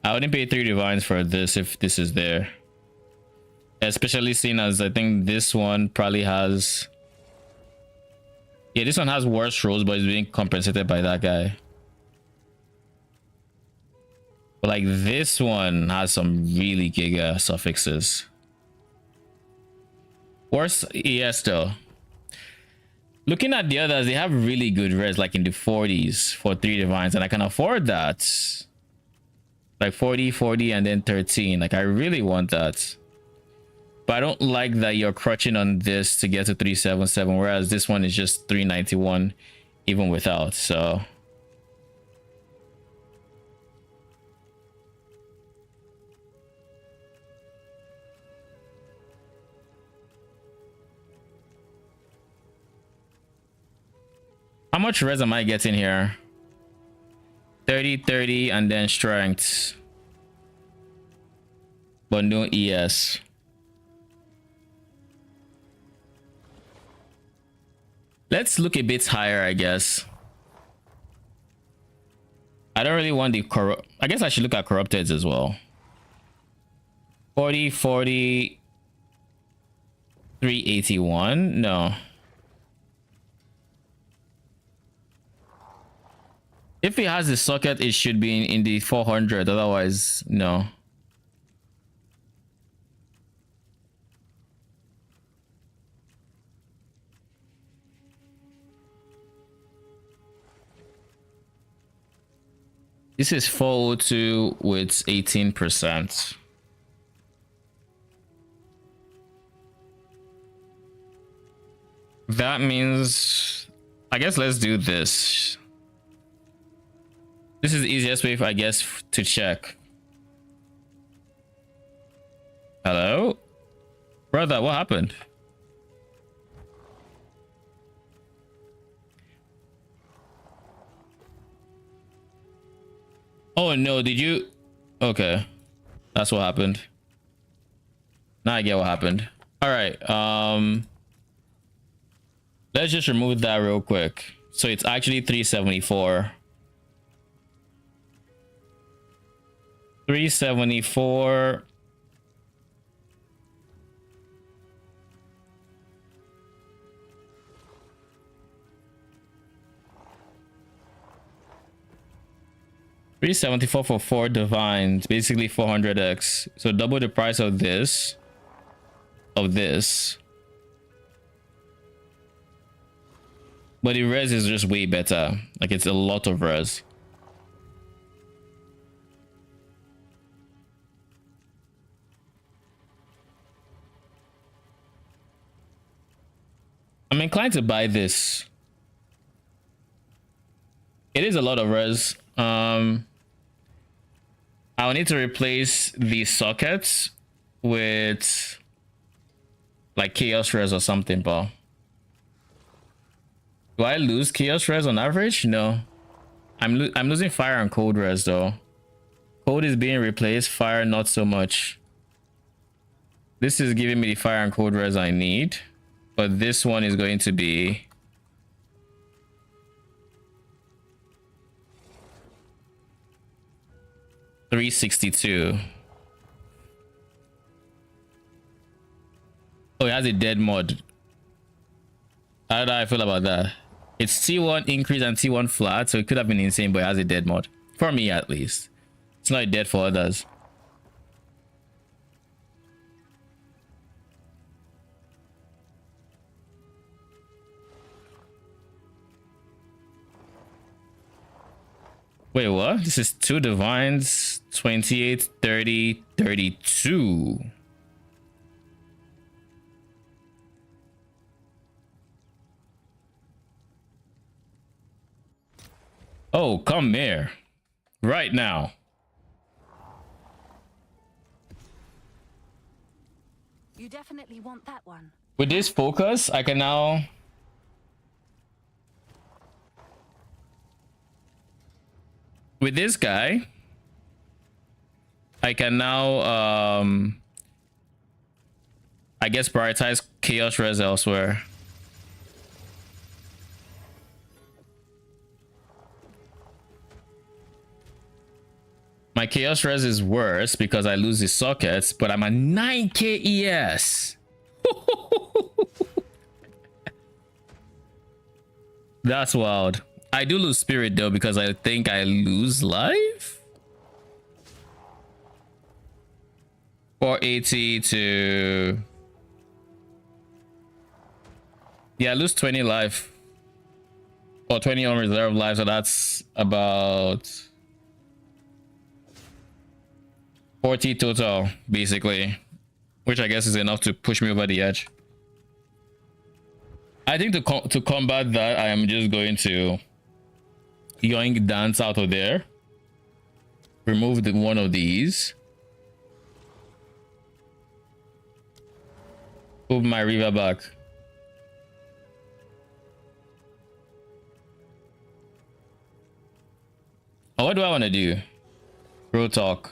I wouldn't pay 3 divines for this if this is there. Especially seeing as I think this one probably has... Yeah, this one has worse rolls, but it's being compensated by that guy. But like this one has some really giga suffixes. Worse ES though. Looking at the others, they have really good res, like in the 40s for 3 divines, and I can afford that. Like 40, 40, and then 13. Like I really want that. But I don't like that you're crutching on this to get to 377, whereas this one is just 391 even without. So how much res am I getting here? 30, 30, and then strength. But no ES. Let's look a bit higher, I guess. I don't really want the corrupt. I guess I should look at corrupted as well. 40, 40, 381. No. If it has the socket, it should be in the 400. Otherwise, no. This is 402 with 18%. That means, I guess let's do this. This is the easiest way, I guess, to check. Hello? Brother, what happened? Oh no, did you? Okay. That's what happened. Now I get what happened. All right. Let's just remove that real quick. So it's actually 374. 374. $374 for 4 divines, basically 400x. So double the price of this. But the res is just way better. Like, it's a lot of res. I'm inclined to buy this. It is a lot of res. I'll need to replace the sockets with like chaos res or something, Paul. Do I lose chaos res on average? No. I'm losing fire and cold res though. Cold is being replaced, fire not so much. This is giving me the fire and cold res I need, but this one is going to be 362. Oh, it has a dead mod. How do I feel about that? It's T1 increase and T1 flat, so it could have been insane, but it has a dead mod. For me, at least. It's not dead for others. Wait, what? This is 2 divines, 28, 30, 32. Oh, come here. Right now. You definitely want that one. With this focus, I can now... With this guy, I can now, I guess, prioritize chaos res elsewhere. My chaos res is worse because I lose the sockets, but I'm a 9k ES. That's wild. I do lose spirit though because I think I lose life. 480 to... Yeah, I lose 20 life. Or 20 on reserve life, so that's about 40 total, basically. which I guess is enough to push me over the edge. I think to combat that, I am just going to yoink dance out of there. Remove one of these. Move my river back. Oh, what do I want to do? Real talk.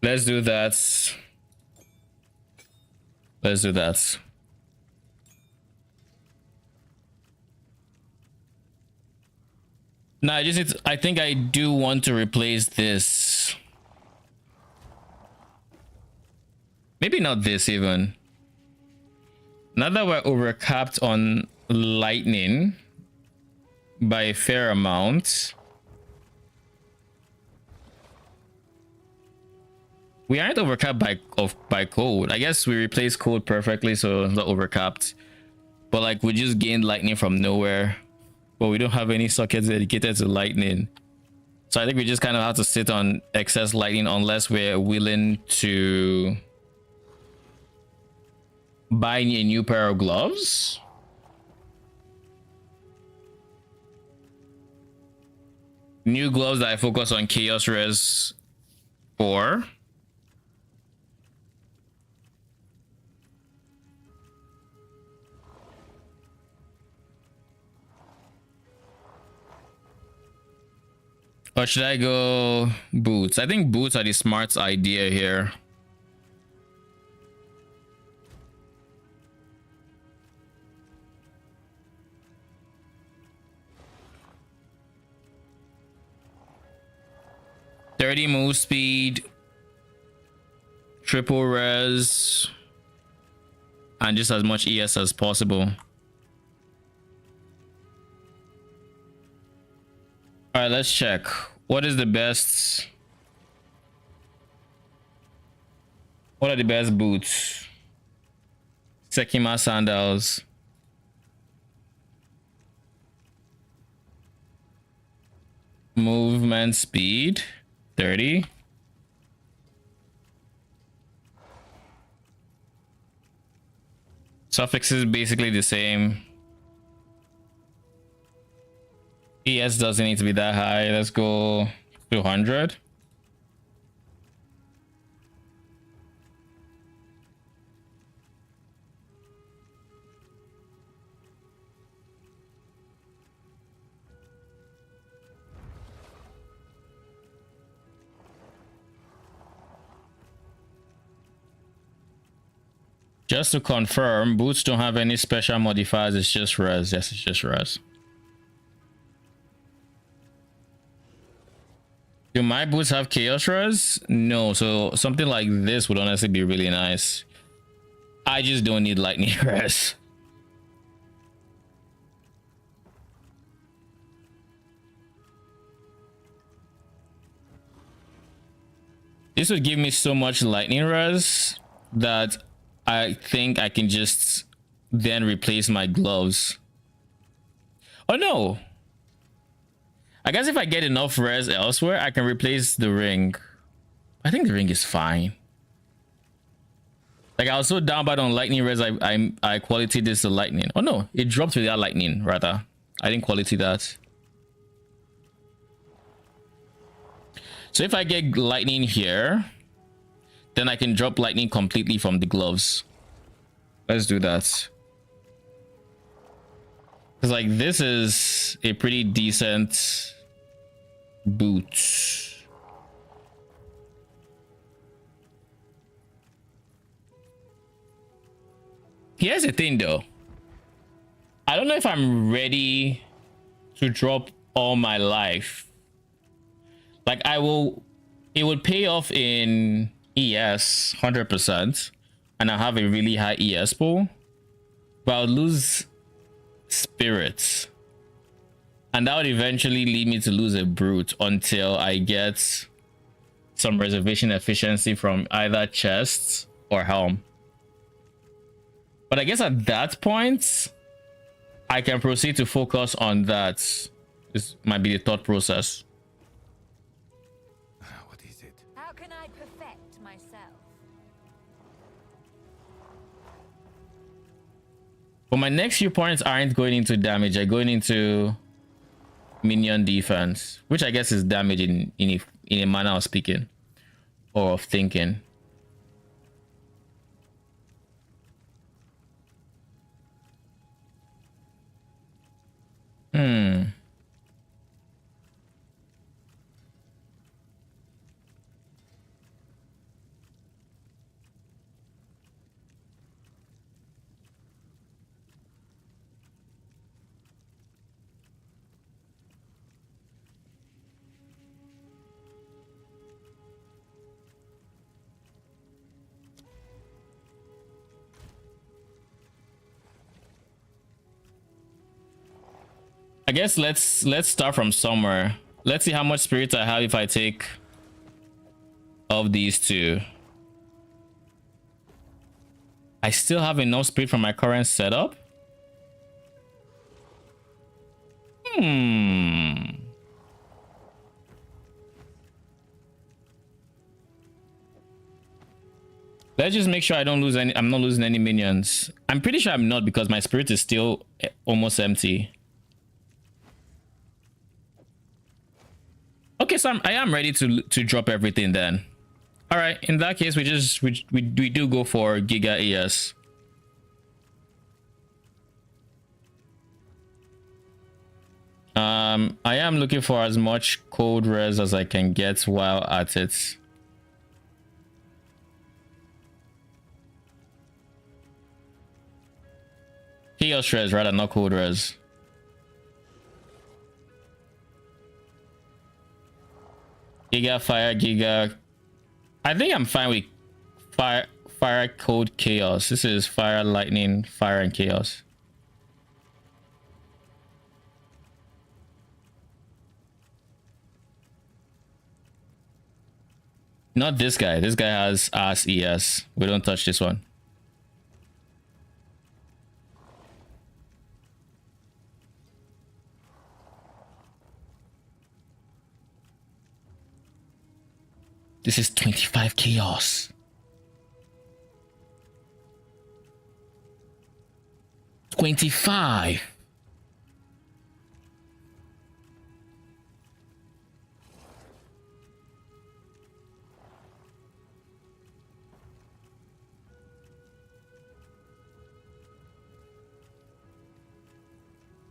Let's do that. Let's do that. No, I think I do want to replace this. Maybe not this even. Now that we're overcapped on lightning by a fair amount. We aren't overcapped by cold. I guess we replaced cold perfectly, so it's not overcapped. But like we just gained lightning from nowhere. But we don't have any sockets dedicated to lightning. So I think we just kind of have to sit on excess lightning unless we're willing to buy a new pair of gloves. New gloves that I focus on Chaos Res 4. Or should I go boots? I think boots are the smart idea here. .30 move speed, triple res, and just as much ES as possible. All right, let's check. What is the best? What are the best boots? Sekima sandals. Movement speed, 30. Suffix is basically the same. ES doesn't need to be that high. Let's go 200. Just to confirm, boots don't have any special modifiers. It's just res. Yes, it's just res. Do my boots have chaos res? No, so something like this would honestly be really nice. I just don't need lightning res. This would give me so much lightning res that I think I can just then replace my gloves. Oh no! I guess if I get enough res elsewhere, I can replace the ring. I think the ring is fine. Like I was so down bad on lightning res, I quality this to lightning. Oh no, it dropped without lightning rather. I didn't quality that. So if I get lightning here, then I can drop lightning completely from the gloves. Let's do that. Because like this is a pretty decent boot. Here's the thing though. I don't know if I'm ready to drop all my life. Like it would pay off in ES 100%, and I have a really high ES pool, but I'll lose spirits, And that would eventually lead me to lose a brute until I get some reservation efficiency from either chests or helm. But I guess at that point, I can proceed to focus on that. This might be the thought process. What is it? How can I perfect myself? But my next few points aren't going into damage. They're going into minion defense, which I guess is damage in a manner of speaking or of thinking. I guess let's start from somewhere. Let's see how much spirit I have if I take of these two. I still have enough spirit from my current setup. Let's just make sure I don't lose any. I'm not losing any minions. I'm pretty sure I'm not, because my spirit is still almost empty. Okay, so I am ready to drop everything then. All right, in that case, we do go for Giga ES. I am looking for as much cold res as I can get while at it. Chaos res rather, not cold res. Giga fire, Giga. I think I'm fine with fire, cold, chaos. This is fire, lightning, fire, and chaos. Not this guy. This guy has ass ES. We don't touch this one. This is 25 chaos. 25.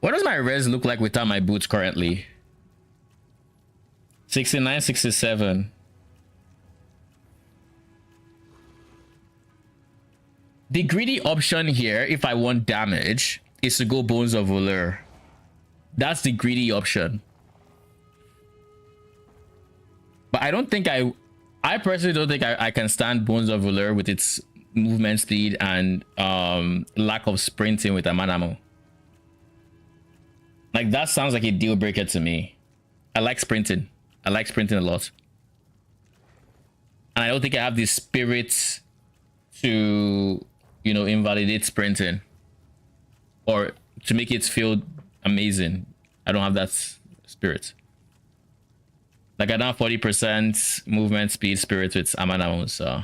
What does my res look like without my boots currently? 69, 67. The greedy option here, if I want damage, is to go Bones of Valor. That's the greedy option. But I don't think I personally don't think I can stand Bones of Valor with its movement speed and lack of sprinting with Amanamo. Like, that sounds like a deal breaker to me. I like sprinting. I like sprinting a lot. And I don't think I have the spirit to, you know, invalidate sprinting or to make it feel amazing. I don't have that spirit. Like, I don't have 40% movement speed spirit with Amanamo, so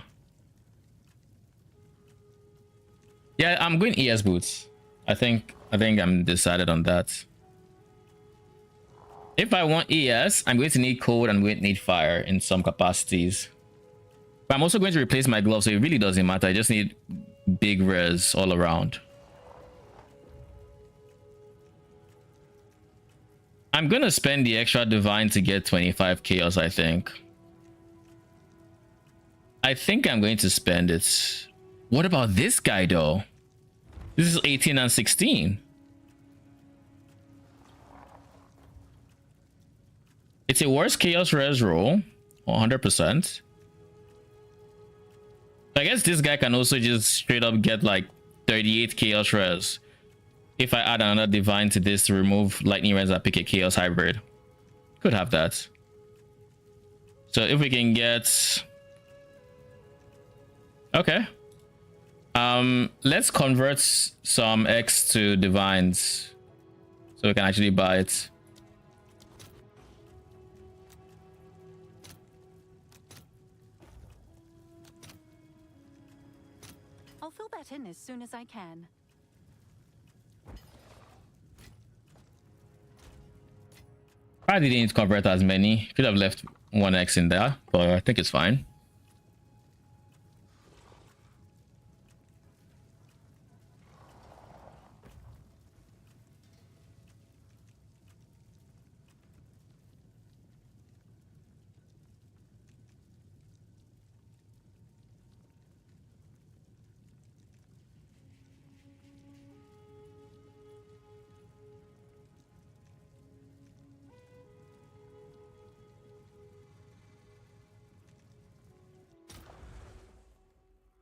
yeah, I'm going ES boots. I think I'm decided on that. If I want ES, I'm going to need cold and I'm going to need fire in some capacities. But I'm also going to replace my gloves, so it really doesn't matter. I just need big res all around. I'm going to spend the extra divine to get 25 chaos, I think. I think I'm going to spend it. What about this guy, though? This is 18 and 16. It's a worse chaos res roll, 100%. I guess this guy can also just straight up get like 38 chaos res. if I add another divine to this to remove lightning res, I pick a chaos hybrid. Could have that. So if we can get, okay, let's convert some X to divines so we can actually buy it. I'll fill that in as soon as I can. I didn't convert as many. Could have left 1X in there, but I think it's fine.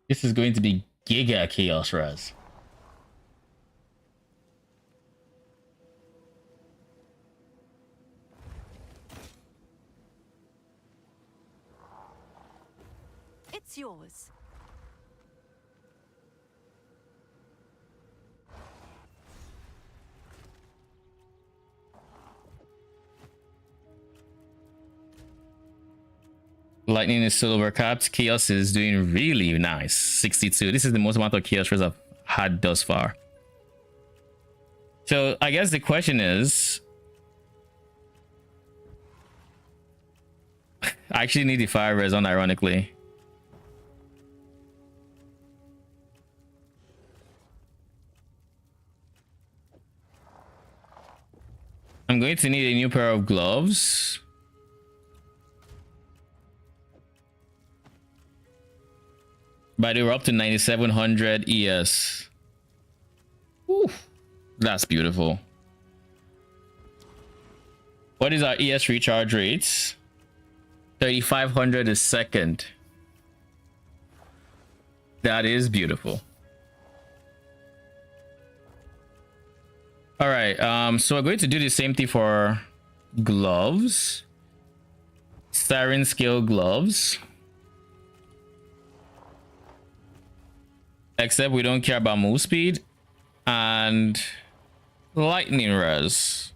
This is going to be Giga Chaos Res. It's yours. Lightning is still overcapped. Chaos is doing really nice. 62. This is the most amount of Chaos Res I've had thus far. So I guess the question is, I actually need the fire res on, ironically. I'm going to need a new pair of gloves. But we're up to 9700 ES. Woo, that's beautiful. What is our ES recharge rates? 3500 a second. That is beautiful. All right, so we're going to do the same thing for gloves. Siren scale gloves. Except we don't care about move speed and lightning res.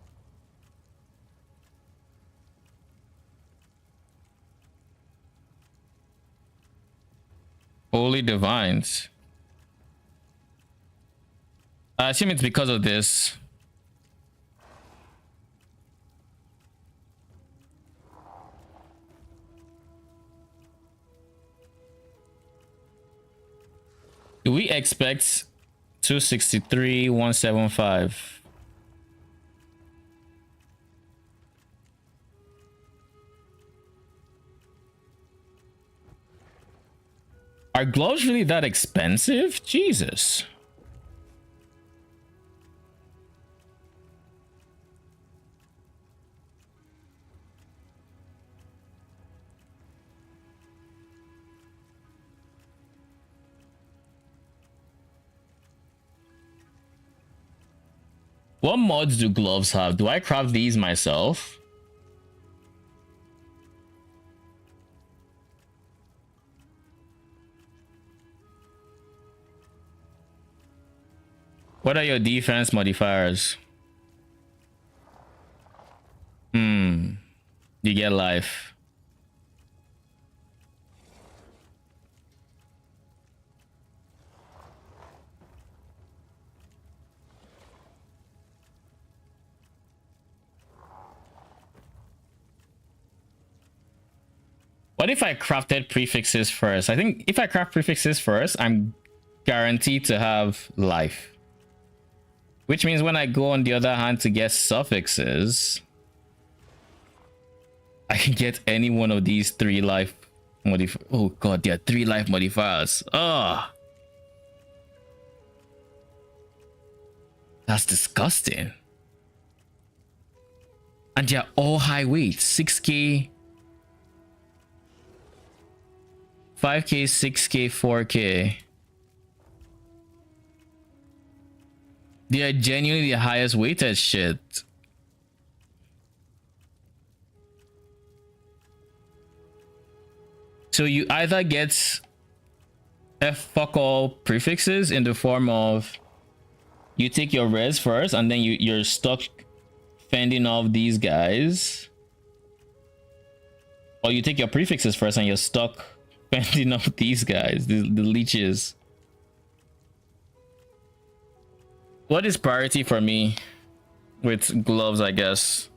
Holy divines. I assume it's because of this. Do we expect 263, 175? Are gloves really that expensive? Jesus. What mods do gloves have? Do I craft these myself? What are your defense modifiers? You get life. What if I crafted prefixes first? I think if I craft prefixes first, I'm guaranteed to have life. Which means when I go on the other hand to get suffixes, I can get any one of these 3 life modifiers. Oh god, there are 3 life modifiers. Ah, that's disgusting. And they're all high weight. 6k, 5k, 6k, 4k. They are genuinely the highest weighted shit. So you either get fuck all prefixes in the form of you take your res first and then you're stuck fending off these guys, or you take your prefixes first and you're stuck fending off these guys, the leeches. What is priority for me with gloves, I guess?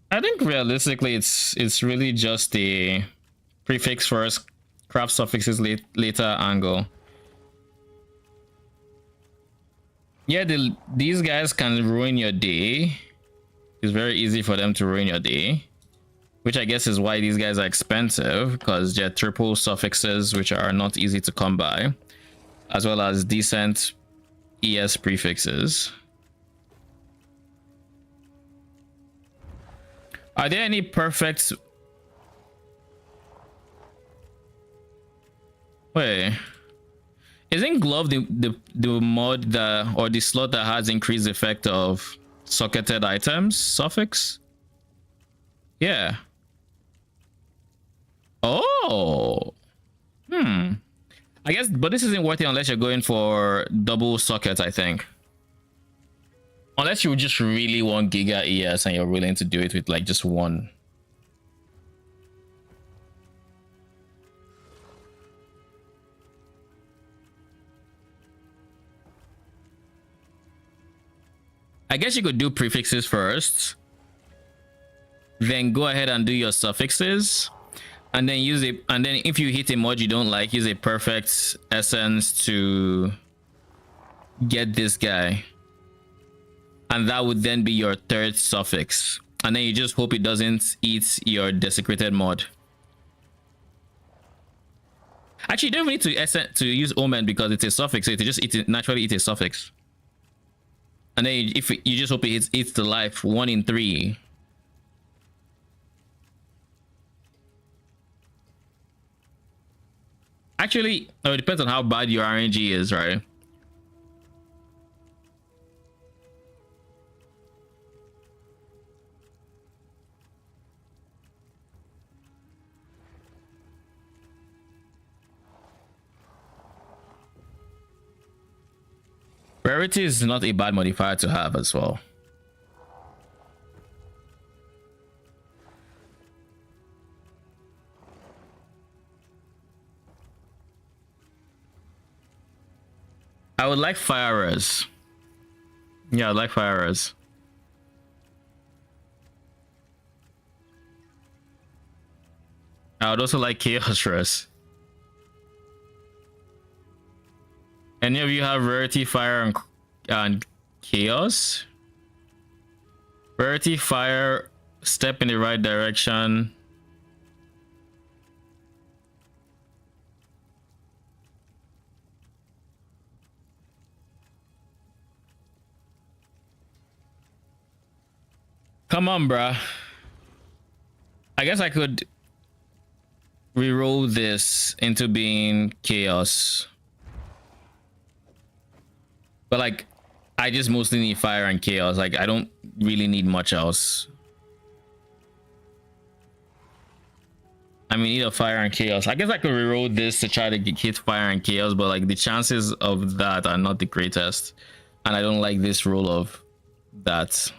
I think realistically it's really just the prefix first, craft suffixes later angle. Yeah, these guys can ruin your day. It's very easy for them to ruin your day, which I guess is why these guys are expensive, because they're triple suffixes which are not easy to come by, as well as decent ES prefixes. Are there any perfect... Wait, isn't glove the mod that, or the slot that has increased effect of socketed items suffix? Yeah. Oh. I guess, but this isn't worth it unless you're going for double socket, I think. Unless you just really want Giga ES and you're willing to do it with like just one. I guess you could do prefixes first, then go ahead and do your suffixes, and then use it. And then if you hit a mod you don't like, use a perfect essence to get this guy. And that would then be your third suffix, and then you just hope it doesn't eat your desecrated mod. Actually, you don't even need to use omen because it's a suffix, so it just naturally eat a suffix. And then if you just hope it eats the life 1 in 3. Actually, it depends on how bad your RNG is, right? Rarity is not a bad modifier to have as well. I would like fire res. Yeah, I'd like fire res. I would also like chaos res. Any of you have rarity, fire, and chaos? Rarity, fire, step in the right direction. Come on, bruh. I guess I could reroll this into being chaos. But like, I just mostly need fire and chaos. Like, I don't really need much else. I mean, either fire and chaos. I guess I could reroll this to try to hit fire and chaos, but like the chances of that are not the greatest. And I don't like this roll of that.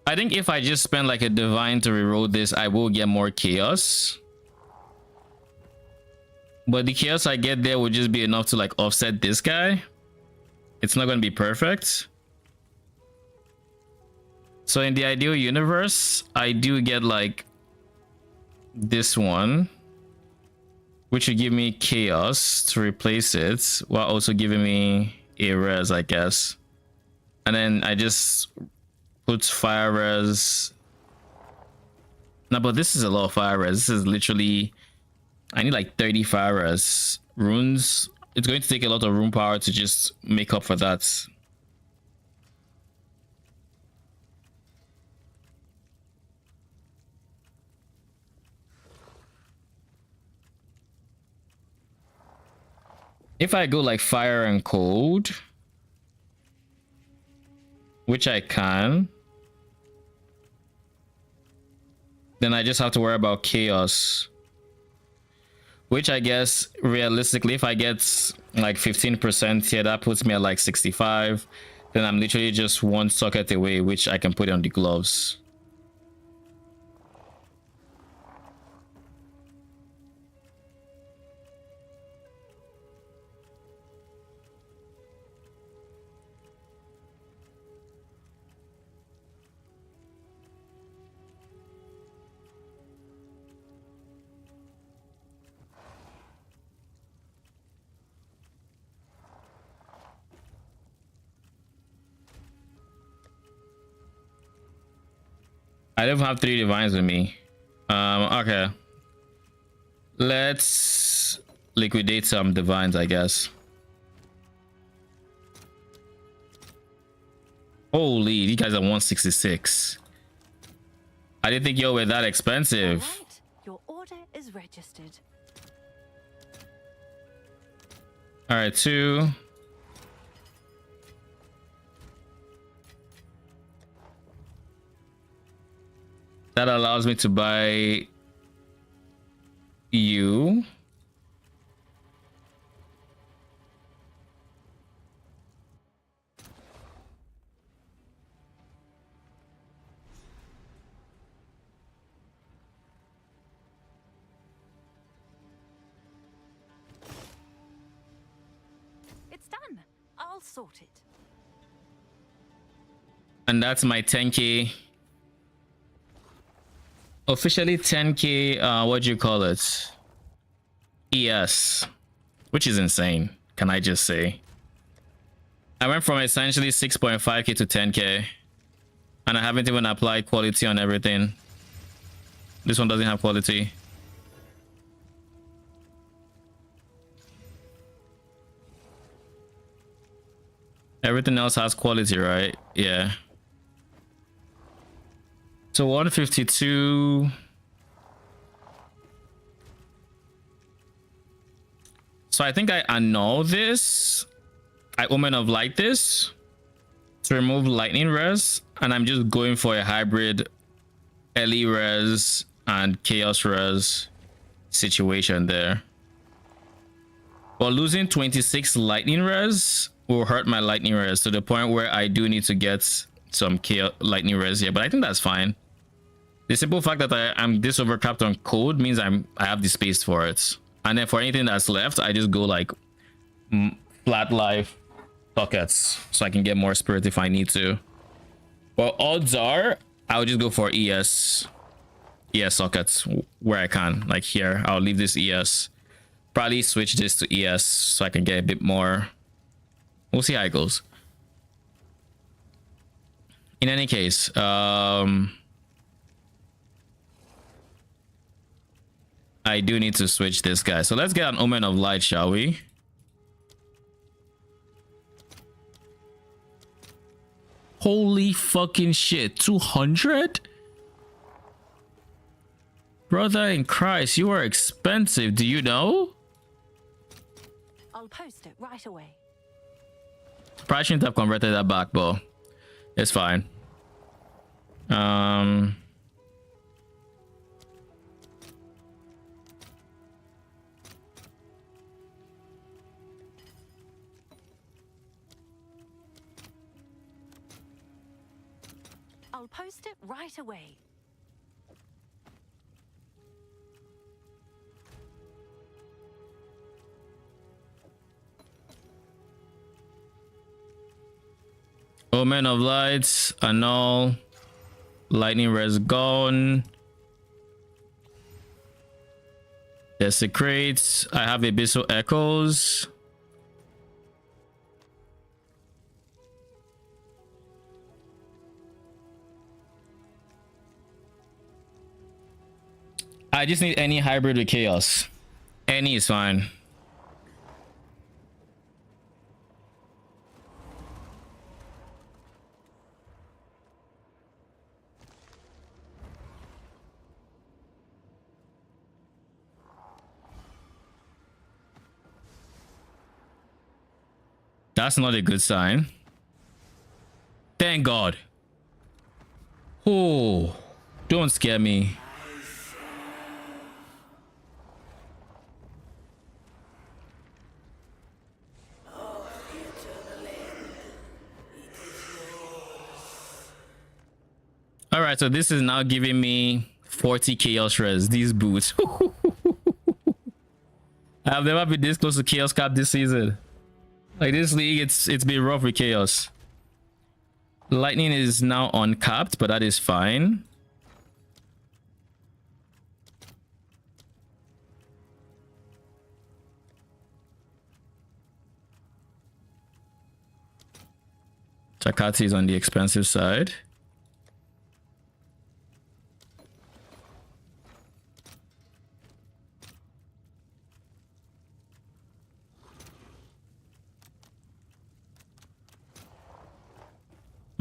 I think if I just spend like a divine to reroll this, I will get more chaos. But the chaos I get there would just be enough to like offset this guy. It's not going to be perfect. So in the ideal universe, I do get like this one, which would give me chaos to replace it, while also giving me a res, I guess. And then I just put fire res. No, but this is a lot of fire res. This is literally, I need like 30 fire res. Runes, it's going to take a lot of rune power to just make up for that. If I go like fire and cold, which I can, then I just have to worry about chaos, which I guess realistically, if I get like 15% here, that puts me at like 65. Then I'm literally just one socket away, which I can put on the gloves. I don't have 3 divines with me. Okay. Let's liquidate some divines, I guess. Holy, these guys are 166. I didn't think y'all were that expensive. All right. Your order is registered. All right, 2. That allows me to buy you. It's done. I'll sort it. And that's my 10k. Officially 10k, what do you call it? ES, which is insane. Can I just say? I went from essentially 6.5k to 10k, and I haven't even applied quality on everything. This one doesn't have quality. Everything else has quality, right? Yeah. So 152. So I think I annul this. I Omen of Light this to remove lightning res, and I'm just going for a hybrid Ellie res and chaos res situation there. But losing 26 lightning res will hurt my lightning res to the point where I do need to get some chaos lightning res here, but I think that's fine. The simple fact that I'm this overcapped on code means I have the space for it, and then for anything that's left, I just go like flat life sockets so I can get more spirit if I need to. But odds are I'll just go for ES sockets where I can. Like here, I'll leave this ES. Probably switch this to ES so I can get a bit more. We'll see how it goes. In any case, I do need to switch this guy. So let's get an Omen of Light, shall we? Holy fucking shit. 200? Brother in Christ, you are expensive. Do you know? I'll post it right away. Probably shouldn't have converted that back, but it's fine. I'll post it right away. Omen of Lights, Annul, Lightning Res gone. Desecrates. I have Abyssal Echoes. I just need any hybrid with Chaos. Any is fine. That's not a good sign. Thank God. Oh, don't scare me. All right, so this is now giving me 40 chaos res. These boots. I've never been this close to chaos cap this season. Like this league, it's been rough with chaos. Lightning is now uncapped, but that is fine. Takati is on the expensive side.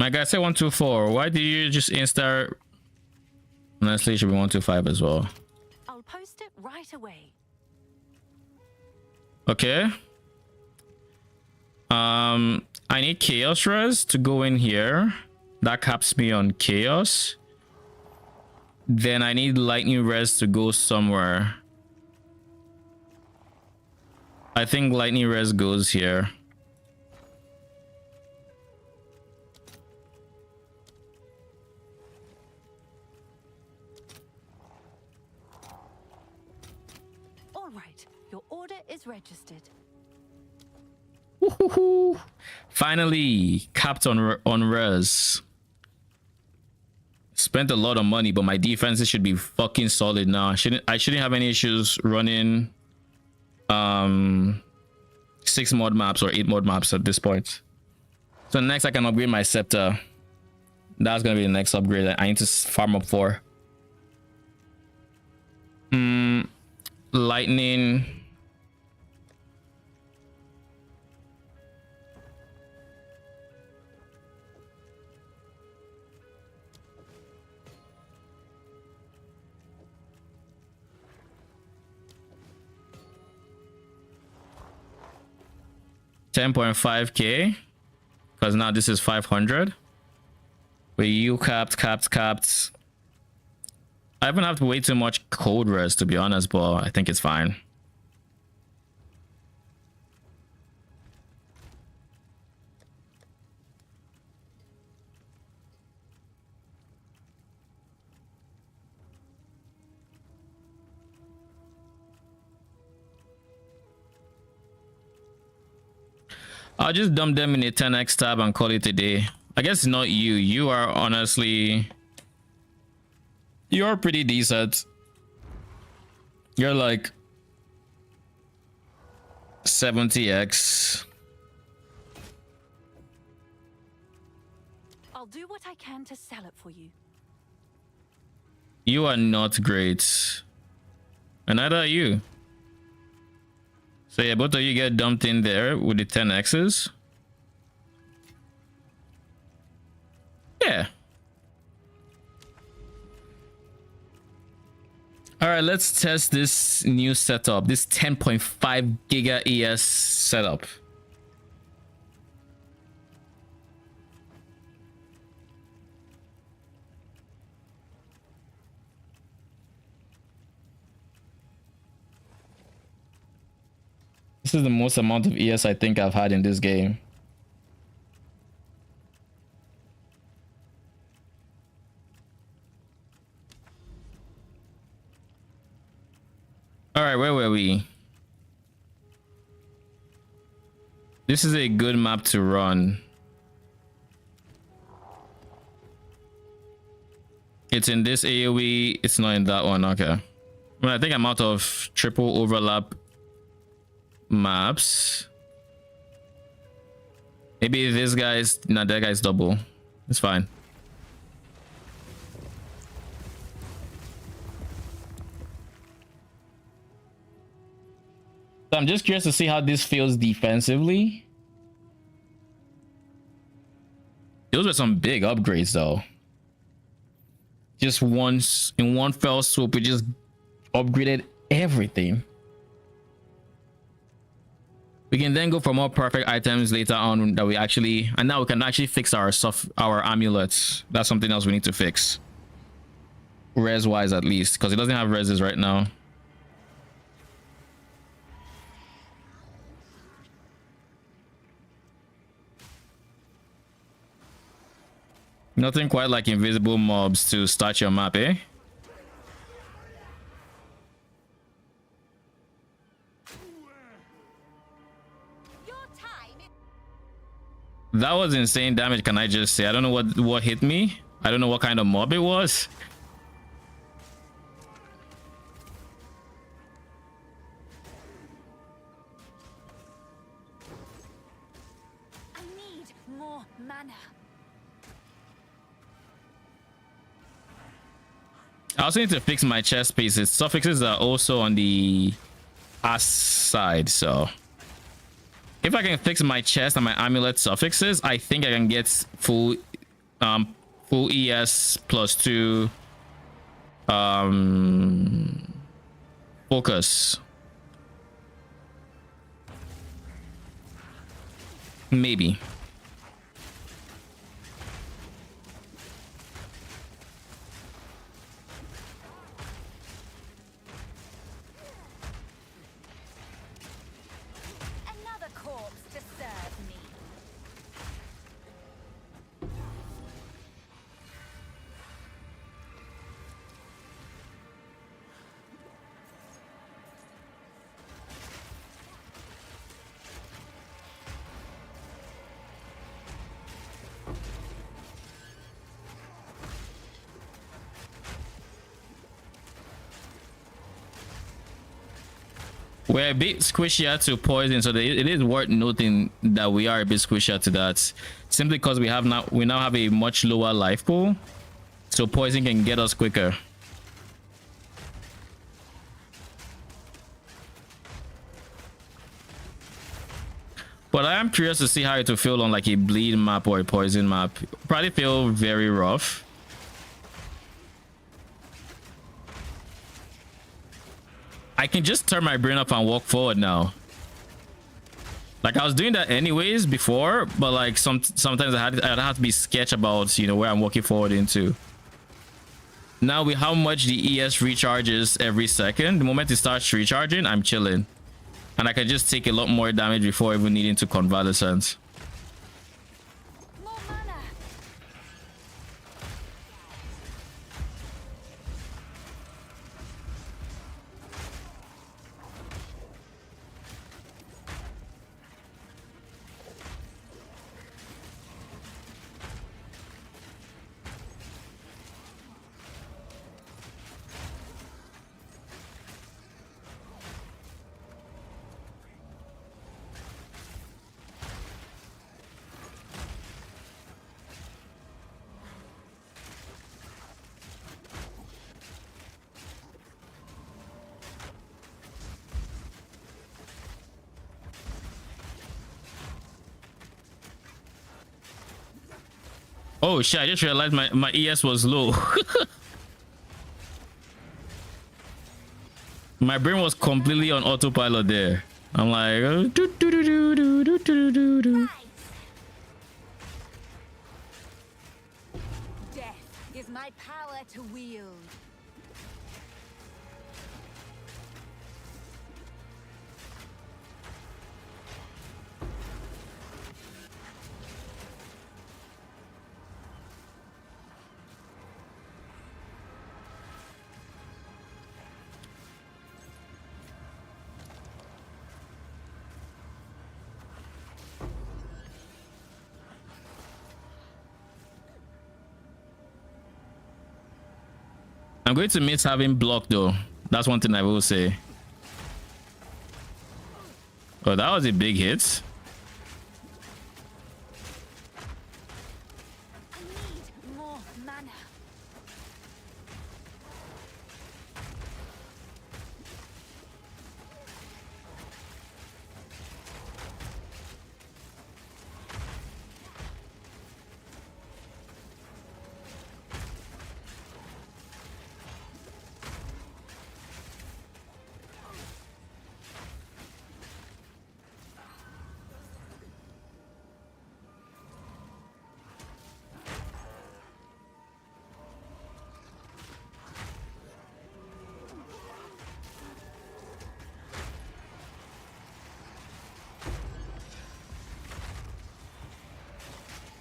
My guy said 124. Why do you just insta? Honestly, it should be 125 as well. I'll post it right away. Okay. I need chaos res to go in here. That caps me on chaos. Then I need lightning res to go somewhere. I think lightning res goes here. All right, your order is registered. Woohoo! Finally capped on res. Spent a lot of money, but my defenses should be fucking solid now. I shouldn't have any issues running 6 mod maps or 8 mod maps at this point. So next I can upgrade my scepter. That's gonna be the next upgrade that I need to farm up for. Lightning. $10.5k, because now this is 500. But you capped. I haven't have way too much code res to be honest, but I think it's fine. I'll just dump them in a 10x tab and call it a day. I guess not you. You are honestly... You're pretty decent. You're like 70x. I'll do what I can to sell it for you. You are not great. And neither are you. So yeah, both of you get dumped in there with the 10x's. Yeah. All right, let's test this new setup, this 10.5 giga ES setup. This is the most amount of ES I think I've had in this game. All right, where were we? This is a good map to run. It's in this AoE. It's not in that one. Okay. Well, I think I'm out of triple overlap maps. Maybe this guy's... No, that guy's double. It's fine. So I'm just curious to see how this feels defensively. Those were some big upgrades though. Just once in one fell swoop, we just upgraded everything. We can then go for more perfect items later on that we actually, and now we can actually fix our amulets. That's something else we need to fix. Res wise at least, because it doesn't have reses right now. Nothing quite like invisible mobs to start your map, eh? That was insane damage, can I just say. I don't know what hit me. I don't know what kind of mob it was. I need more mana. I also need to fix my chest pieces. Suffixes are also on the ass side, so if I can fix my chest and my amulet suffixes, I think I can get full ES +2 focus. Maybe. Another corpse to serve me. We're a bit squishier to poison, so it is worth noting that we are a bit squishier to that, simply because we now have a much lower life pool, so poison can get us quicker. But I am curious to see how it will feel on like a bleed map or a poison map. Probably feel very rough. I can just turn my brain up and walk forward now. Like I was doing that anyways before, but like sometimes I'd have to be sketch about, you know, where I'm walking forward into. Now with how much the ES recharges every second, the moment it starts recharging, I'm chilling. And I can just take a lot more damage before even needing to convalescence. More mana. Oh shit, I just realized my ES was low. My brain was completely on autopilot there. I'm like Death is my power to wield. I'm going to miss having block though. That's one thing I will say. Oh, that was a big hit. I need more mana.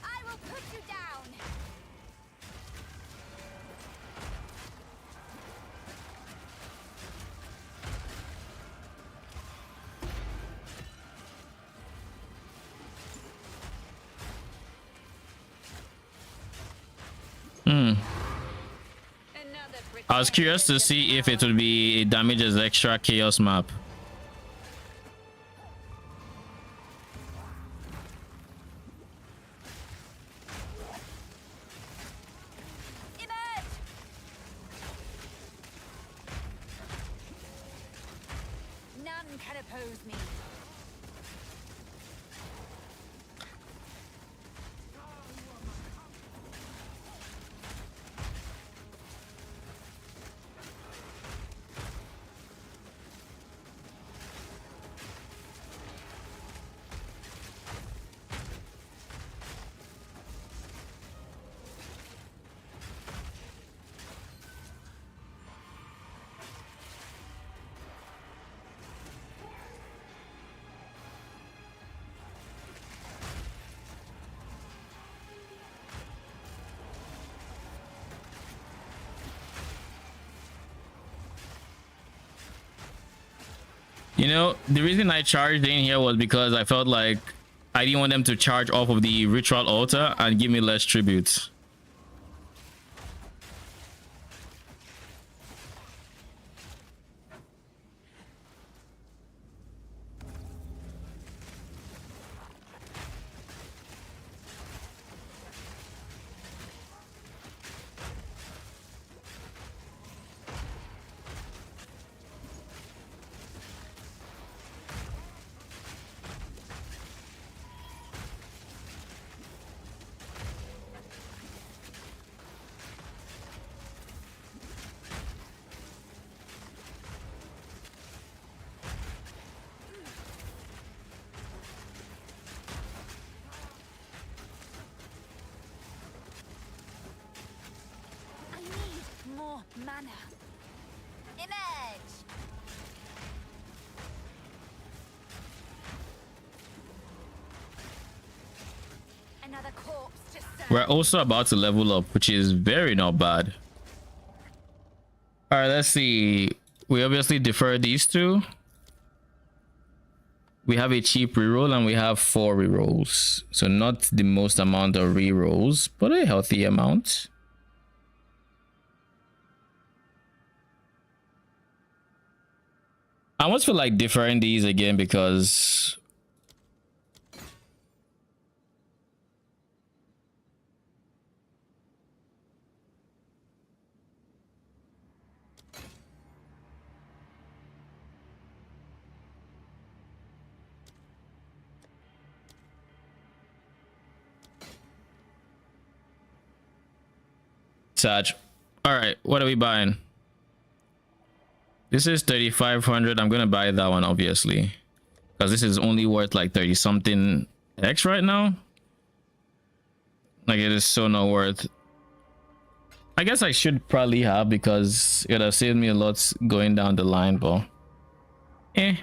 I will put you down. I was curious to see if it would be damages extra chaos map. Emerge. None can oppose me. You know, the reason I charged in here was because I felt like I didn't want them to charge off of the ritual altar and give me less tribute. I need more mana. Emerge. Another corpse to serve. We're also about to level up, which is very not bad. All right, let's see. We obviously defer these two. We have a cheap reroll and we have 4 rerolls. So not the most amount of rerolls, but a healthy amount. I almost feel like deferring these again because Sag. All right, what are we buying? This is 3,500. I'm gonna buy that one obviously, because this is only worth like 30 something X right now. Like it is so not worth. I guess I should probably have because it would have saved me a lot going down the line, but eh.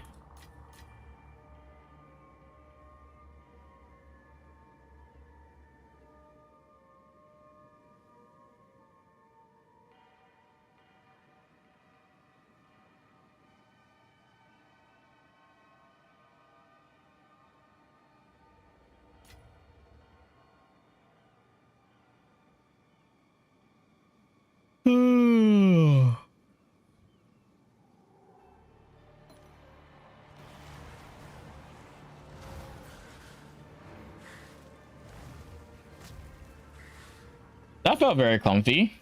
That felt very comfy.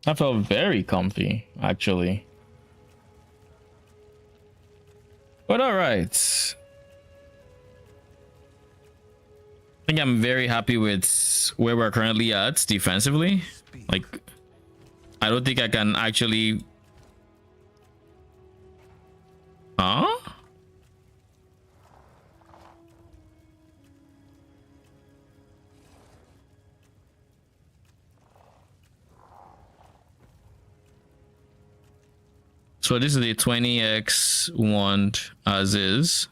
That felt very comfy, actually. But all right. I think I'm very happy with where we're currently at defensively. Like, I don't think I can actually... Huh? So this is the 20x wand as is.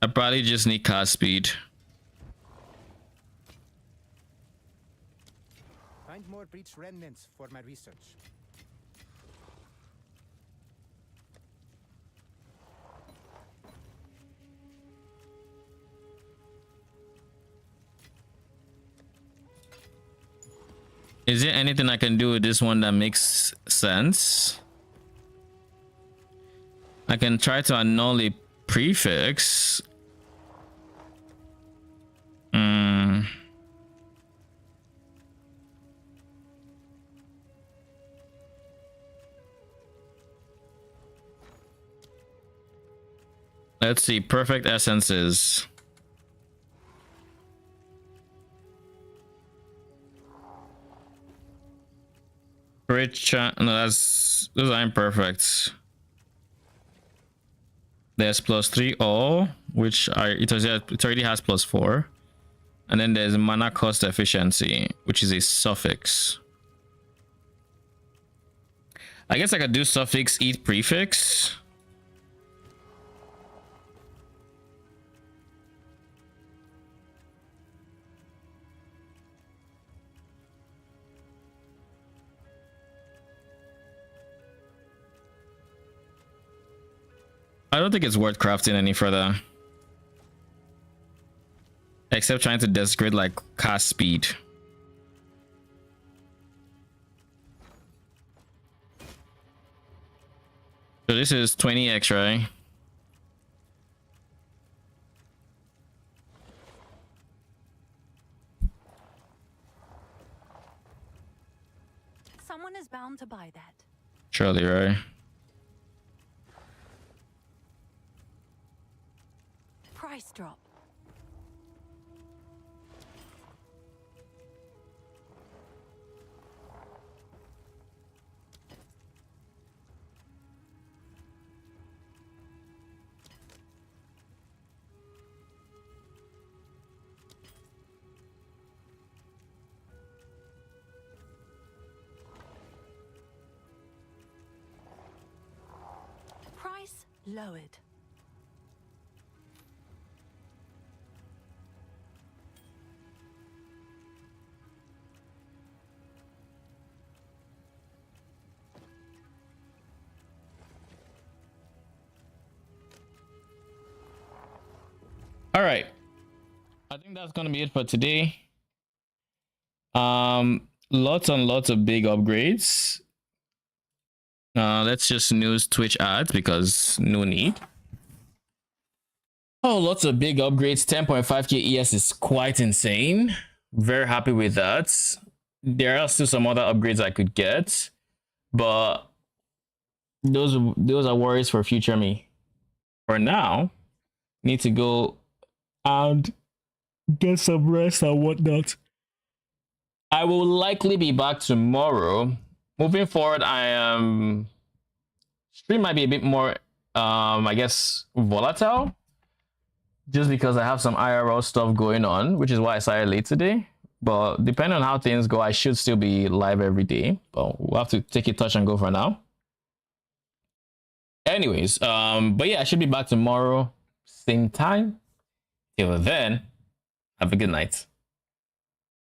I probably just need cast speed. Find more breach remnants for my research. Is there anything I can do with this one that makes sense? I can try to annul a prefix. Let's see, perfect essences. Rich, no, those aren't perfect. There's +3 all, which it already has +4, and then there's mana cost efficiency, which is a suffix. I guess I could do suffix eat prefix. I don't think it's worth crafting any further. Except trying to desecrate like cast speed. So this is 20x, right? Someone is bound to buy that. Surely, right? Price drop. Price lowered. All right, I think that's gonna be it for today. Lots and lots of big upgrades. Let's just snooze Twitch ads because no need. Oh, lots of big upgrades. 10.5k ES is quite insane. Very happy with that. There are still some other upgrades I could get, but those are worries for future me. For now, need to go and get some rest and whatnot. I will likely be back tomorrow. Moving forward, stream might be a bit more I guess volatile, just because I have some IRL stuff going on, which is why I started late today. But depending on how things go, I should still be live every day, but we'll have to take it touch and go for now. Anyways, but yeah, I should be back tomorrow, same time. Till then, have a good night.